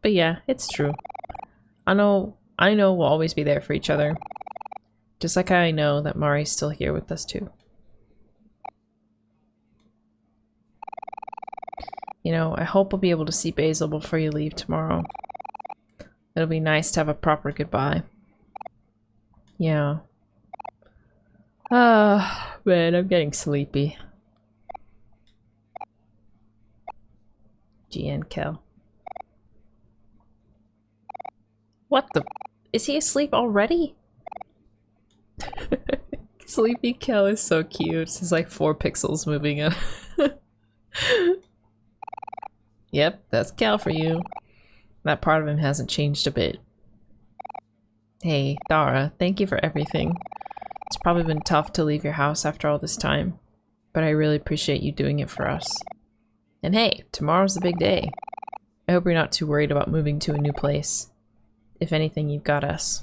But yeah, it's true. I know we'll always be there for each other. Just like I know that Mari's still here with us too. You know, I hope we'll be able to see Basil before you leave tomorrow. It'll be nice to have a proper goodbye. Yeah. Ah, man, I'm getting sleepy. GN Kel. What the? Is he asleep already? Sleepy Kel is so cute. He's like 4 pixels moving up. Yep, that's Kel for you. That part of him hasn't changed a bit. Hey, Dara, thank you for everything. It's probably been tough to leave your house after all this time, but I really appreciate you doing it for us. And hey, tomorrow's the big day. I hope you're not too worried about moving to a new place. If anything, you've got us.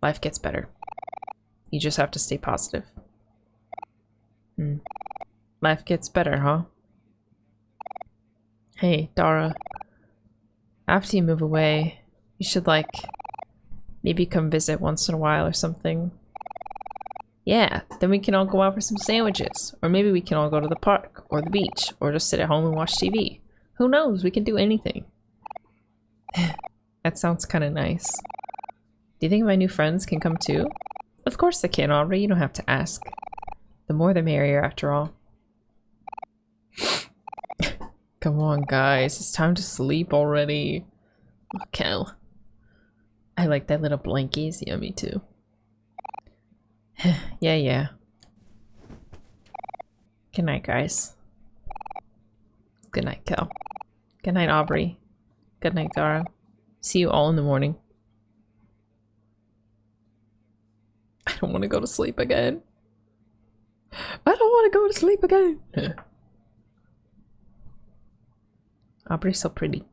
Life gets better. You just have to stay positive. Life gets better, huh? Hey, Dara. After you move away, you should, like, maybe come visit once in a while or something. Yeah, then we can all go out for some sandwiches. Or maybe we can all go to the park, or the beach, or just sit at home and watch TV. Who knows? We can do anything. That sounds kind of nice. Do you think my new friends can come too? Of course they can, Aubrey. You don't have to ask. The more the merrier, after all. Come on, guys. It's time to sleep already. Oh, Kel. I like that little blankie. It's yummy too. Yeah. Good night, guys. Good night, Kel. Good night, Aubrey. Good night, Dara. See you all in the morning. I don't want to go to sleep again. I don't want to go to sleep again. Aubrey's so pretty.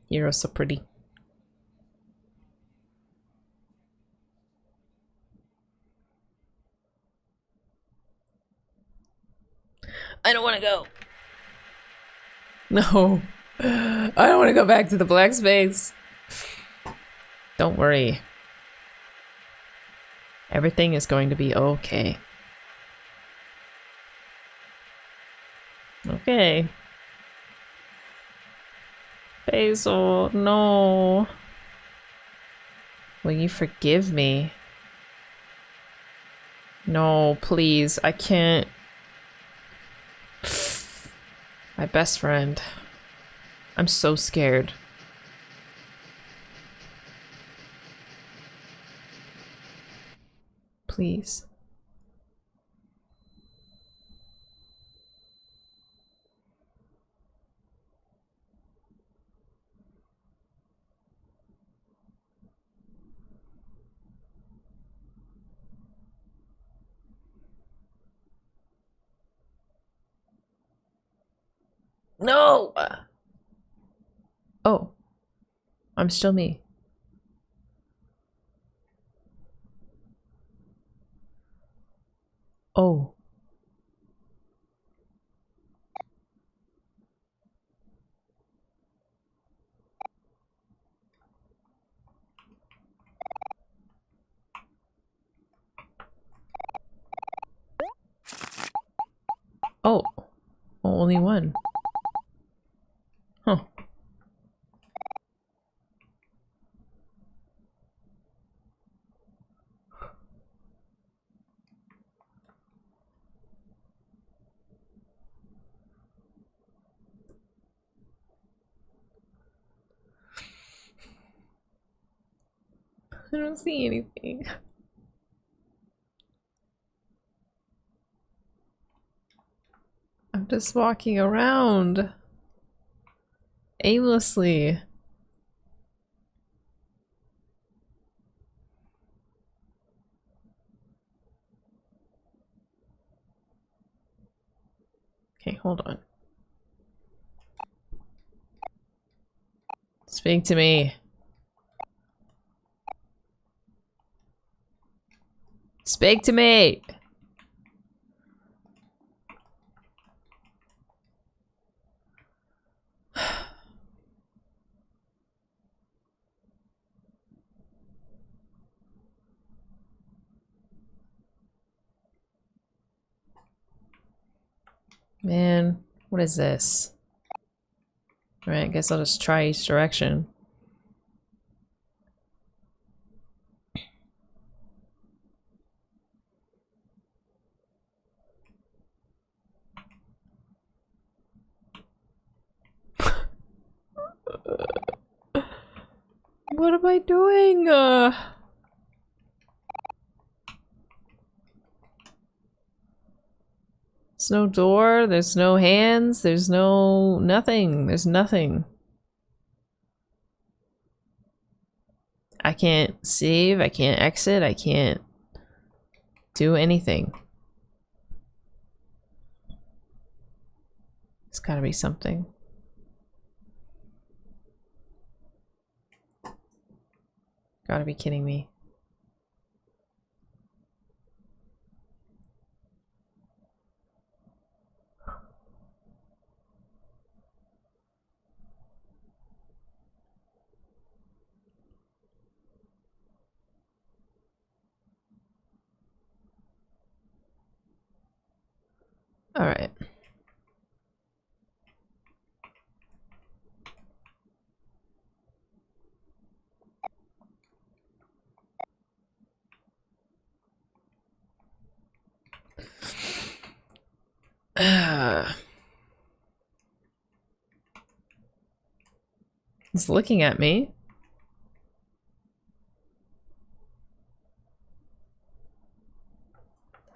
Hero's so pretty. I don't want to go. No. I don't want to go back to the black space. Don't worry. Everything is going to be okay. Okay. Basil, no. Will you forgive me? No, please. I can't. My best friend. I'm so scared. Please. No! Oh. I'm still me. Oh. Oh. Only one. Huh. I don't see anything. I'm just walking around aimlessly. Okay, hold on. Speak to me. Speak to me! Man, what is this? Alright, I guess I'll just try each direction. What am I doing? There's no door, there's no hands, there's no nothing, there's nothing. I can't save, I can't exit, I can't do anything. There's gotta be something. Gotta be kidding me. All right. He's looking at me.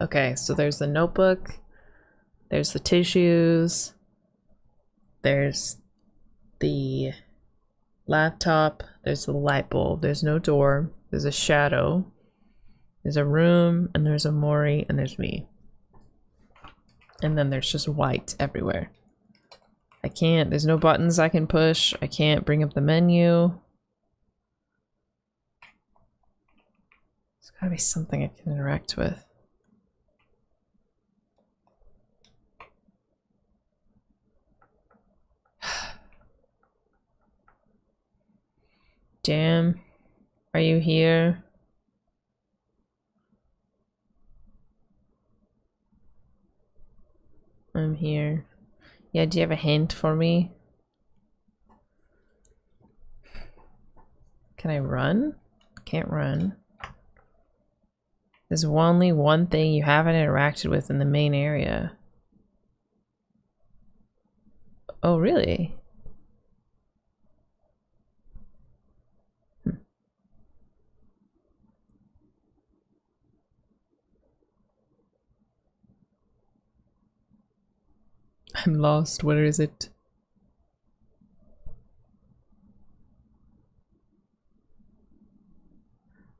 Okay, so there's the notebook. There's the tissues. There's the laptop. There's the light bulb. There's no door. There's a shadow. There's a room, and there's Omori, and there's me. And then there's just white everywhere. I can't, there's no buttons I can push. I can't bring up the menu. There's gotta be something I can interact with. Damn. Are you here? I'm here. Yeah, do you have a hint for me? Can I run? Can't run. There's only one thing you haven't interacted with in the main area. Oh, really? I'm lost. Where is it?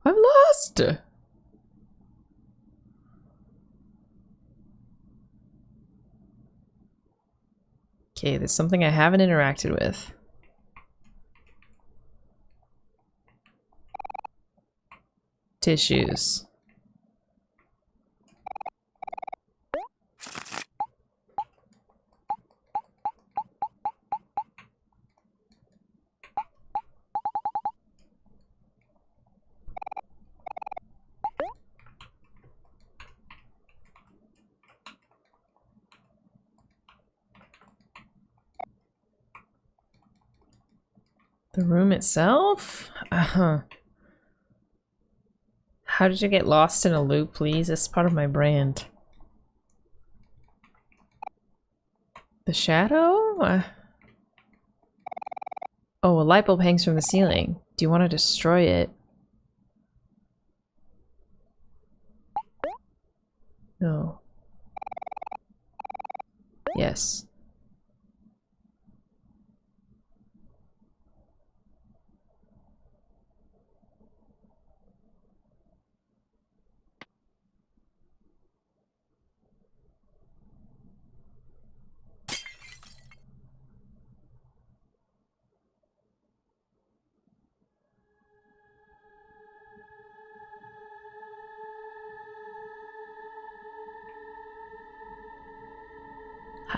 I'm lost! Okay, there's something I haven't interacted with. Tissues. The room itself? Uh-huh. How did you get lost in a loop, please? It's part of my brand. The shadow? Oh, a light bulb hangs from the ceiling. Do you want to destroy it? No. Yes.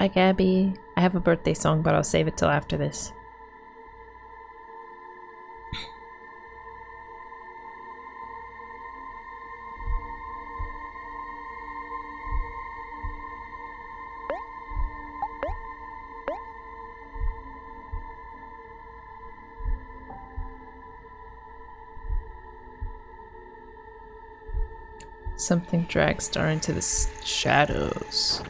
Hi, Gabby. I have a birthday song, but I'll save it till after this. Something drags Star into the shadows.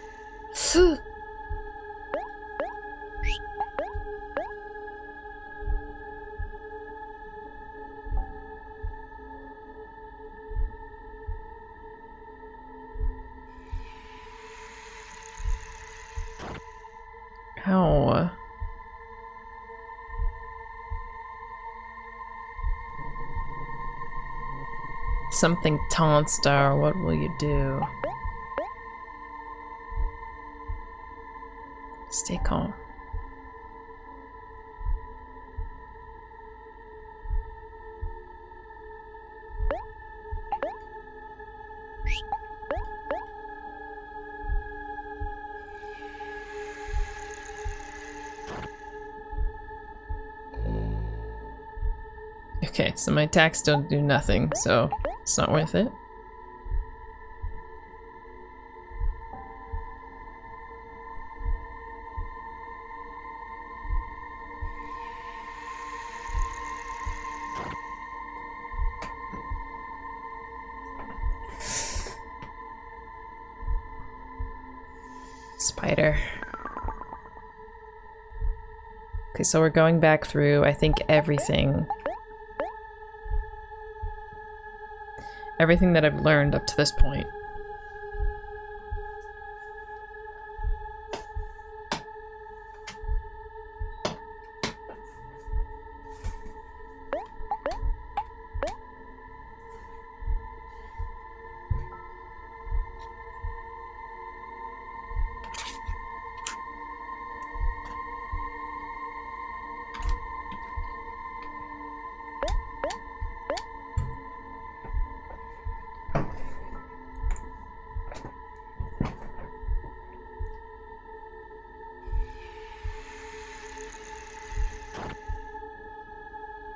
Ow. Something taunts Star. What will you do? Stay calm. Okay, so my attacks don't do nothing, so it's not worth it. Spider. Okay, so we're going back through, I think, everything that I've learned up to this point.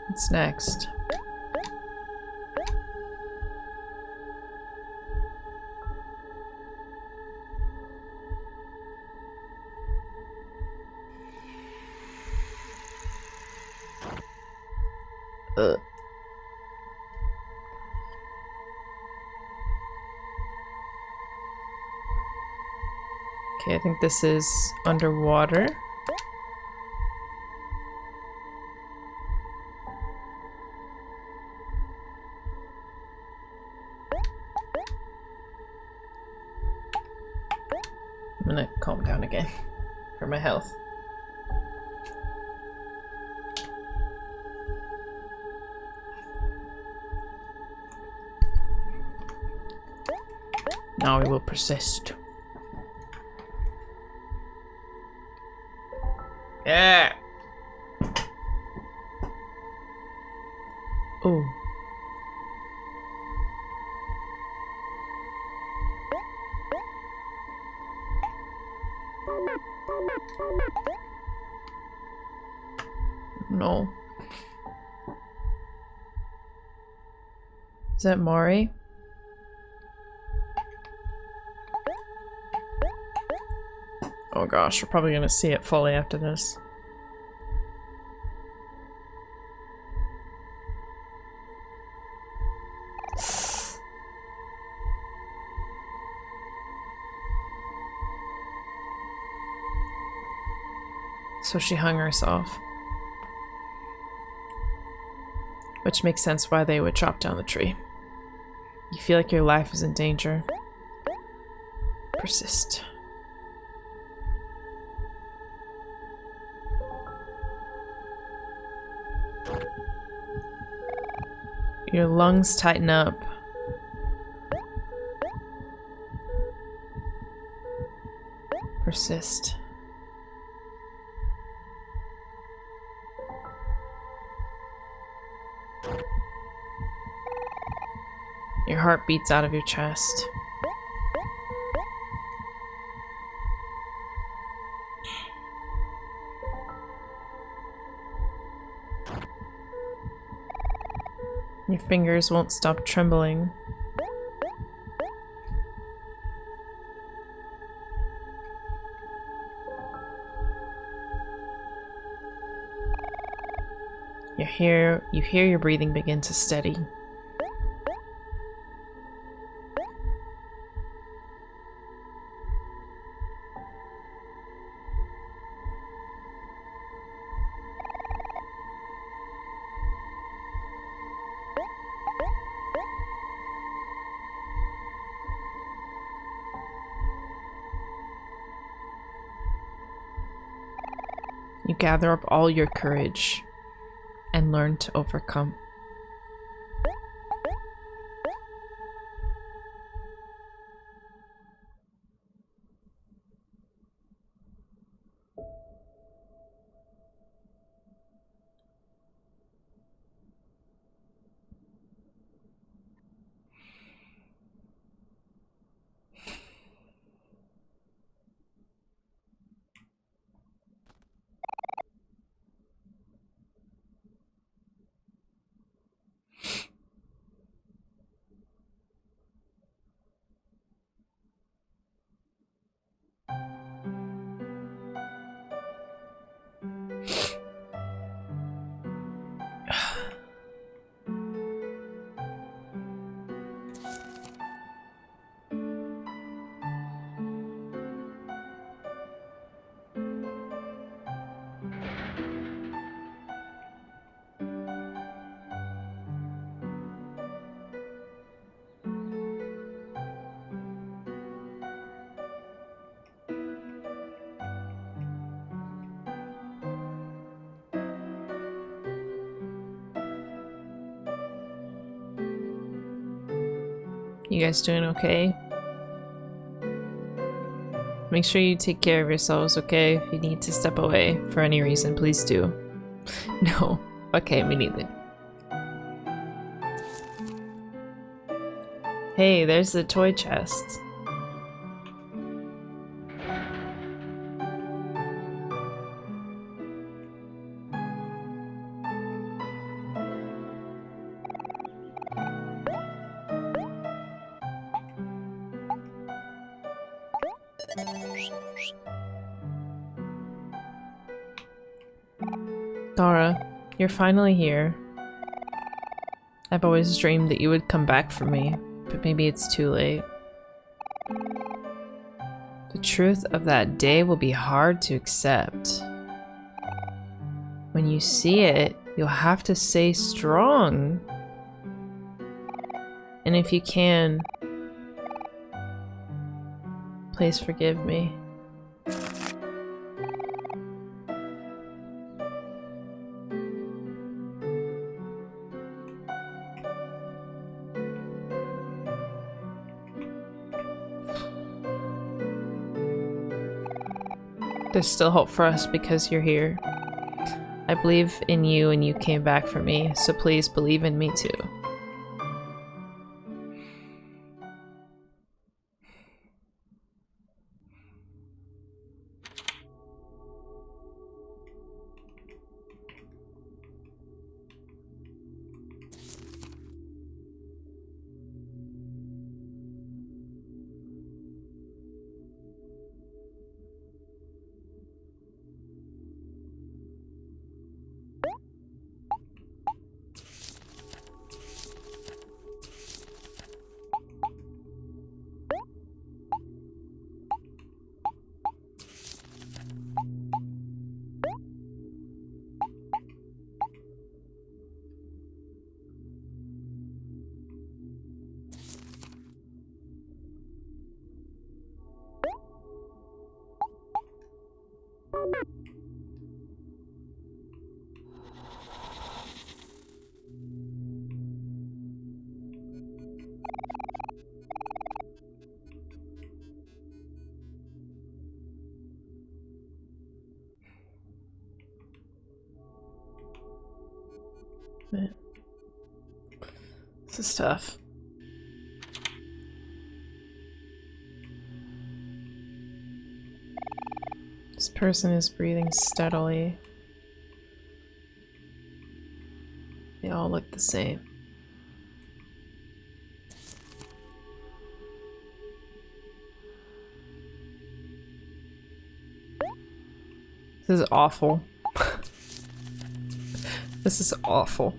What's next? Okay, I think this is underwater. I'm gonna calm down again for my health. Now we will persist. Yeah. Oh. No. Is that Mari? Oh gosh, we're probably gonna see it fully after this. So she hung herself. Which makes sense why they would chop down the tree. You feel like your life is in danger. Persist. Your lungs tighten up. Persist. Your heart beats out of your chest. Your fingers won't stop trembling. You hear your breathing begin to steady. You gather up all your courage and learn to overcome. You guys doing okay? Make sure you take care of yourselves, okay? If you need to step away for any reason, please do. No. Okay, me neither. Hey, there's the toy chest. Dara, you're finally here. I've always dreamed that you would come back for me, but maybe it's too late. The truth of that day will be hard to accept. When you see it, you'll have to stay strong. And if you can, please forgive me. There's still hope for us because you're here. I believe in you and you came back for me, so please believe in me too. Man. This is tough. This person is breathing steadily. They all look the same. This is awful. This is awful.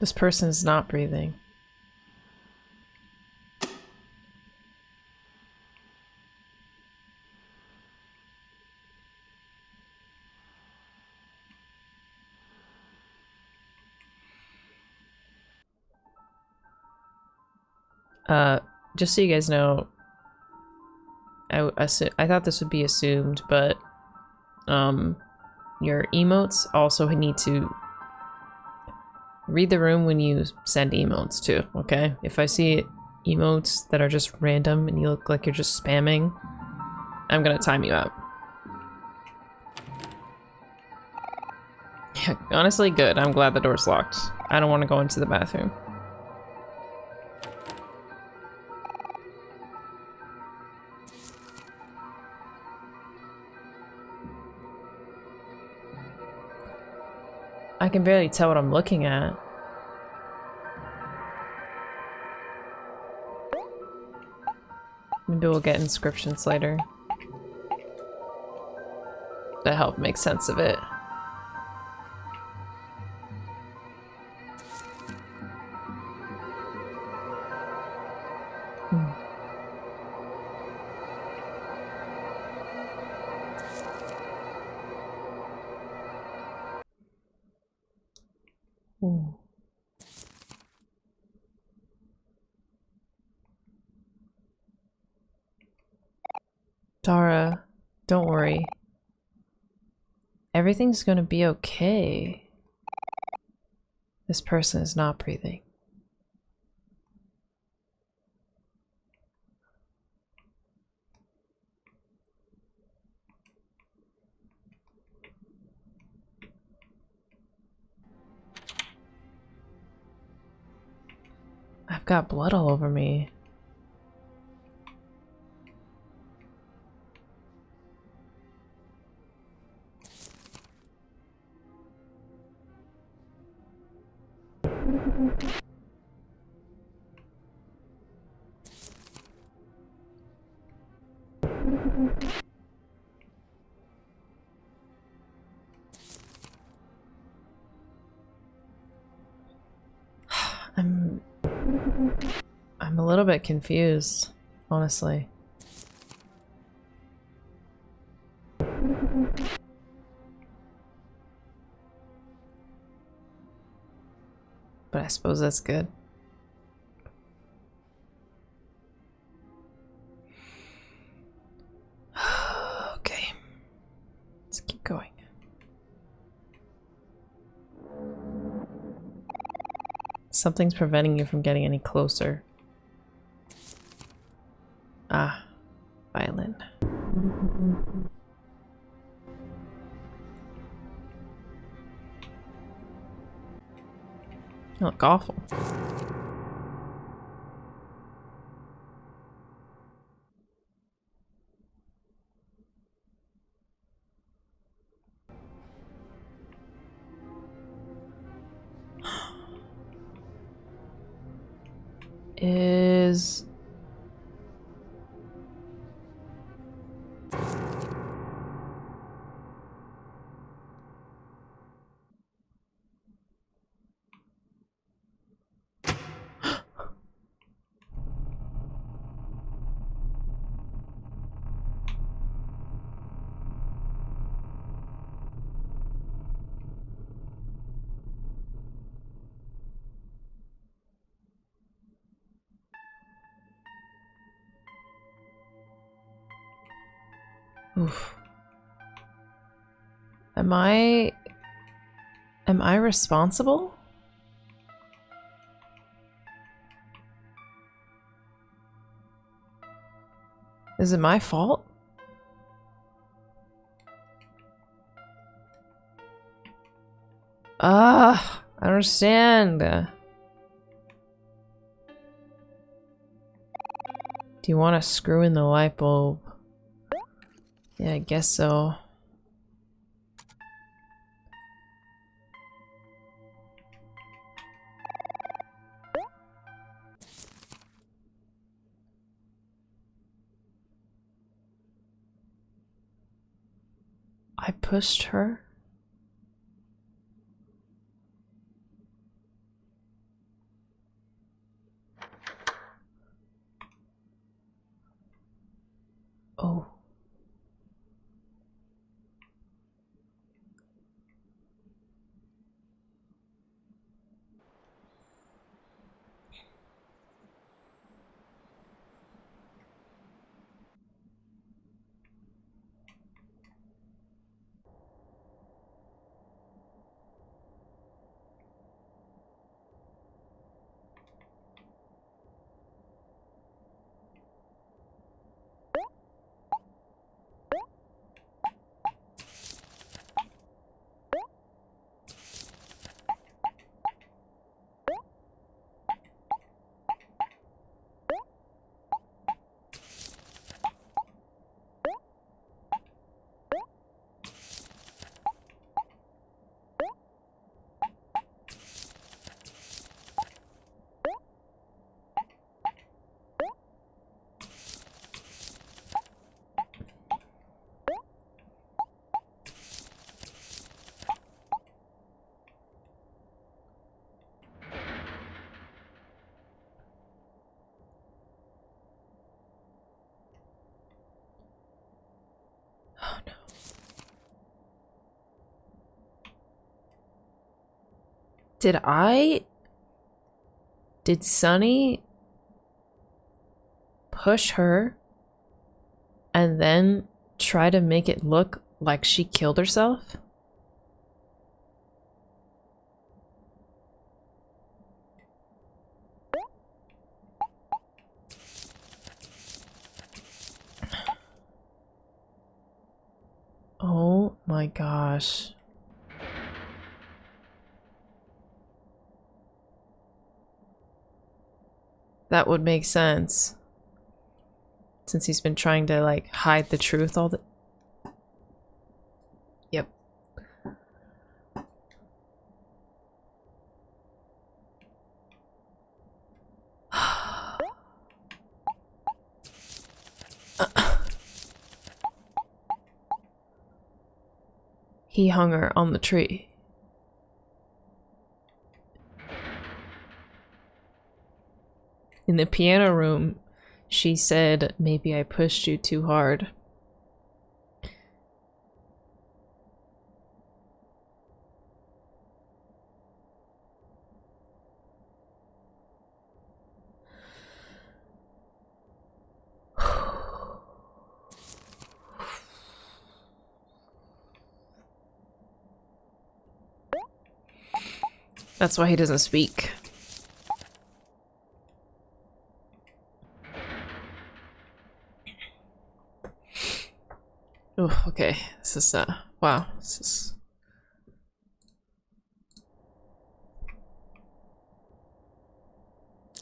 This person is not breathing. Just so you guys know, I thought this would be assumed, but your emotes also need to read the room when you send emotes too, okay? If I see emotes that are just random and you look like you're just spamming, I'm gonna time you out. Yeah, honestly, good. I'm glad the door's locked. I don't want to go into the bathroom. I can barely tell what I'm looking at. Maybe we'll get inscriptions later to help make sense of it. Ooh. Dara, don't worry. Everything's gonna be okay. This person is not breathing. I've got blood all over me. I'm a little bit confused, honestly. But I suppose that's good. Okay. Let's keep going. Something's preventing you from getting any closer. Ah, violin. You look awful. Is... Oof. Am I responsible? Is it my fault? I understand. Do you want to screw in the light bulb? Yeah, I guess so. I pushed her? Oh. Oh no. Did Sunny push her and then try to make it look like she killed herself? Oh my gosh. That would make sense. Since he's been trying to, like, hide the truth all the... Yep. He hung her on the tree. In the piano room, she said, "Maybe I pushed you too hard." That's why he doesn't speak. Oh, okay. This is wow. This is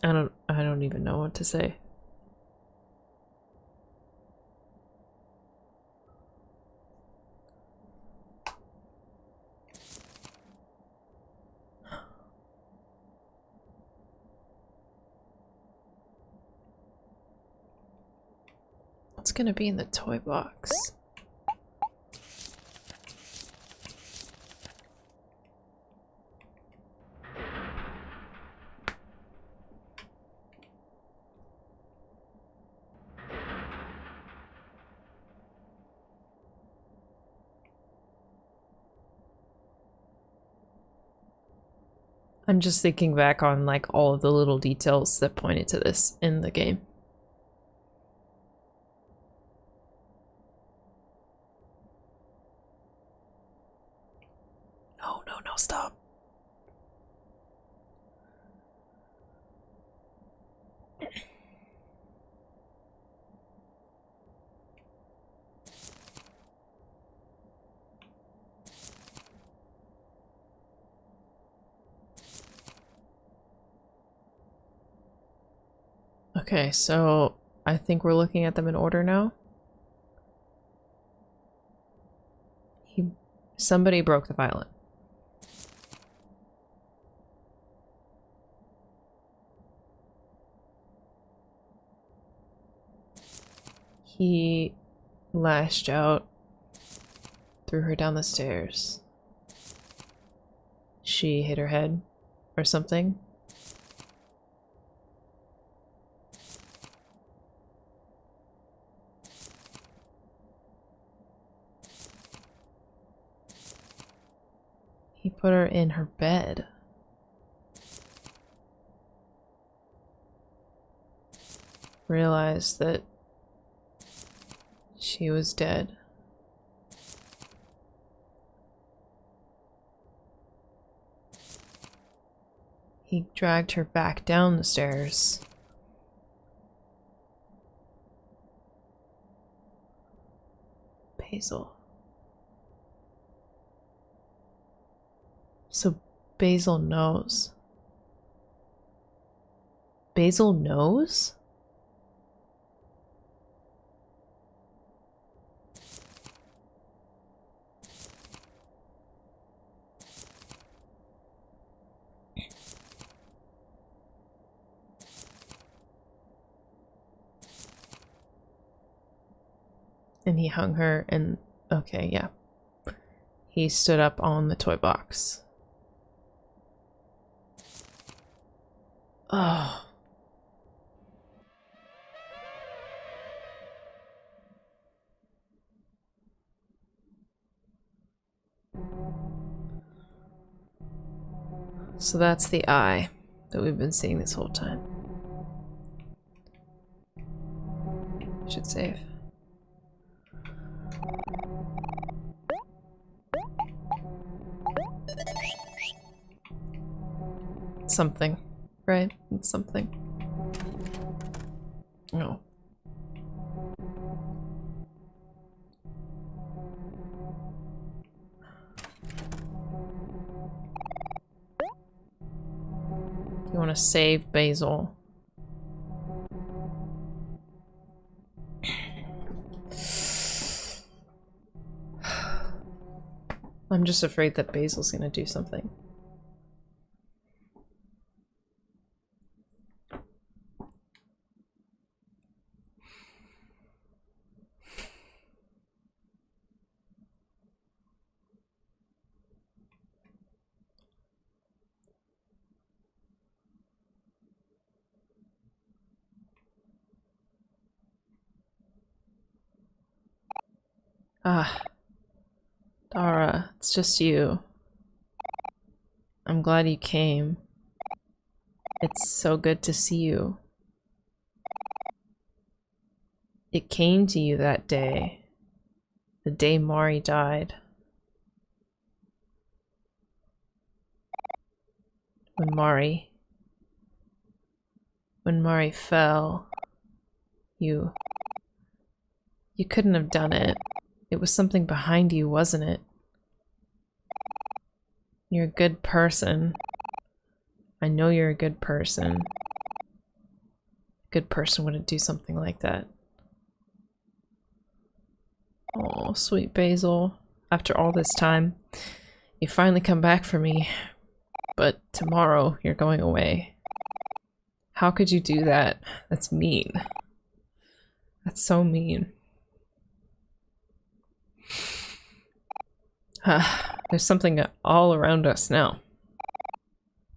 I don't even know what to say. What's gonna be in the toy box? I'm just thinking back on, like, all of the little details that pointed to this in the game. I'll stop. Okay, so I think we're looking at them in order now. Somebody broke the violin. He lashed out, threw her down the stairs. She hit her head or something. He put her in her bed. Realized that she was dead. He dragged her back down the stairs. Basil. So Basil knows. Basil knows? And he hung her and okay, yeah. He stood up on the toy box. Oh. So that's the eye that we've been seeing this whole time. Should save. Something, right? It's something. No. You want to save Basil. I'm just afraid that Basil's gonna do something. Ah, Dara, it's just you. I'm glad you came. It's so good to see you. It came to you that day. The day Mari died. When Mari fell, you couldn't have done it. It was something behind you, wasn't it? You're a good person. I know you're a good person. A good person wouldn't do something like that. Oh, sweet Basil. After all this time, you finally come back for me. But tomorrow, you're going away. How could you do that? That's mean. That's so mean. There's something all around us now.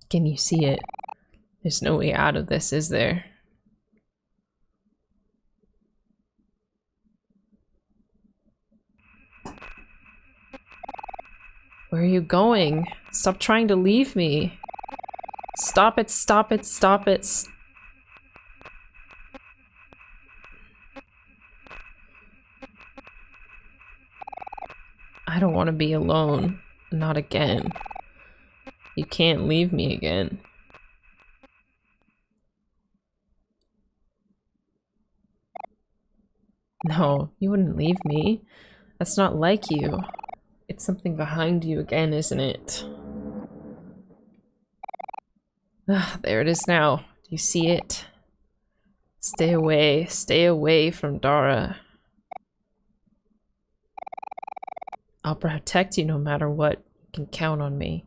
Can you see it? There's no way out of this, is there? Where are you going? Stop trying to leave me. Stop it, stop it, stop it. I don't want to be alone. Not again. You can't leave me again. No, you wouldn't leave me. That's not like you. It's something behind you again, isn't it? Ah, there it is now. Do you see it? Stay away from Dara. I'll protect you no matter what. You can count on me.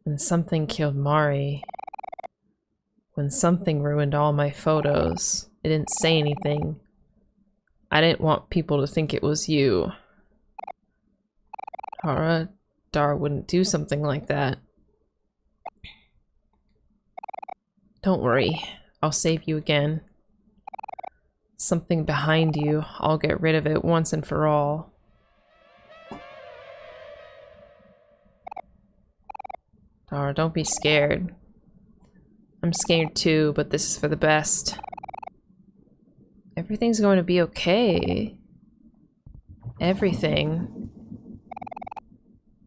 When something killed Mari, when something ruined all my photos, it didn't say anything. I didn't want people to think it was you. Dara wouldn't do something like that. Don't worry, I'll save you again. Something behind you, I'll get rid of it once and for all. Dara, don't be scared. I'm scared too, but this is for the best. Everything's going to be okay. Everything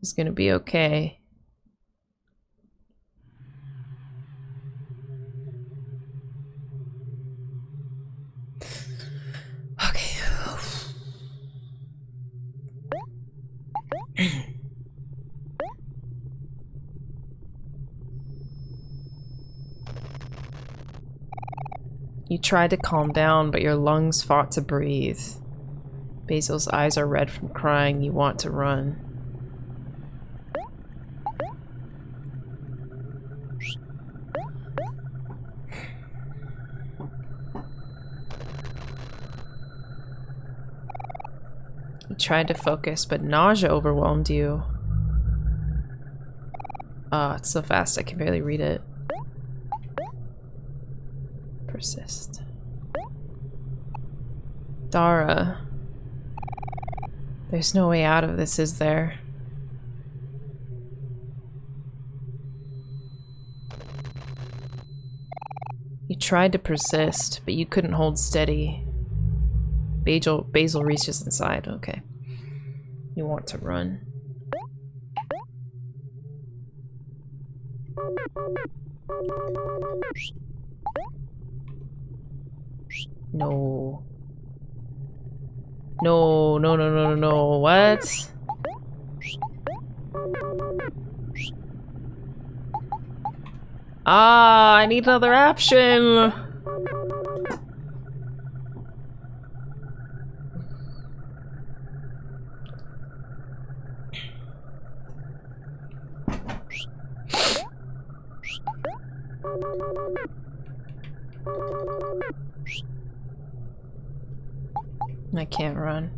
is going to be okay. Okay. You tried to calm down, but your lungs fought to breathe. Basil's eyes are red from crying. You want to run. You tried to focus, but nausea overwhelmed you. It's so fast I can barely read it. Persist. Dara. There's no way out of this, is there? You tried to persist, but you couldn't hold steady. Basil reaches inside. Okay. You want to run. No. No, no, no, no, no, no. What? Ah, I need another option. I can't run.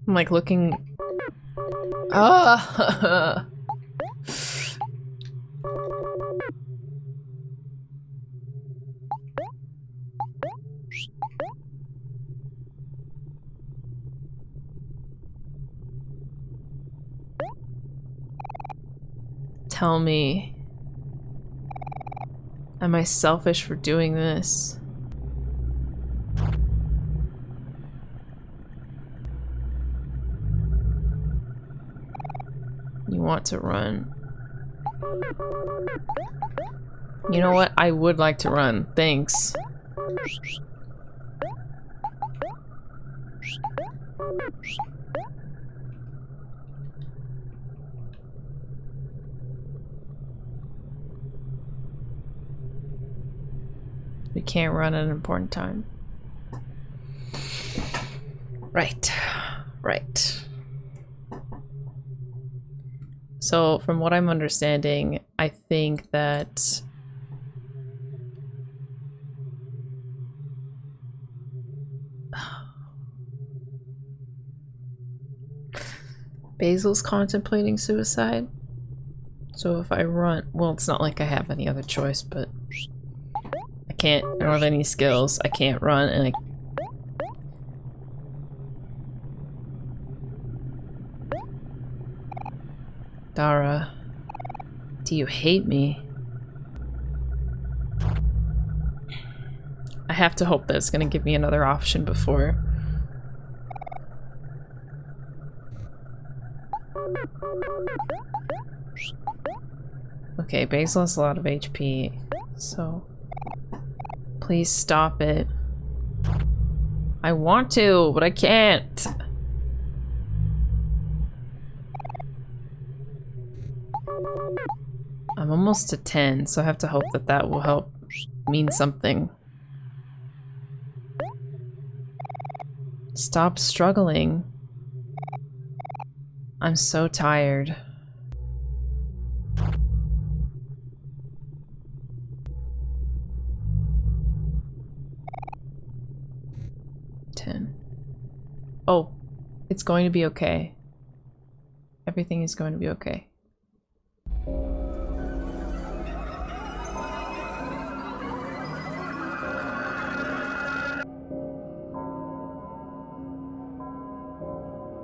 I'm like looking. Ah! Tell me, am I selfish for doing this? You want to run. You know what? I would like to run. Thanks. We can't run at an important time. Right. Right. So, from what I'm understanding, I think that Basil's contemplating suicide. So if I run, well, it's not like I have any other choice, but I don't have any skills. I can't run, and Dara, do you hate me? have to hope that it's gonna give me another option before. Okay, Basil has a lot of HP, so please stop it. I want to, but I can't. I'm almost to 10, so I have to hope that that will help mean something. Stop struggling. I'm so tired. Oh, it's going to be okay. Everything is going to be okay.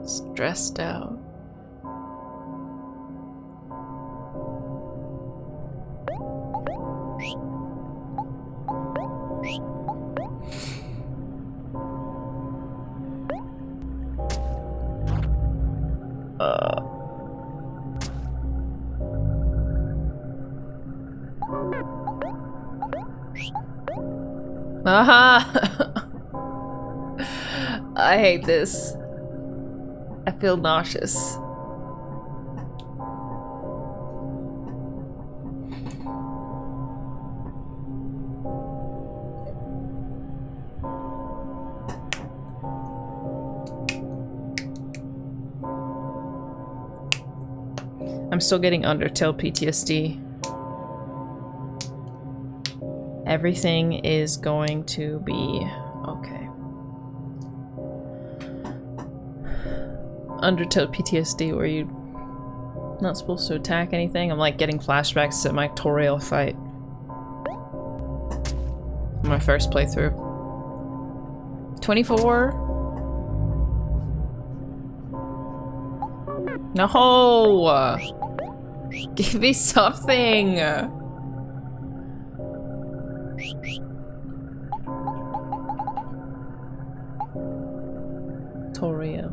Stressed out. Aha! I hate this. I feel nauseous. I'm still getting Undertale PTSD. Everything is going to be okay. Undertale PTSD, where you're not supposed to attack anything. I'm like getting flashbacks to my tutorial fight. My first playthrough. 24? No! Give me something! Tutorial.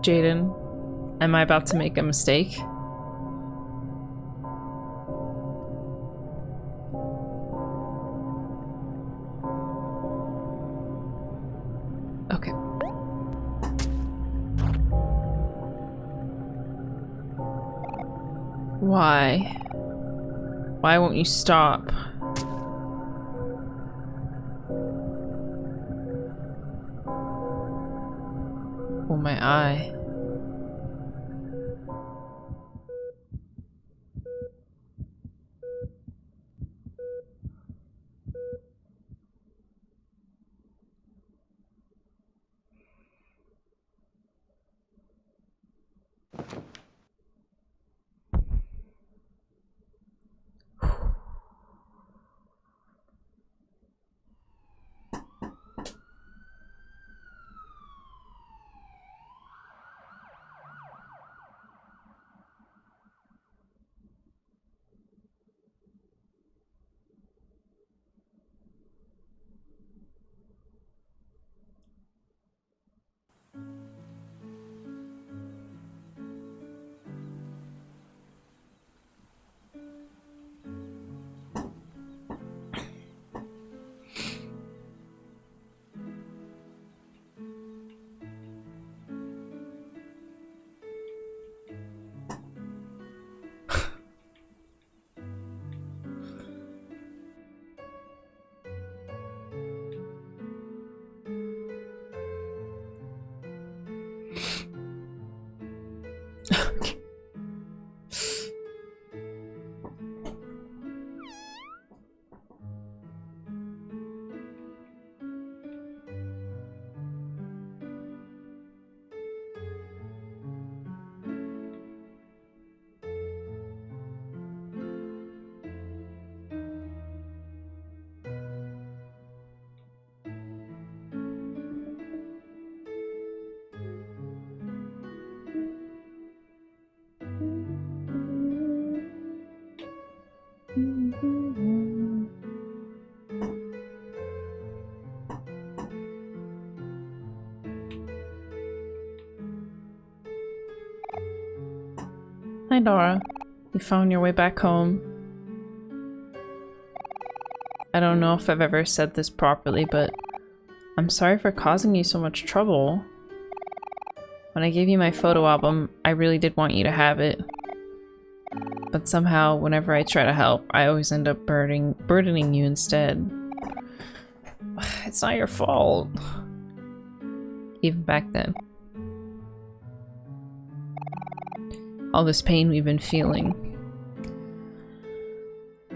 Jaden, am I about to make a mistake? Okay. Why? Why won't you stop? Oh, my eye. Hi, Dora. You found your way back home. I don't know if I've ever said this properly, but I'm sorry for causing you so much trouble. When I gave you my photo album, I really did want you to have it. But somehow, whenever I try to help, I always end up burdening you instead. It's not your fault. Even back then. All this pain we've been feeling.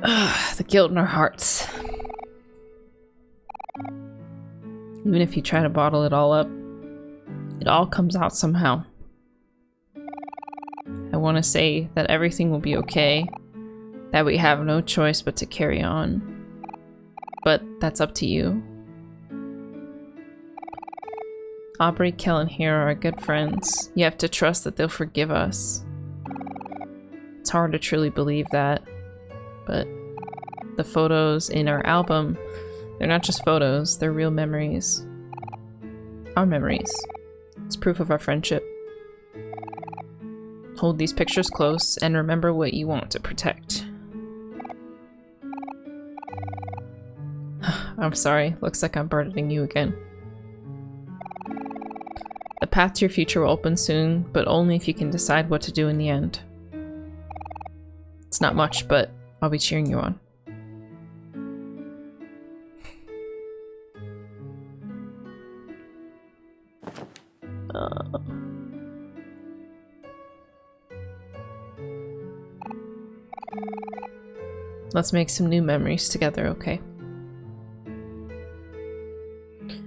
The guilt in our hearts. Even if you try to bottle it all up, it all comes out somehow. I want to say that everything will be okay, that we have no choice but to carry on. But that's up to you. Aubrey, Kel, and Hero are good friends. You have to trust that they'll forgive us. It's hard to truly believe that, but the photos in our album, they're not just photos, they're real memories. Our memories. It's proof of our friendship. Hold these pictures close and remember what you want to protect. I'm sorry, looks like I'm burdening you again. The path to your future will open soon, but only if you can decide what to do in the end. It's not much, but I'll be cheering you on. Let's make some new memories together, okay?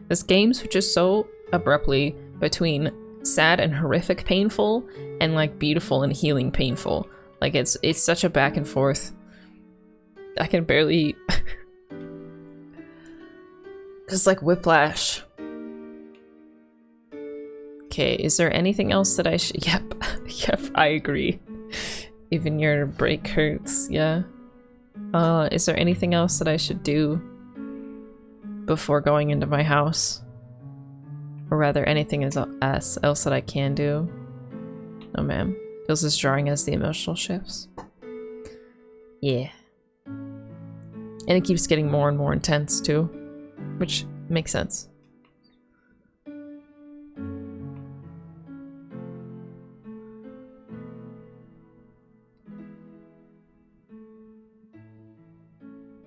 This game switches so abruptly between sad and horrific painful and like beautiful and healing painful. Like it's such a back and forth. I can barely it's like whiplash. Okay, is there anything else that I should Yep, I agree. Even your break hurts, yeah. Is there anything else that I should do before going into my house? Or rather, anything else that I can do? No, ma'am. Feels as jarring as the emotional shifts. Yeah. And it keeps getting more and more intense, too. Which makes sense.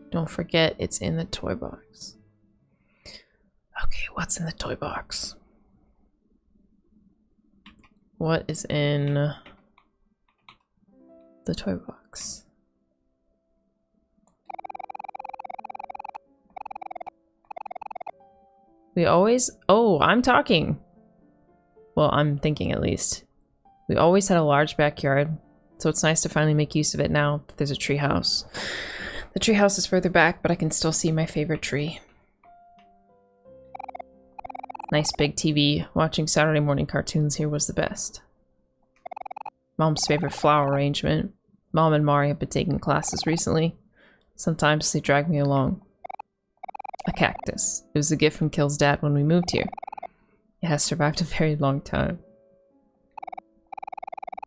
Don't forget, it's in the toy box. Okay, what's in the toy box? What is in the toy box? We always... Oh, I'm talking! Well, I'm thinking at least. We always had a large backyard, so it's nice to finally make use of it now that there's a treehouse. The treehouse is further back, but I can still see my favorite tree. Nice big TV. Watching Saturday morning cartoons here was the best. Mom's favorite flower arrangement. Mom and Mari have been taking classes recently. Sometimes they drag me along. A cactus. It was a gift from Kel's dad when we moved here. It has survived a very long time.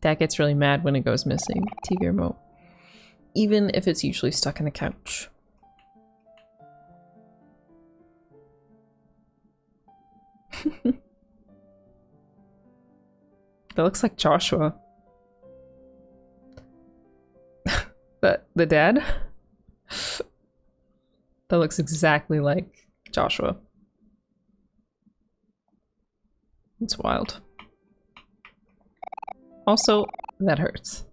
Dad gets really mad when it goes missing. TV remote. Even if it's usually stuck in the couch. That looks like Joshua. But the dad? That looks exactly like Joshua. It's wild. Also, that hurts.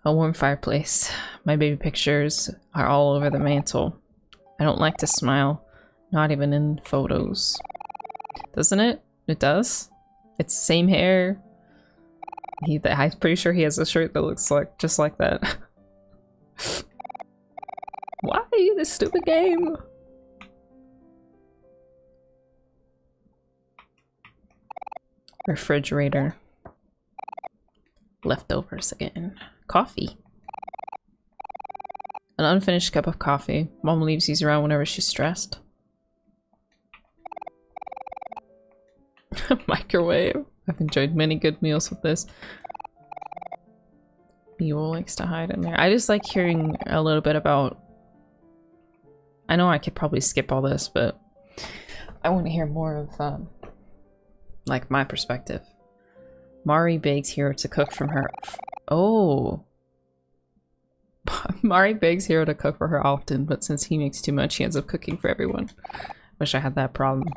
A warm fireplace. My baby pictures are all over the mantle. I don't like to smile, not even in photos. Doesn't it? It does? It's the same hair. I'm pretty sure he has a shirt that looks like just like that. Why this stupid game? Refrigerator. Leftovers again. Coffee. An unfinished cup of coffee. Mom leaves these around whenever she's stressed. Microwave. I've enjoyed many good meals with this. Mule likes to hide in there. I just like hearing a little bit about... I know I could probably skip all this, but I want to hear more of, like, my perspective. Mari begs Hero to cook from her... Oh! Mari begs Hero to cook for her often, but since he makes too much, she ends up cooking for everyone. Wish I had that problem.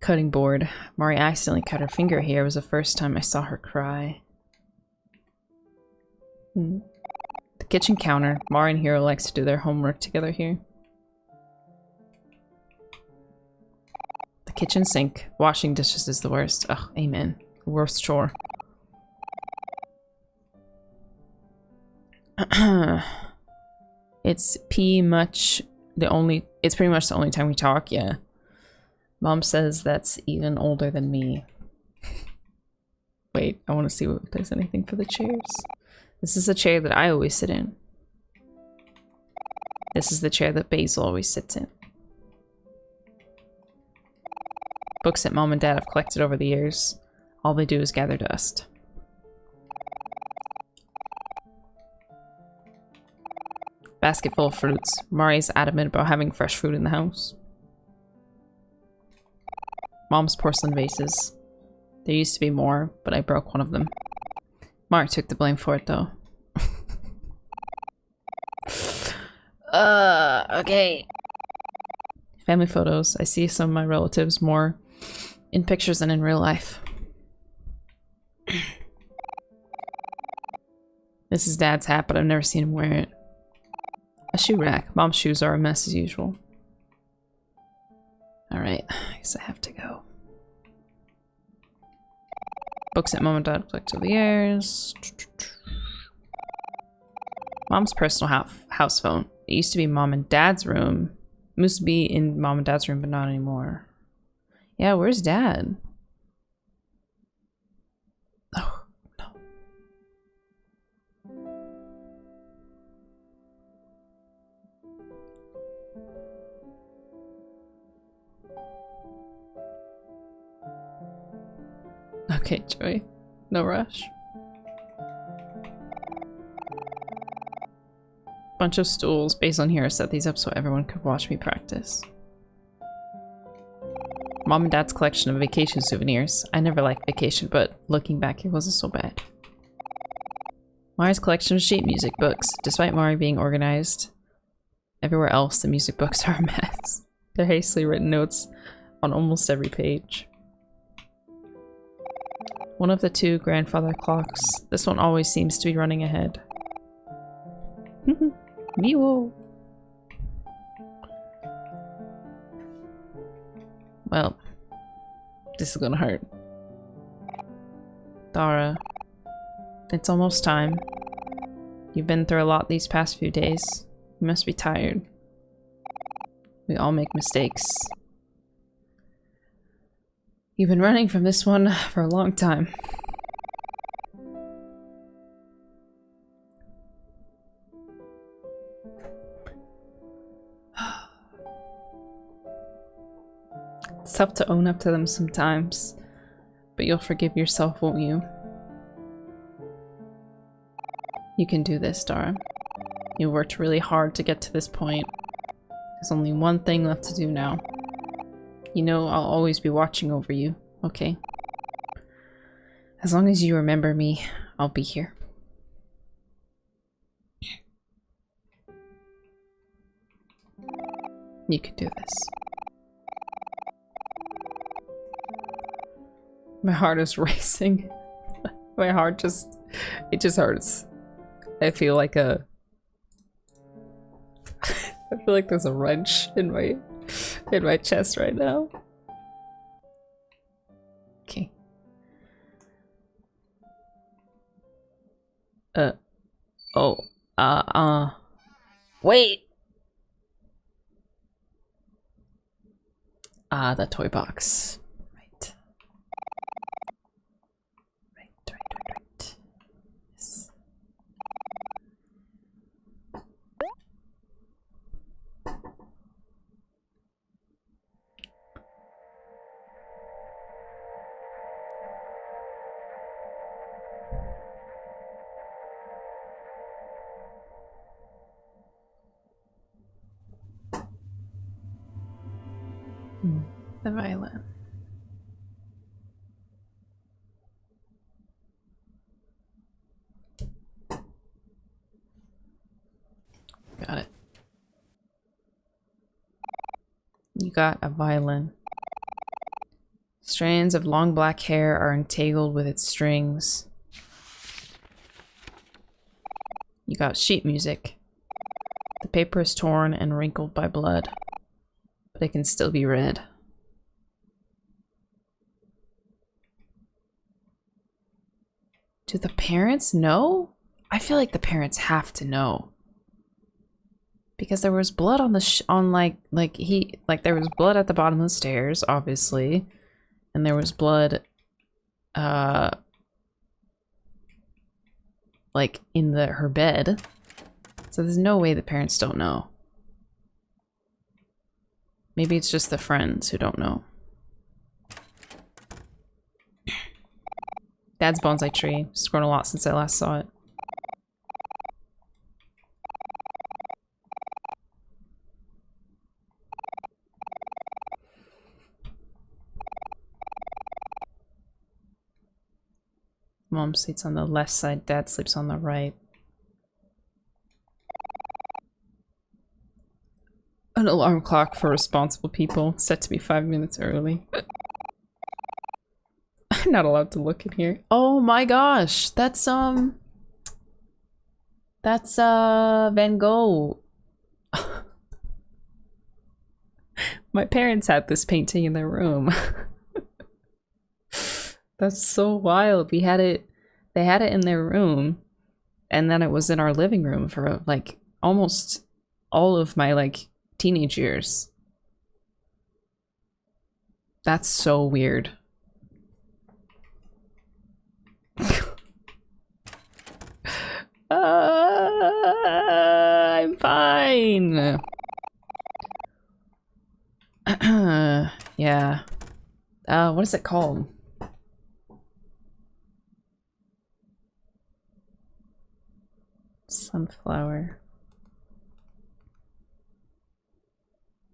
Cutting board. Mari accidentally cut her finger here. It was the first time I saw her cry. The kitchen counter. Mari and Hero likes to do their homework together here. The kitchen sink. Washing dishes is the worst. Ugh, amen. Worst chore. It's pretty much the only time we talk, yeah. Mom says that's even older than me. Wait, I want to see if there's anything for the chairs. This is a chair that I always sit in. This is the chair that Basil always sits in. Books that Mom and Dad have collected over the years. All they do is gather dust. Basket full of fruits. Mari's adamant about having fresh fruit in the house. Mom's porcelain vases. There used to be more, but I broke one of them. Mari took the blame for it, though. Okay. Family photos. I see some of my relatives more in pictures than in real life. This is Dad's hat, but I've never seen him wear it. A shoe rack. Mom's shoes are a mess as usual. Alright, I guess I have to go. Books that Mom and Dad collected over the years. Mom's personal house phone. It used to be Mom and Dad's room. It used to be in Mom and Dad's room, but not anymore. Yeah, where's Dad? Oh, no. Okay, Joey. No rush. Bunch of stools. Basil and Hero set these up so everyone could watch me practice. Mom and Dad's collection of vacation souvenirs. I never liked vacation, but looking back, it wasn't so bad. Mari's collection of sheet music books. Despite Mari being organized everywhere else, the music books are a mess. They're hastily written notes on almost every page. One of the two grandfather clocks. This one always seems to be running ahead. Meow. Well, this is gonna hurt. Dara, it's almost time. You've been through a lot these past few days. You must be tired. We all make mistakes. You've been running from this one for a long time. It's tough to own up to them sometimes, but you'll forgive yourself, won't you? You can do this, Dara. You worked really hard to get to this point. There's only one thing left to do now. You know I'll always be watching over you, okay? As long as you remember me, I'll be here. You can do this. My heart is racing. My heart just... it just hurts. I feel like a... I feel like there's a wrench in my chest right now. Okay. Wait! Ah, the toy box. Right. Right. Yes. The violin. Got it. You got a violin. Strands of long black hair are entangled with its strings. You got sheet music. The paper is torn and wrinkled by blood, but it can still be read. Do the parents know? I feel like the parents have to know. Because there was blood on the there was blood at the bottom of the stairs, obviously. And there was blood like in her bed. So there's no way the parents don't know. Maybe it's just the friends who don't know. Dad's bonsai tree. It's grown a lot since I last saw it. Mom sleeps on the left side, Dad sleeps on the right. An alarm clock for responsible people, set to be 5 minutes early. I'm not allowed to look in here. Oh my gosh, that's Van Gogh. My parents had this painting in their room. That's so wild. They had it in their room, and then it was in our living room for like almost all of my like teenage years. That's so weird. I'm fine. Yeah. What is it called? Sunflower.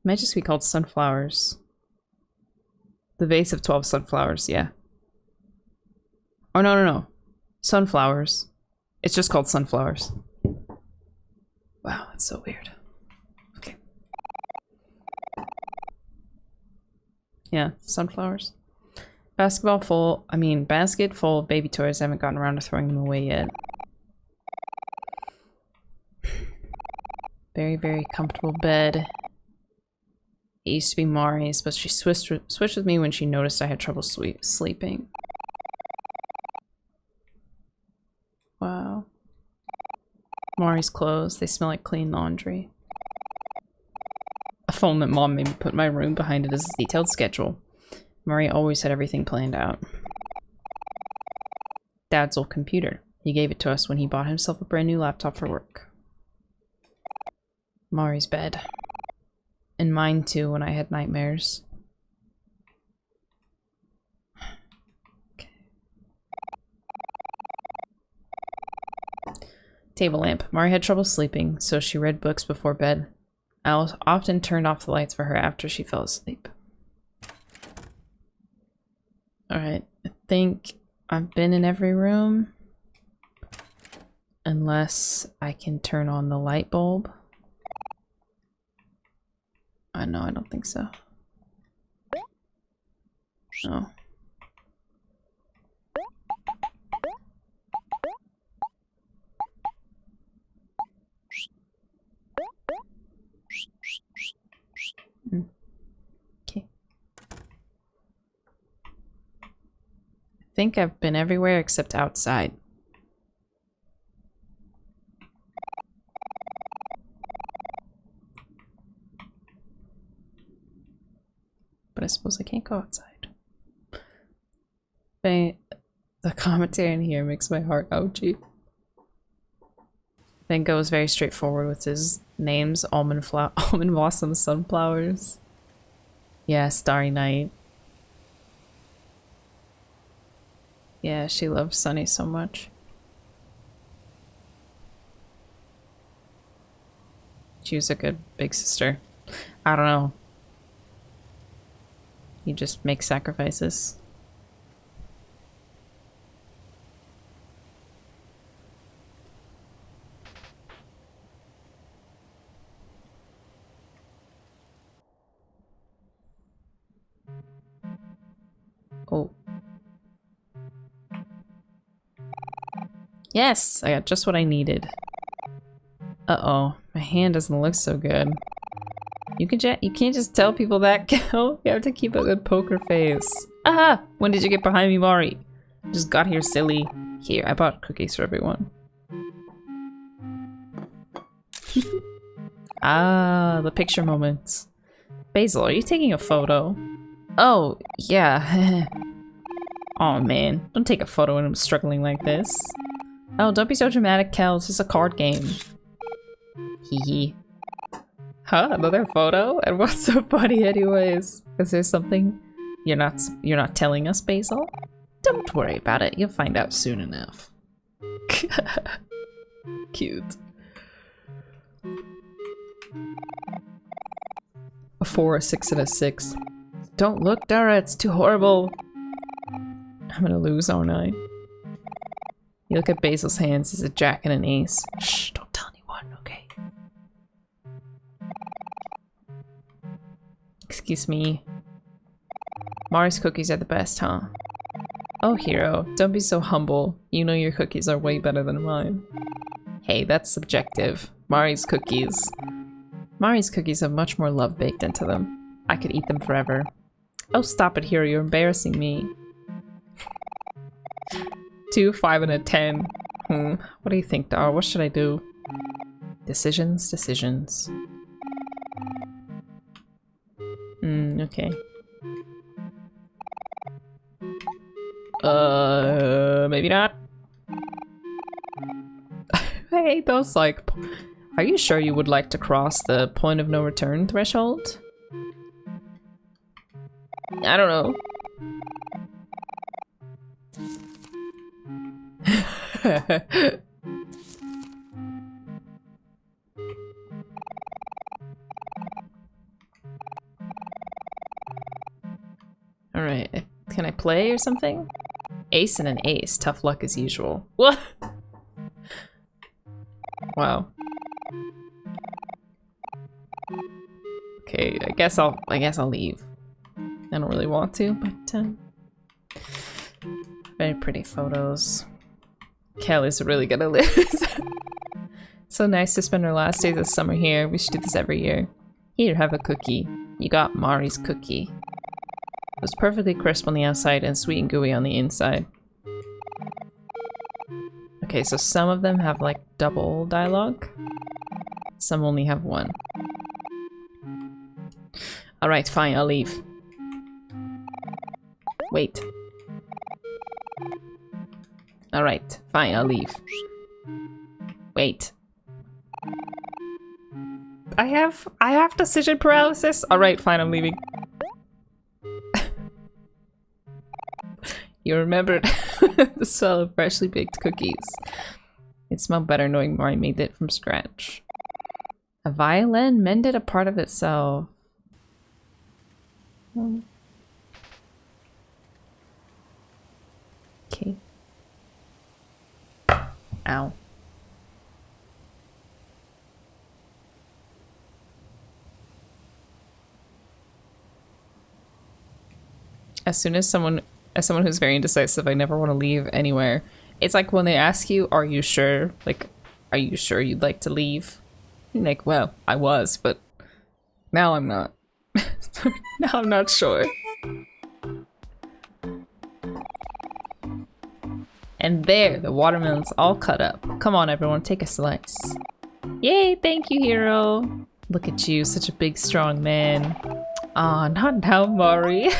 Might just be called sunflowers. The vase of 12 sunflowers, yeah. Oh, no. Sunflowers. It's just called sunflowers. Wow, that's so weird. Okay. Yeah, sunflowers. Basket full of baby toys. I haven't gotten around to throwing them away yet. Very, very comfortable bed. It used to be Mari's, but she switched with me when she noticed I had trouble sleeping. Wow. Mari's clothes, they smell like clean laundry. A phone that Mom made me put in my room behind it is a detailed schedule. Mari always had everything planned out. Dad's old computer. He gave it to us when he bought himself a brand new laptop for work. Mari's bed. And mine too when I had nightmares. Okay. Table lamp. Mari had trouble sleeping, so she read books before bed. I often turned off the lights for her after she fell asleep. Alright, I think I've been in every room. Unless I can turn on the light bulb. No, I don't think so. No. Okay. I think I've been everywhere except outside. But I suppose I can't go outside. The commentary in here makes my heart ouchy. Van Gogh is very straightforward with his names. Almond Blossom Sunflowers. Yeah, Starry Night. Yeah, she loves Sunny so much. She was a good big sister. I don't know. You just make sacrifices. Oh. Yes! I got just what I needed. Uh-oh. My hand doesn't look so good. You can't just tell people that, Kel. You have to keep a good poker face. Ah! When did you get behind me, Mari? Just got here, silly. Here, I bought cookies for everyone. Ah, the picture moments. Basil, are you taking a photo? Oh, yeah. Oh man, don't take a photo when I'm struggling like this. Oh, don't be so dramatic, Kel. It's just a card game. Hee hee. Huh? Another photo? And what's so funny anyways? Is there something you're not telling us, Basil? Don't worry about it. You'll find out soon enough. Cute. A 4, a 6, and a 6. Don't look, Dara. It's too horrible. I'm gonna lose, aren't I? You look at Basil's hands. It's a jack and an ace. Shh, don't tell anyone, okay? Excuse me. Mari's cookies are the best, huh? Oh, Hero, don't be so humble. You know your cookies are way better than mine. Hey, that's subjective. Mari's cookies have much more love baked into them. I could eat them forever. Oh, stop it, Hero. You're embarrassing me. 2, 5, and a 10. What do you think, Dar? What should I do? Decisions. Okay. Maybe not. I hate those, like... Are you sure you would like to cross the point of no return threshold? I don't know. Alright, can I play or something? Ace and an ace, tough luck as usual. What? Wow. Okay, I guess I'll leave. I don't really want to, but very pretty photos. Kel is really gonna lose. So nice to spend our last days of summer here. We should do this every year. Here, have a cookie. You got Mari's cookie. It was perfectly crisp on the outside and sweet and gooey on the inside. Okay, so some of them have like double dialogue. Some only have one. Alright, fine, I'll leave. Wait. Alright, fine, I'll leave. Wait. I have decision paralysis? Alright, fine, I'm leaving. You remembered the smell of freshly baked cookies. It smelled better knowing Mari made it from scratch. A violin mended a part of itself. Okay. Ow. As someone who's very indecisive, I never want to leave anywhere. It's like when they ask you, are you sure? Like, are you sure you'd like to leave? You're like, well, I was, but now I'm not. Now I'm not sure. And there, the watermelon's all cut up. Come on, everyone, take a slice. Yay, thank you, Hero. Look at you, such a big, strong man. Aw, not now, Mari.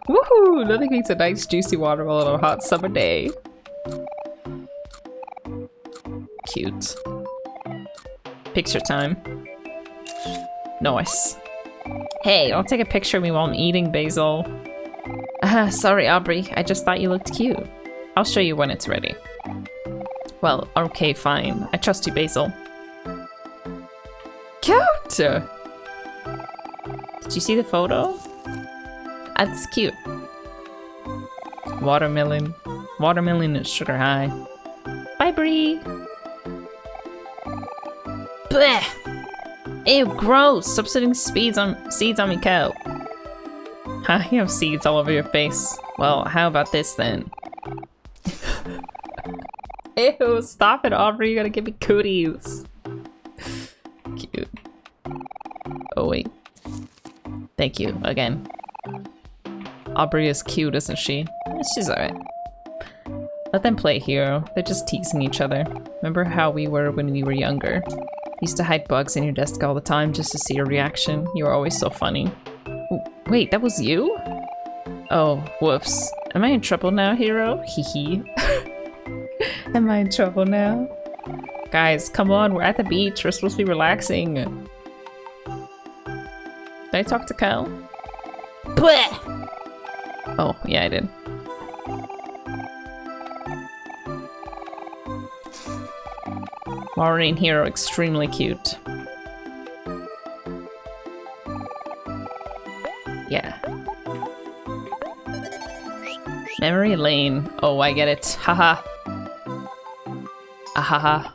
Woohoo! Nothing beats a nice, juicy watermelon on a hot summer day. Cute. Picture time. Nice. Hey, don't take a picture of me while I'm eating, Basil. Sorry, Aubrey. I just thought you looked cute. I'll show you when it's ready. Well, okay, fine. I trust you, Basil. Cute! Did you see the photo? That's cute. Watermelon. Watermelon is sugar high. Bye, Bree. Blech. Ew, gross. Stop putting seeds on me, cow. Ha, you have seeds all over your face. Well, how about this then? Ew, stop it, Aubrey. You gotta give me cooties. Cute. Oh, wait. Thank you, again. Aubrey is cute, isn't she? She's alright. Let them play hero. They're just teasing each other. Remember how we were when we were younger? Used to hide bugs in your desk all the time just to see your reaction. You were always so funny. Wait, that was you? Oh, whoops. Am I in trouble now, hero? Hee. Am I in trouble now? Guys, come on, we're at the beach. We're supposed to be relaxing. Did I talk to Kel? Bleh! Oh, yeah, I did. Omori and Hero, extremely cute. Yeah. Memory lane. Oh, I get it. Haha. Ahaha.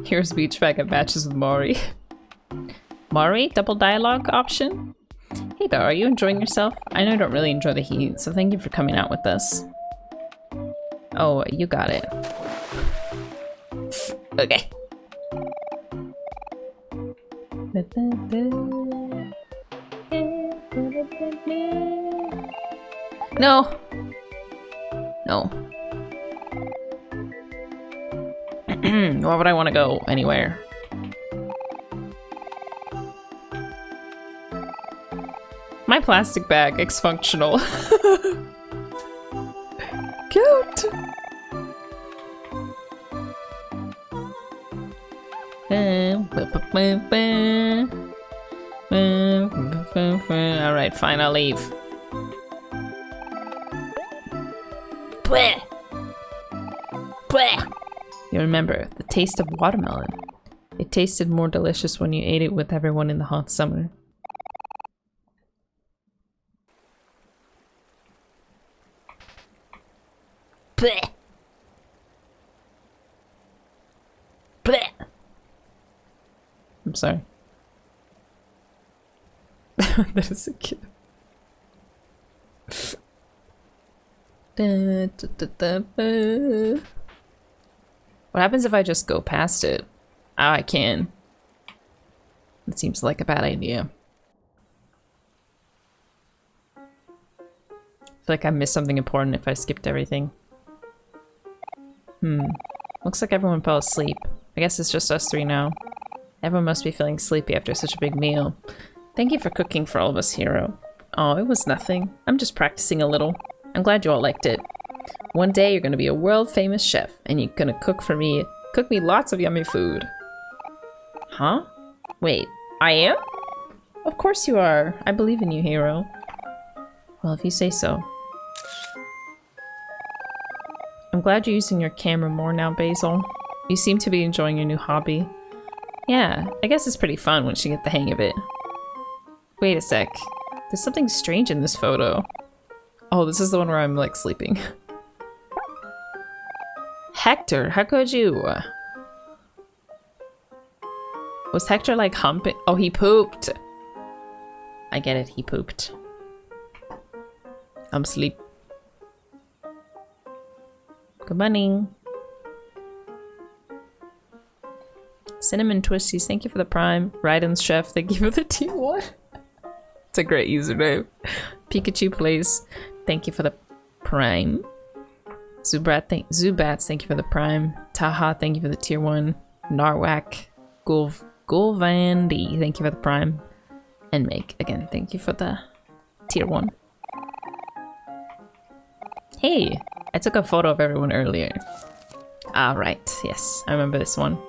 Here's beach bag and matches with Mori. Mori, double dialogue option? Hey there, are you enjoying yourself? I know I don't really enjoy the heat, so thank you for coming out with us. Oh, you got it. Okay. No. No. Why would I want to go anywhere? My plastic bag, ex-functional. Cute! Alright, fine, I'll leave. Bleh. Bleh. You remember, the taste of watermelon. It tasted more delicious when you ate it with everyone in the hot summer. Bleh. Bleh. I'm sorry. That is so cute. What happens if I just go past it? Oh, I can. It seems like a bad idea. I feel like I missed something important if I skipped everything. Looks like everyone fell asleep. I guess it's just us three now. Everyone must be feeling sleepy after such a big meal. Thank you for cooking for all of us, Hero. Oh, it was nothing. I'm just practicing a little. I'm glad you all liked it. One day you're gonna be a world-famous chef, and you're gonna cook me lots of yummy food. Huh? Wait, I am? Of course you are. I believe in you, Hero. Well, if you say so. I'm glad you're using your camera more now, Basil. You seem to be enjoying your new hobby. Yeah, I guess it's pretty fun once you get the hang of it. Wait a sec. There's something strange in this photo. Oh, this is the one where I'm, like, sleeping. Hector, how could you? Was Hector, like, humping? Oh, he pooped. I get it, he pooped. I'm asleep. Good morning. Cinnamon Twisties, thank you for the prime. Raiden's Chef, thank you for the tea. What? It's a great username. Pikachu Plays, thank you for the prime. Zubats, thank you for the prime. Taha, thank you for the tier 1. Narwhak, Gulvandi, thank you for the prime. And Make, again, thank you for the tier 1. Hey, I took a photo of everyone earlier. Ah, right, yes, I remember this one.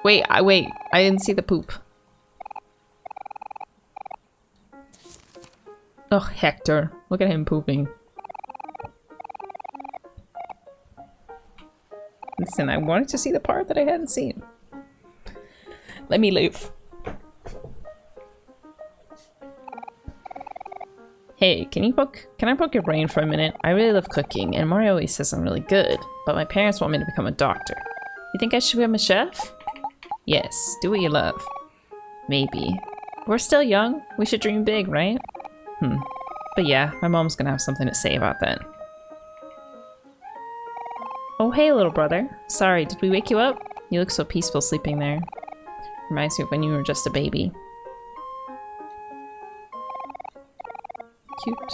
Wait, I didn't see the poop. Oh, Hector, look at him pooping. Listen, I wanted to see the part that I hadn't seen. Let me leave. Hey, can I poke your brain for a minute? I really love cooking, and Mario always says I'm really good, but my parents want me to become a doctor. You think I should become a chef? Yes, do what you love. Maybe. We're still young. We should dream big, right? But yeah, my mom's gonna have something to say about that. Oh, hey, little brother. Sorry, did we wake you up? You look so peaceful sleeping there. Reminds me of when you were just a baby. Cute.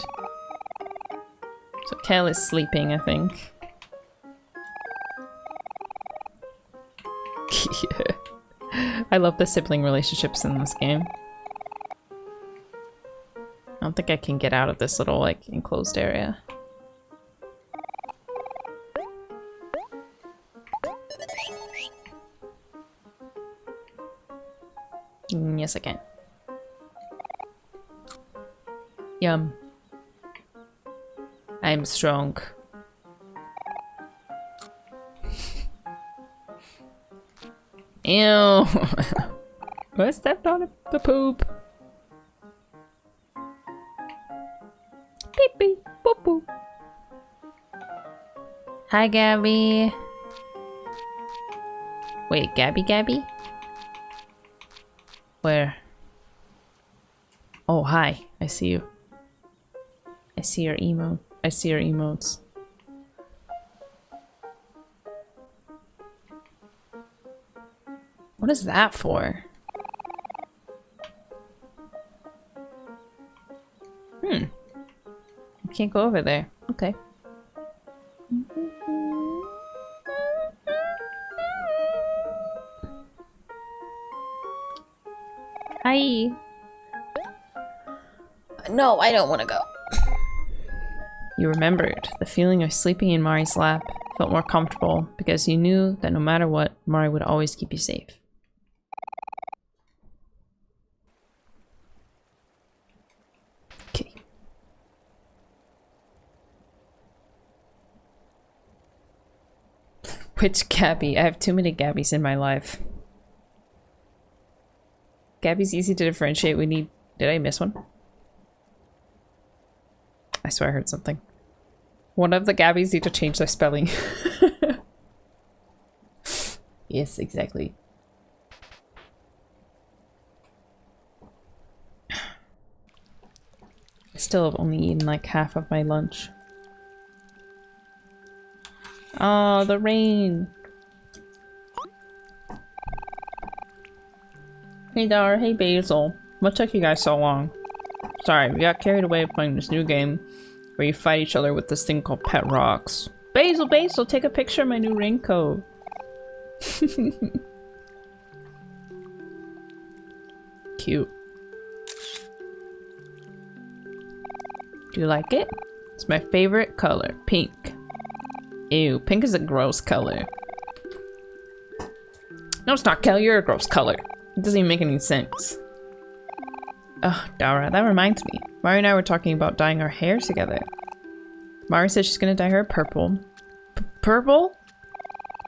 So Kel is sleeping, I think. Yeah. I love the sibling relationships in this game. I don't think I can get out of this little, like, enclosed area. Yes, I can. Yum. I'm strong. Ew. I stepped on the poop. Beep beep boop boop. Hi, Gabby. Wait, Gabby? Where? Oh, hi. I see you. I see your emote. I see your emotes. What is that for? I can't go over there. Okay. Hi. No, I don't want to go. You remembered the feeling of sleeping in Mari's lap. Felt more comfortable because you knew that no matter what, Mari would always keep you safe. Okay. Which Gabby? I have too many Gabbies in my life. Gabby's easy to differentiate. We need... Did I miss one? I swear I heard something. One of the Gabbies need to change their spelling. Yes, exactly. I still have only eaten like half of my lunch. Oh, the rain. Hey Dar, hey Basil. What took you guys so long? Sorry, we got carried away playing this new game where you fight each other with this thing called pet rocks. Basil, take a picture of my new raincoat. Cute. Do you like it? It's my favorite color, pink. Ew, pink is a gross color. No, it's not, Kel, you're a gross color. It doesn't even make any sense. Ugh, Dara, that reminds me. Mari and I were talking about dyeing our hair together. Mari says she's gonna dye her purple. Purple?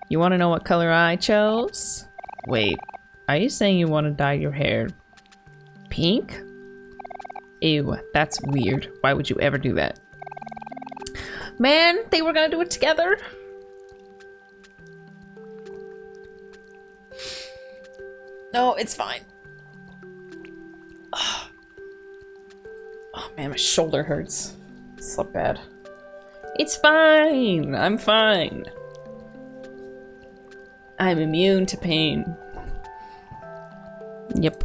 You wanna know what color I chose? Wait, are you saying you wanna dye your hair pink? Ew, that's weird. Why would you ever do that? Man, they were gonna do it together. No, it's fine. Oh man, my shoulder hurts. It's so bad. It's fine. I'm fine. I'm immune to pain. Yep.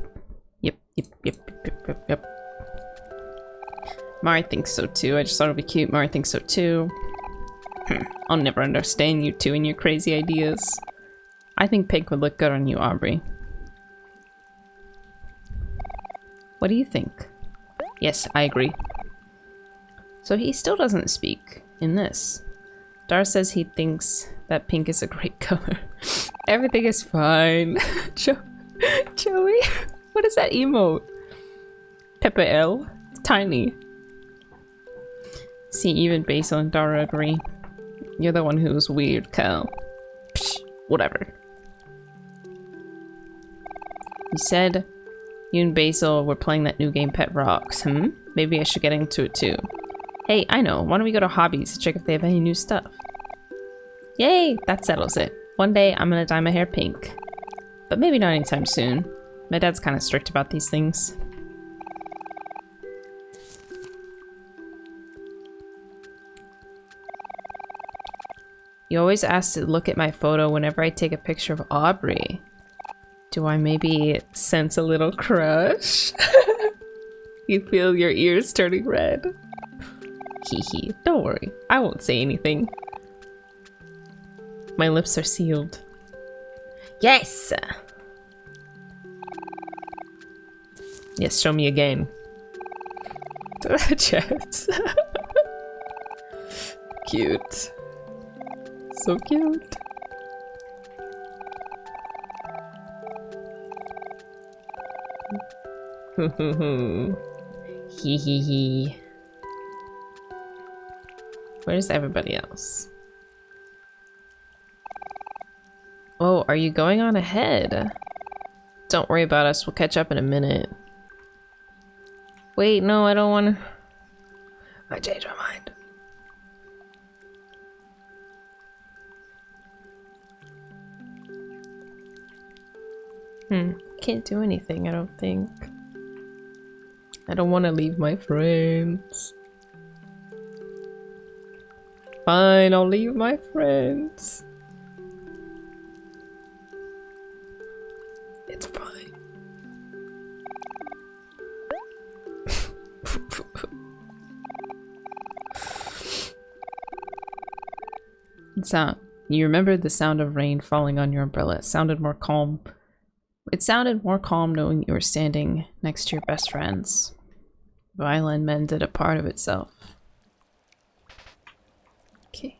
Mari thinks so too. I just thought it'd be cute. Mari thinks so too. I'll never understand you two and your crazy ideas. I think pink would look good on you, Aubrey. What do you think? Yes, I agree. So he still doesn't speak in this. Dar says he thinks that pink is a great color. Everything is fine. Joey? What is that emote? Peppa L? It's tiny. See, even Basil and Dara agree. You're the one who's weird, Kel. Psh, whatever. You said you and Basil were playing that new game Pet Rocks. Maybe I should get into it too. Hey, I know. Why don't we go to Hobbies to check if they have any new stuff? Yay! That settles it. One day I'm gonna dye my hair pink. But maybe not anytime soon. My dad's kind of strict about these things. You always ask to look at my photo whenever I take a picture of Aubrey. Do I maybe sense a little crush? You feel your ears turning red. Hee hee, don't worry. I won't say anything. My lips are sealed. Yes! Yes, show me again. Chest. Cute. So cute. Hee hee hee. Where's everybody else? Oh, are you going on ahead? Don't worry about us, we'll catch up in a minute. Wait, no, I don't want to. I changed my mind. Can't do anything, I don't think. I don't want to leave my friends. Fine, I'll leave my friends. It's fine. You remember the sound of rain falling on your umbrella. It sounded more calm. It sounded more calm knowing you were standing next to your best friends. Violin mended a part of itself. Okay.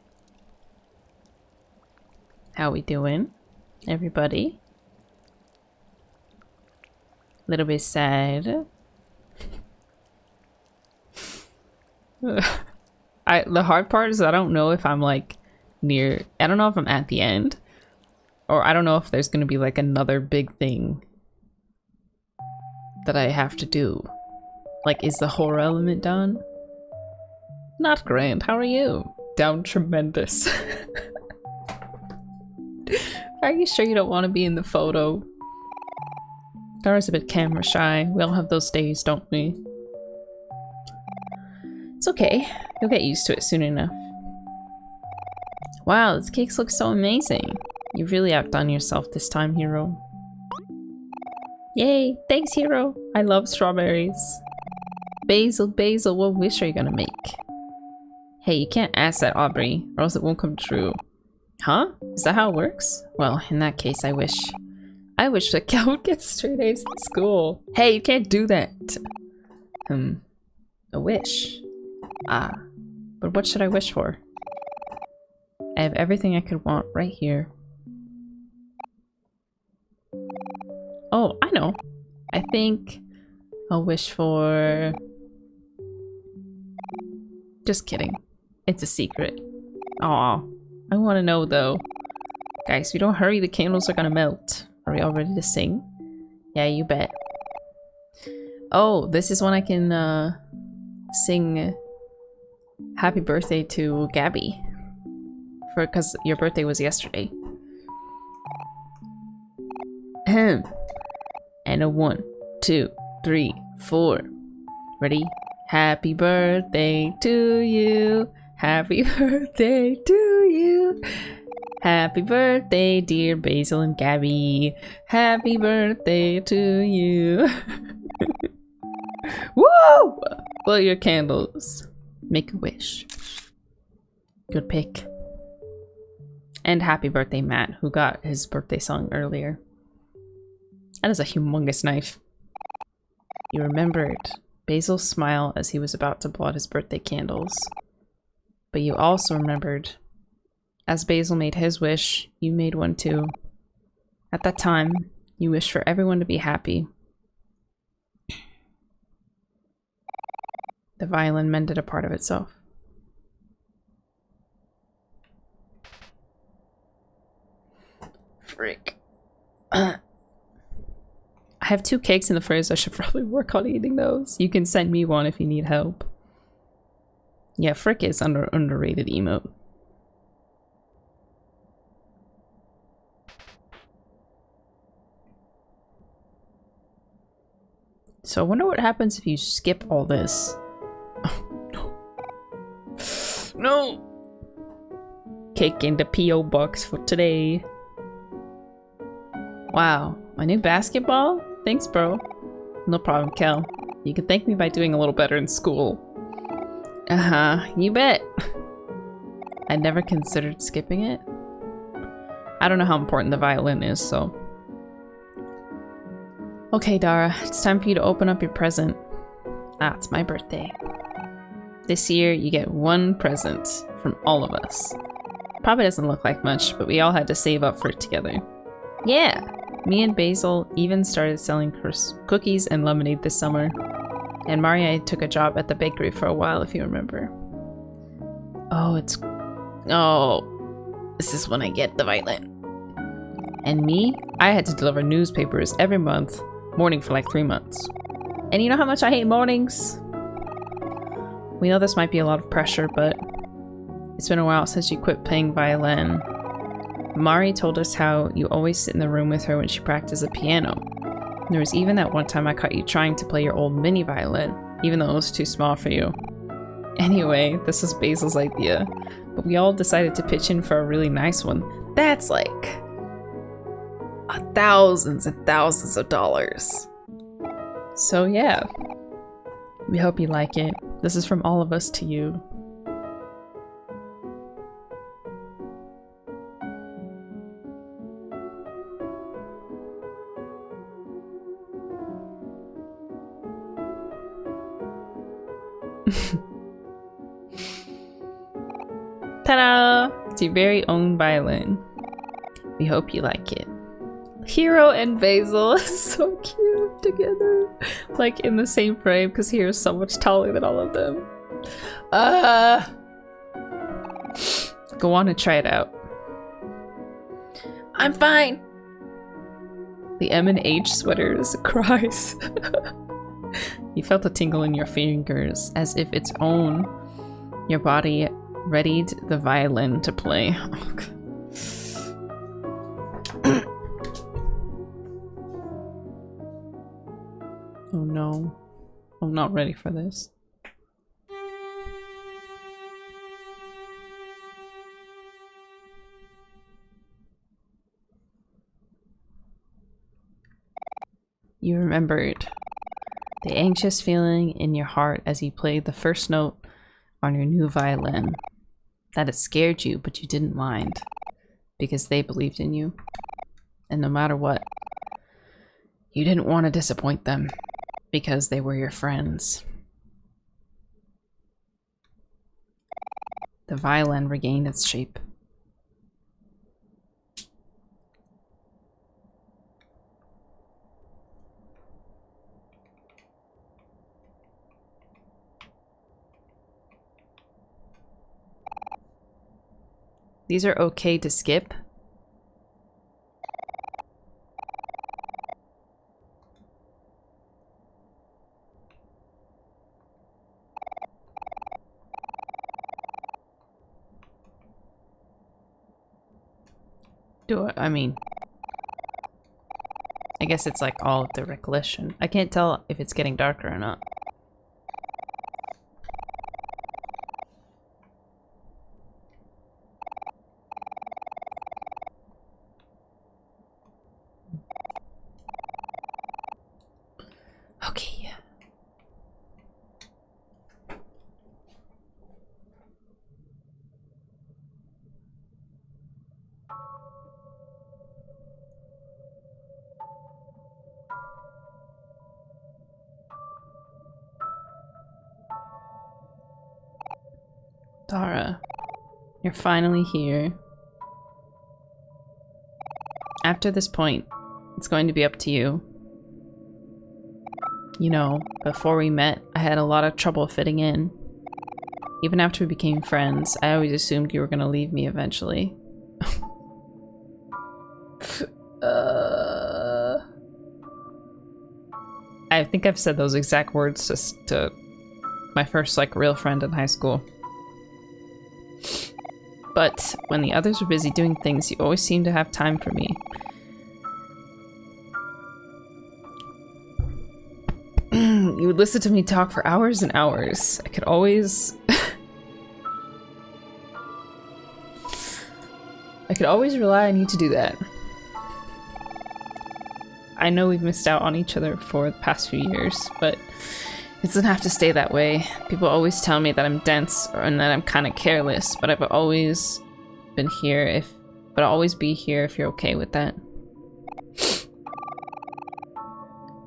How we doing, everybody? Little bit sad. The hard part is I don't know if I'm like near. I don't know if I'm at the end, or I don't know if there's gonna be like another big thing that I have to do. Like, is the horror element done? Not grand. How are you? Down tremendous. Are you sure you don't want to be in the photo? Dara's a bit camera shy. We all have those days, don't we? It's okay. You'll get used to it soon enough. Wow, this cake looks so amazing. You've really outdone yourself this time, Hero. Yay! Thanks, Hero! I love strawberries. Basil, what wish are you gonna make? Hey, you can't ask that, Aubrey, or else it won't come true. Huh? Is that how it works? Well, in that case, I wish that Kel would get straight A's in school. Hey, you can't do that! A wish. Ah. But what should I wish for? I have everything I could want right here. Oh, I know. I think I'll wish for... Just kidding. It's a secret. Aw. I want to know though. Guys, if we don't hurry, the candles are gonna melt. Are we all ready to sing? Yeah, you bet. Oh, this is when I can sing happy birthday to Gabby. Because your birthday was yesterday. Ahem. And a 1, 2, 3, 4. Ready? Happy birthday to you. Happy birthday to you. Happy birthday, dear Basil and Gabby. Happy birthday to you. Woo! Blow your candles. Make a wish. Good pick. And happy birthday, Matt, who got his birthday song earlier. That is a humongous knife. You remembered Basil's smile as he was about to blow out his birthday candles. But you also remembered, as Basil made his wish, you made one too. At that time, you wished for everyone to be happy. The violin mended a part of itself. Frick. I I have 2 cakes in the fridge. I should probably work on eating those. You can send me one if you need help. Yeah, frick is underrated emote. So I wonder what happens if you skip all this. Oh, no. No! Cake in the P.O. box for today. Wow, my new basketball? Thanks, bro. No problem, Kel. You can thank me by doing a little better in school. Uh-huh, you bet. I never considered skipping it. I don't know how important the violin is, so... Okay, Dara, it's time for you to open up your present. Ah, it's my birthday. This year, you get 1 present from all of us. Probably doesn't look like much, but we all had to save up for it together. Yeah! Me and Basil even started selling cookies and lemonade this summer. And Mari and I took a job at the bakery for a while, if you remember. Oh, this is when I get the violin. And me? I had to deliver newspapers every morning for like 3 months. And you know how much I hate mornings? We know this might be a lot of pressure, but it's been a while since you quit playing violin. Mari told us how you always sit in the room with her when she practiced the piano. There was even that one time I caught you trying to play your old mini violin, even though it was too small for you. Anyway, this was Basil's idea, but we all decided to pitch in for a really nice one. That's like... thousands and thousands of dollars. So yeah, we hope you like it. This is from all of us to you. Ta-da! It's your very own violin. We hope you like it. Hero and Basil is so cute together. Like in the same frame, because Hero's so much taller than all of them. Go on and try it out. I'm fine! The M&H sweaters cries. You felt a tingle in your fingers, as if its own. Your body readied the violin to play. Oh no, I'm not ready for this. You remembered the anxious feeling in your heart as you played the first note on your new violin. That it scared you, but you didn't mind, because they believed in you. And no matter what, you didn't want to disappoint them, because they were your friends. The violin regained its shape. These are okay to skip. I mean, I guess it's like all of the recollection. I can't tell if it's getting darker or not. Okay. Dara, you're finally here. After this point, it's going to be up to you. You know, before we met, I had a lot of trouble fitting in. Even after we became friends, I always assumed you were gonna leave me eventually. I think I've said those exact words just to my first, like, real friend in high school. But when the others were busy doing things, you always seemed to have time for me. You would listen to me talk for hours and hours. I could always... I could always rely on you to do that. I know we've missed out on each other for the past few years, but it doesn't have to stay that way. People always tell me that I'm dense and that I'm kind of careless, but I've always been here but I'll always be here if you're okay with that.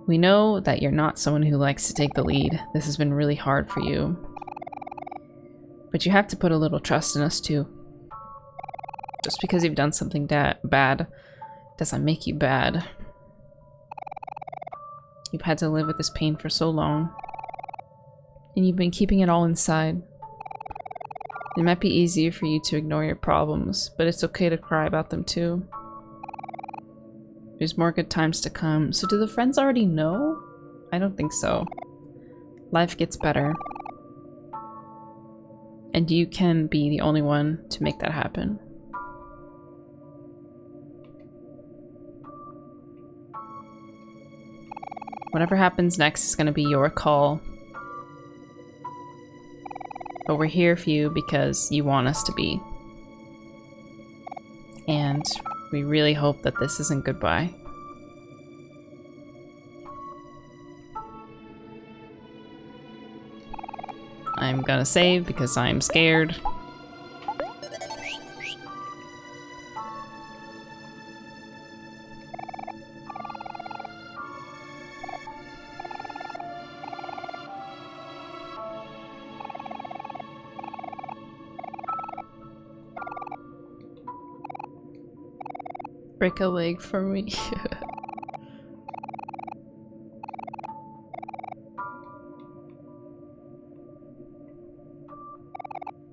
We know that you're not someone who likes to take the lead. This has been really hard for you. But you have to put a little trust in us too. Just because you've done something bad doesn't make you bad. You've had to live with this pain for so long. And you've been keeping it all inside. It might be easier for you to ignore your problems, but it's okay to cry about them too. There's more good times to come. So do the friends already know? I don't think so. Life gets better. And you can be the only one to make that happen. Whatever happens next is going to be your call. But we're here for you because you want us to be. And we really hope that this isn't goodbye. I'm gonna save because I'm scared. Break a leg for me.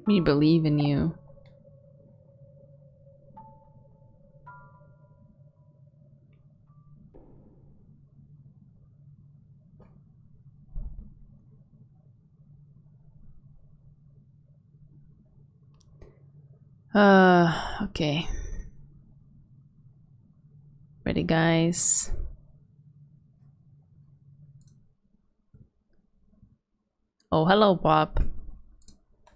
We believe in you. Okay. Ready, guys? Oh, hello, Bob.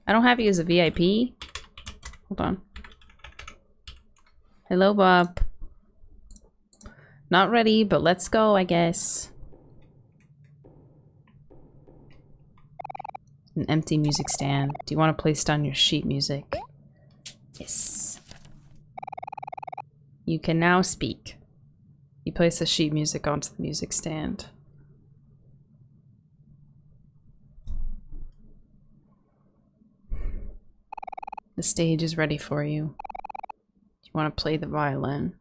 I don't have you as a VIP. Hold on. Hello, Bob. Not ready, but let's go, I guess. An empty music stand. Do you want to place down your sheet music? Yes. You can now speak. You place the sheet music onto the music stand. The stage is ready for you. Do you want to play the violin?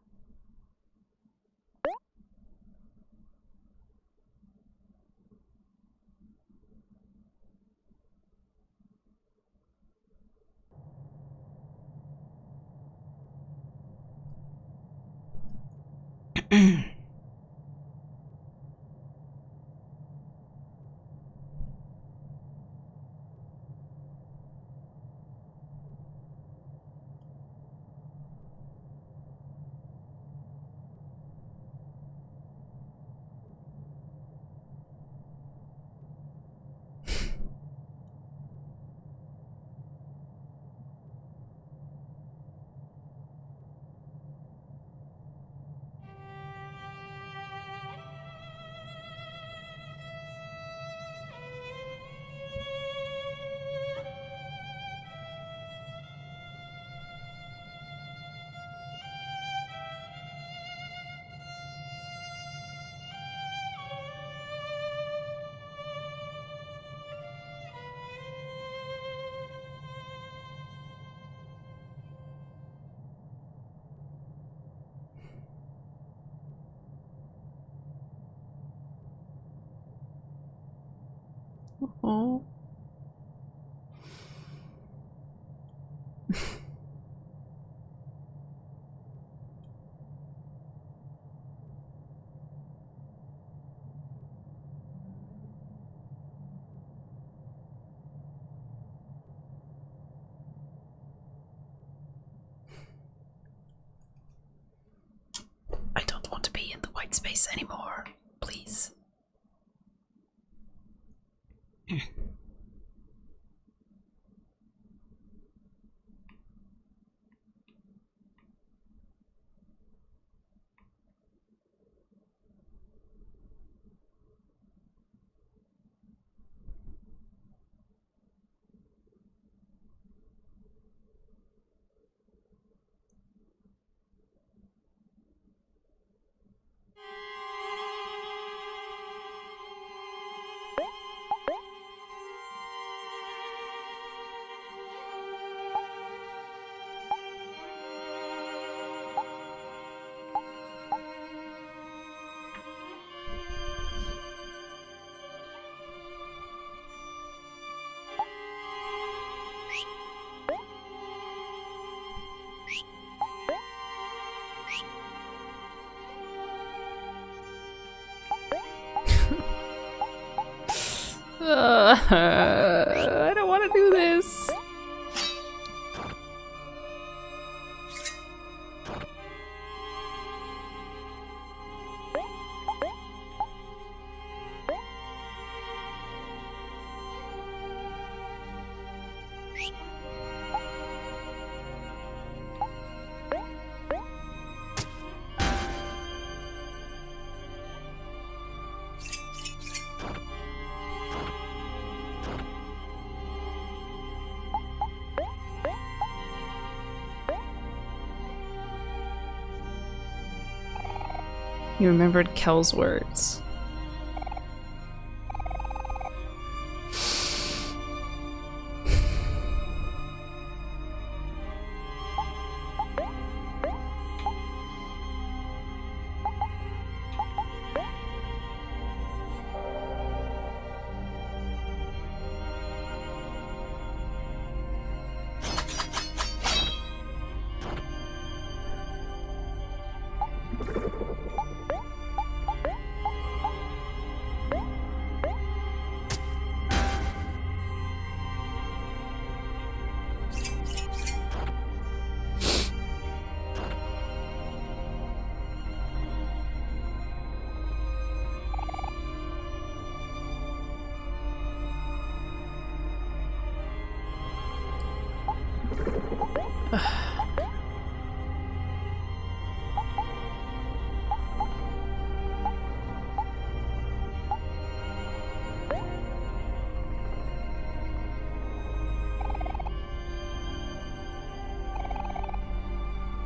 Oh. face anymore, please. I don't want to do this. You remembered Kel's words.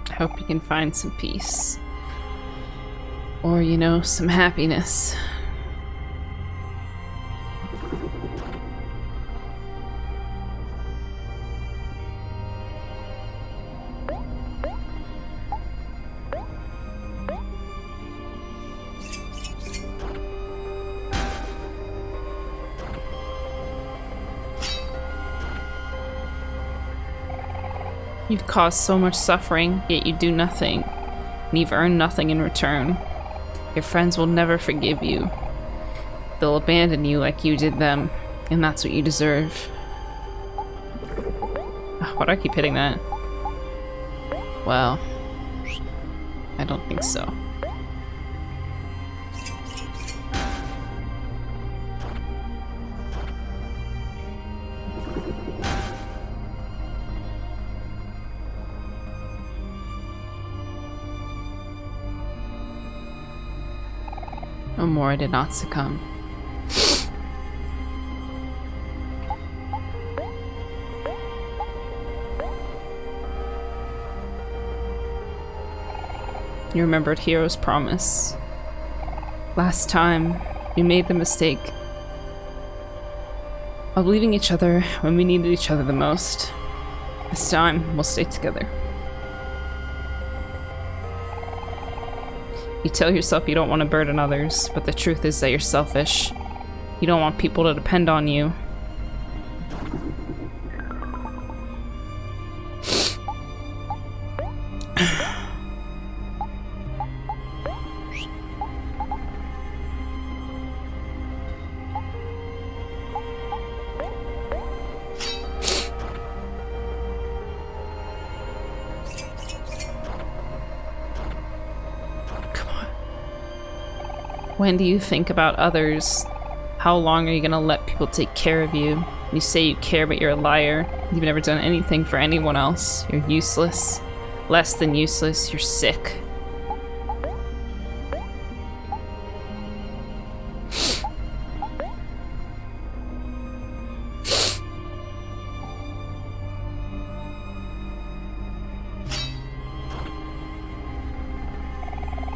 I hope you can find some peace. Or, you know, some happiness. You've caused so much suffering, yet you do nothing, and you've earned nothing in return. Your friends will never forgive you. They'll abandon you like you did them, and that's what you deserve. Why do I keep hitting that? Well, I don't think so. Omori did not succumb. You remembered Hiro's promise. Last time, we made the mistake of leaving each other when we needed each other the most. This time, we'll stay together. You tell yourself you don't want to burden others, but the truth is that you're selfish. You don't want people to depend on you. When do you think about others? How long are you gonna let people take care of you? You say you care, but you're a liar. You've never done anything for anyone else. You're useless. Less than useless. You're sick.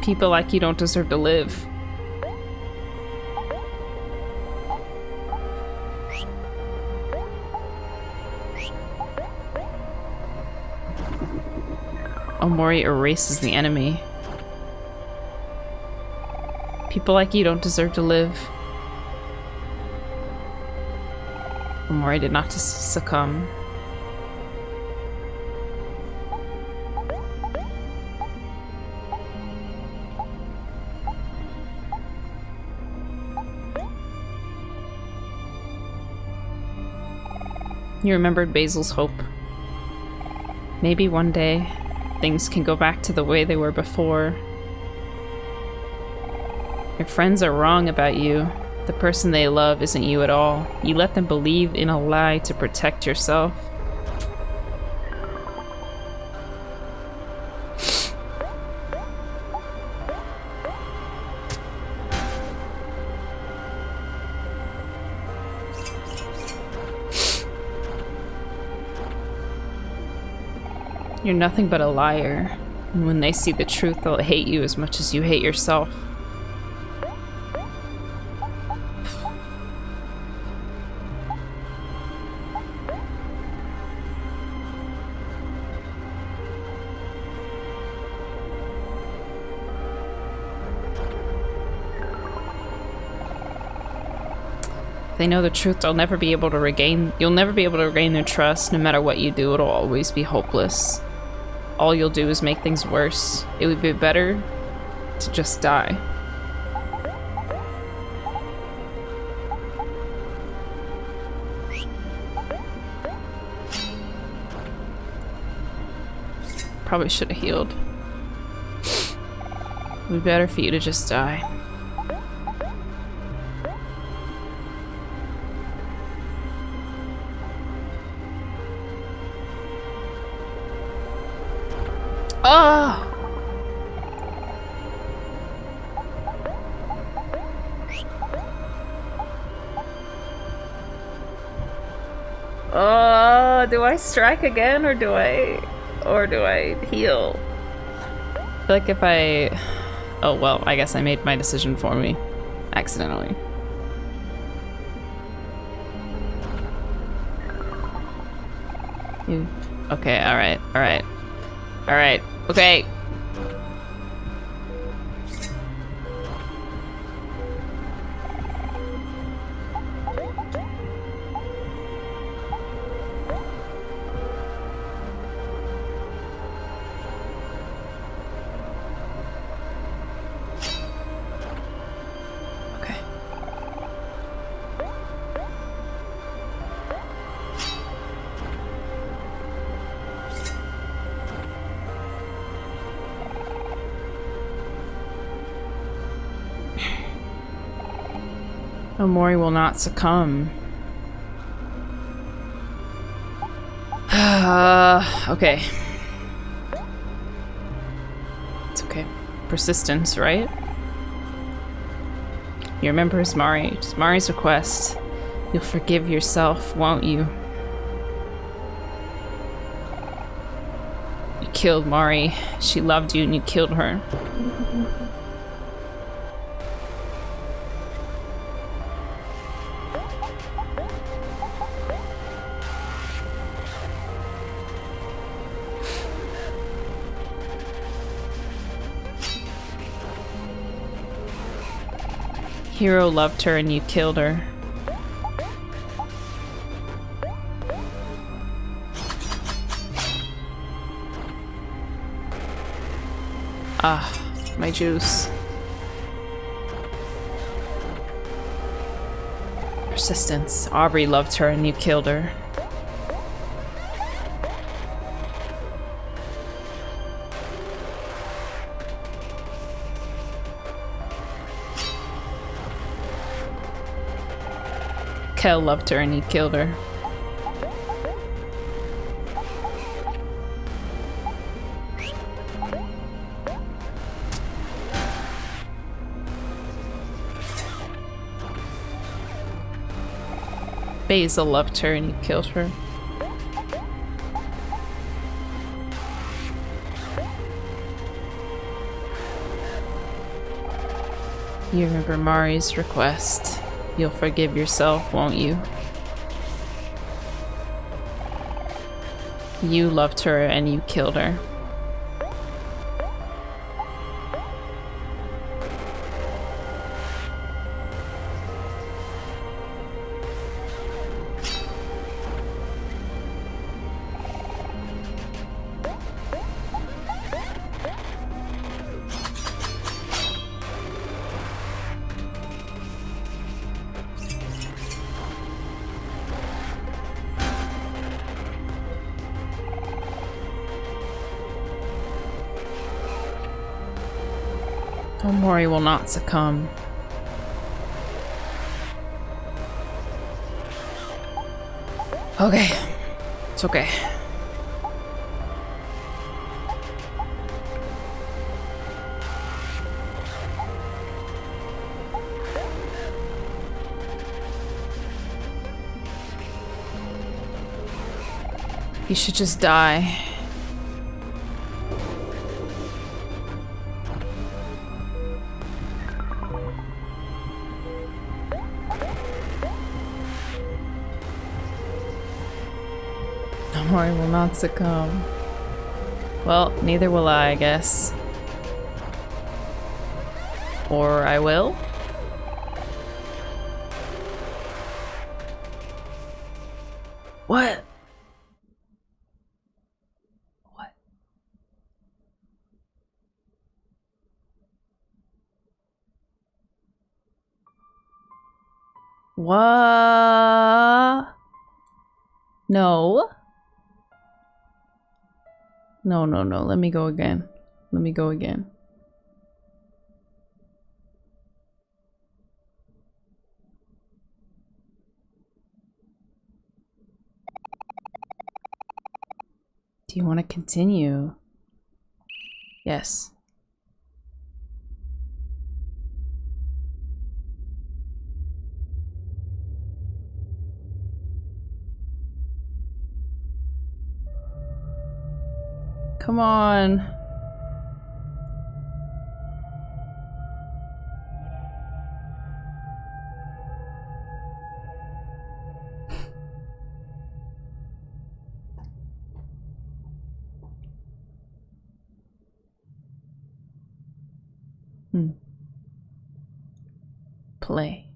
People like you don't deserve to live. Omori erases the enemy. People like you don't deserve to live. Omori did not succumb. You remembered Basil's hope. Maybe one day, things can go back to the way they were before. Your friends are wrong about you. The person they love isn't you at all. You let them believe in a lie to protect yourself. You're nothing but a liar. And when they see the truth, they'll hate you as much as you hate yourself. They know the truth, you'll never be able to regain their trust. No matter what you do, it'll always be hopeless. All you'll do is make things worse. It would be better to just die. Probably should have healed. It would be better for you to just die. Oh! Do I strike again or do I heal? I feel like if I... Oh, well, I guess I made my decision for me. Accidentally. Okay, alright, alright. Alright, okay. Okay. Omori will not succumb. Okay. It's okay. Persistence, right? You remember Mari's request. You'll forgive yourself, won't you? You killed Mari. She loved you and you killed her. Hero loved her and you killed her. Ah, my juice. Persistence. Aubrey loved her and you killed her. Kel loved her and he killed her. Basil loved her and he killed her. You remember Mari's request. You'll forgive yourself, won't you? You loved her and you killed her. Omori will not succumb. Okay. It's okay. You should just die. Omori will not succumb. Well, neither will I guess. Or I will? What? What? What? No. No, no, no. Let me go again. Let me go again. Do you want to continue? Yes. Come on. Play.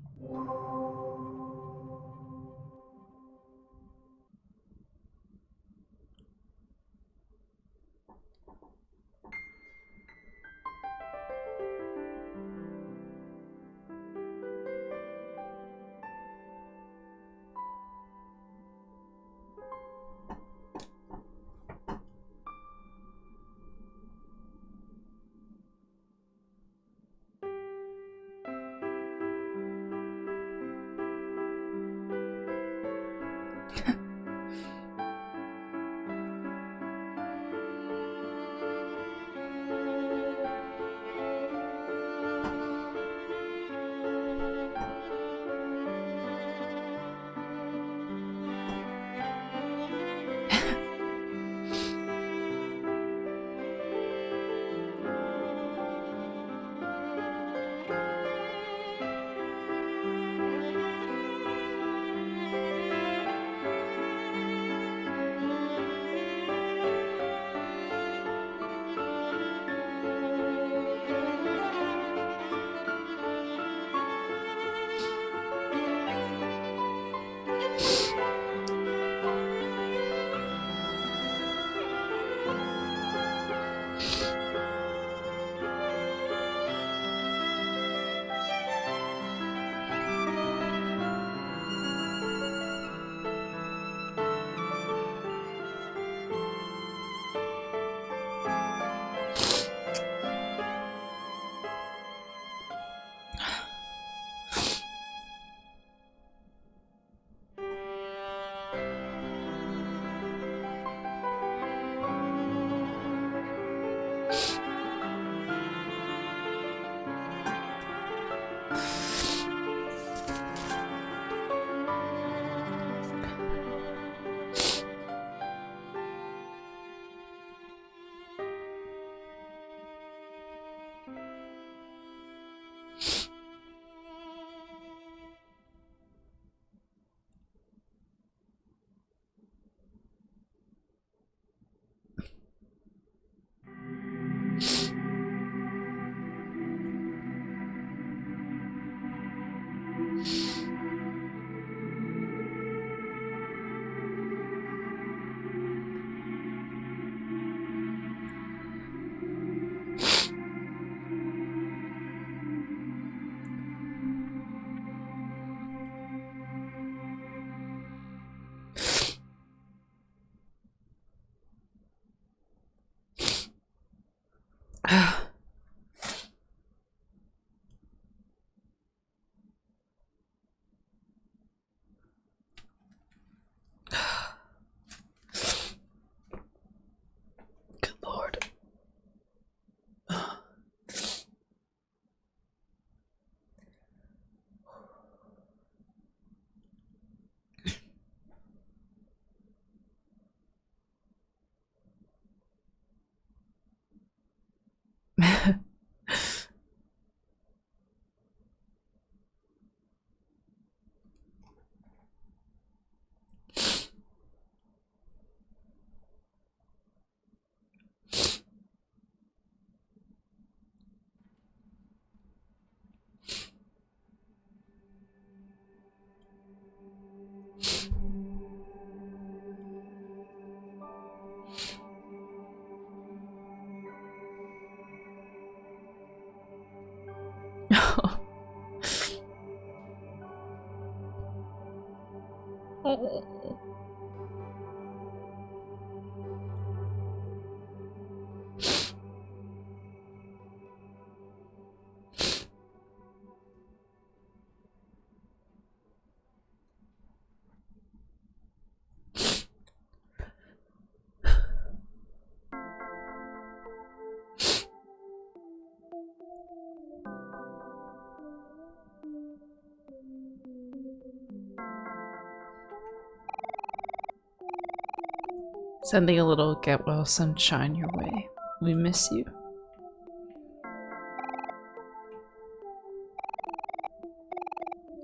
Sending a little get well sunshine your way. We miss you.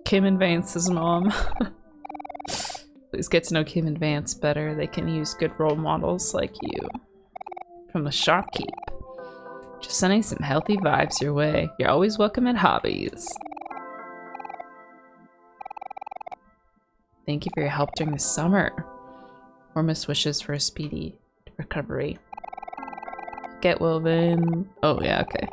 Kim and Vance's mom. Please get to know Kim and Vance better. They can use good role models like you. From the shopkeep. Just sending some healthy vibes your way. You're always welcome at Hobbies. Thank you for your help during the summer. Warmest wishes for a speedy recovery. Get well then. Oh yeah, okay.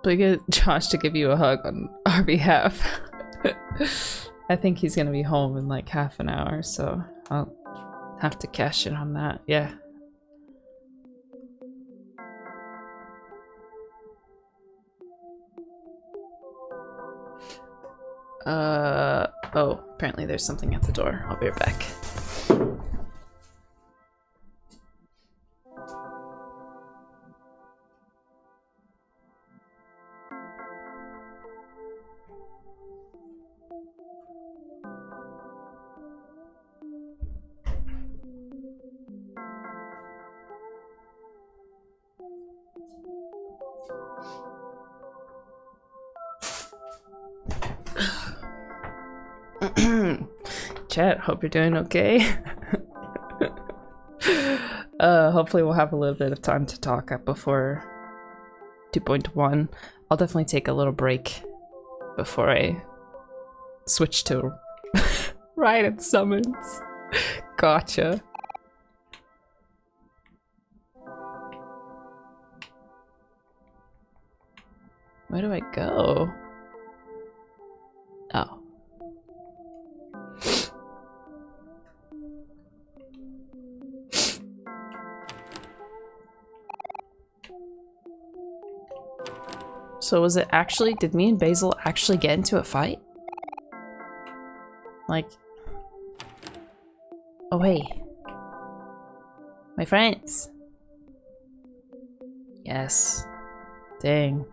But get Josh to give you a hug on our behalf. I think he's gonna be home in like half an hour, so I'll have to cash in on that. Yeah. Oh, apparently there's something at the door. I'll be right back. Chat, hope you're doing okay. Hopefully we'll have a little bit of time to talk up before 2.1. I'll definitely take a little break before I switch to Riot Summons. Gotcha. Where do I go? Oh. So was it actually, did me and Basil actually get into a fight? Like, oh hey, my friends. Yes, dang.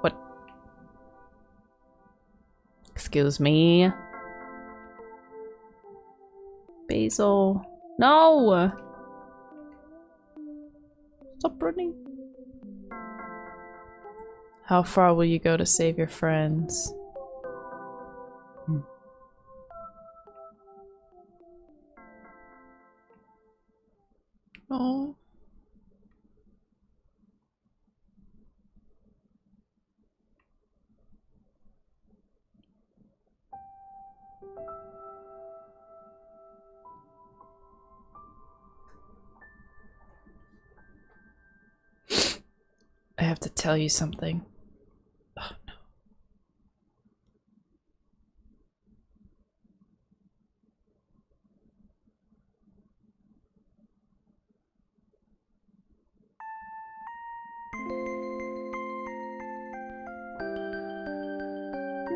What? Excuse me. Basil. No! Stop running. How far will you go to save your friends? Oh. I have to tell you something. Oh no.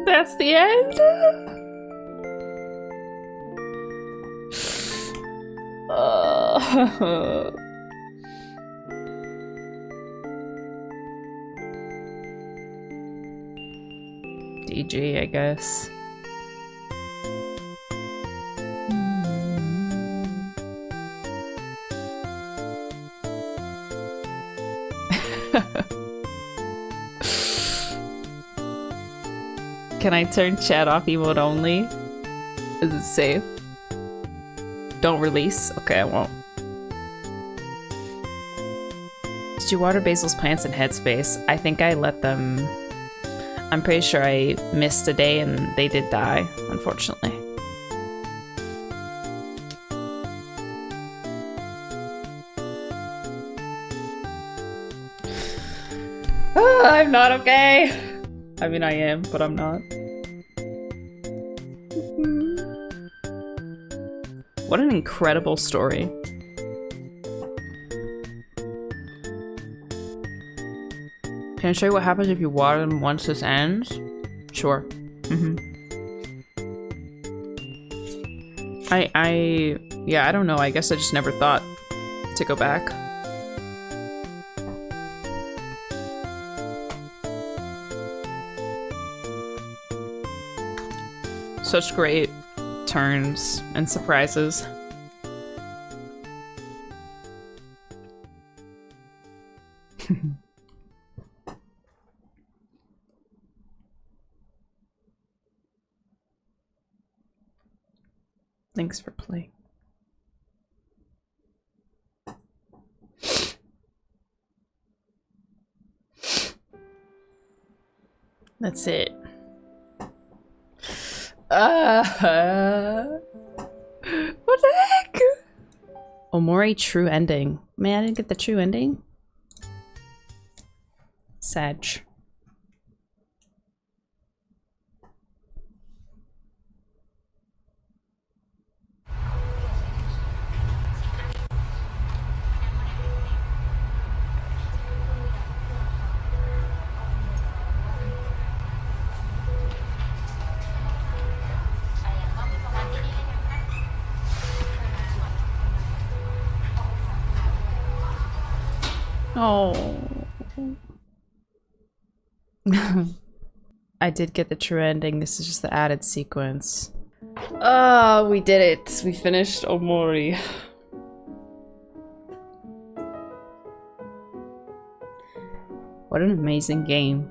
That's the end? DG, I guess. Can I turn chat off emote only? Is it safe? Don't release? Okay, I won't. Did you water Basil's plants in Headspace? I think I let them... I'm pretty sure I missed a day and they did die, unfortunately. I'm not okay. I mean, I am, but I'm not. What an incredible story. Can I show you what happens if you water them once this ends? Sure. Yeah, I don't know. I guess I just never thought to go back. Such great turns and surprises. Thanks for playing. That's it. What the heck? Omori true ending. Man, I didn't get the true ending. Sag. Oh. I did get the true ending. This is just the added sequence. Oh, we did it. We finished Omori. What an amazing game.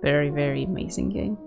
Very, very amazing game.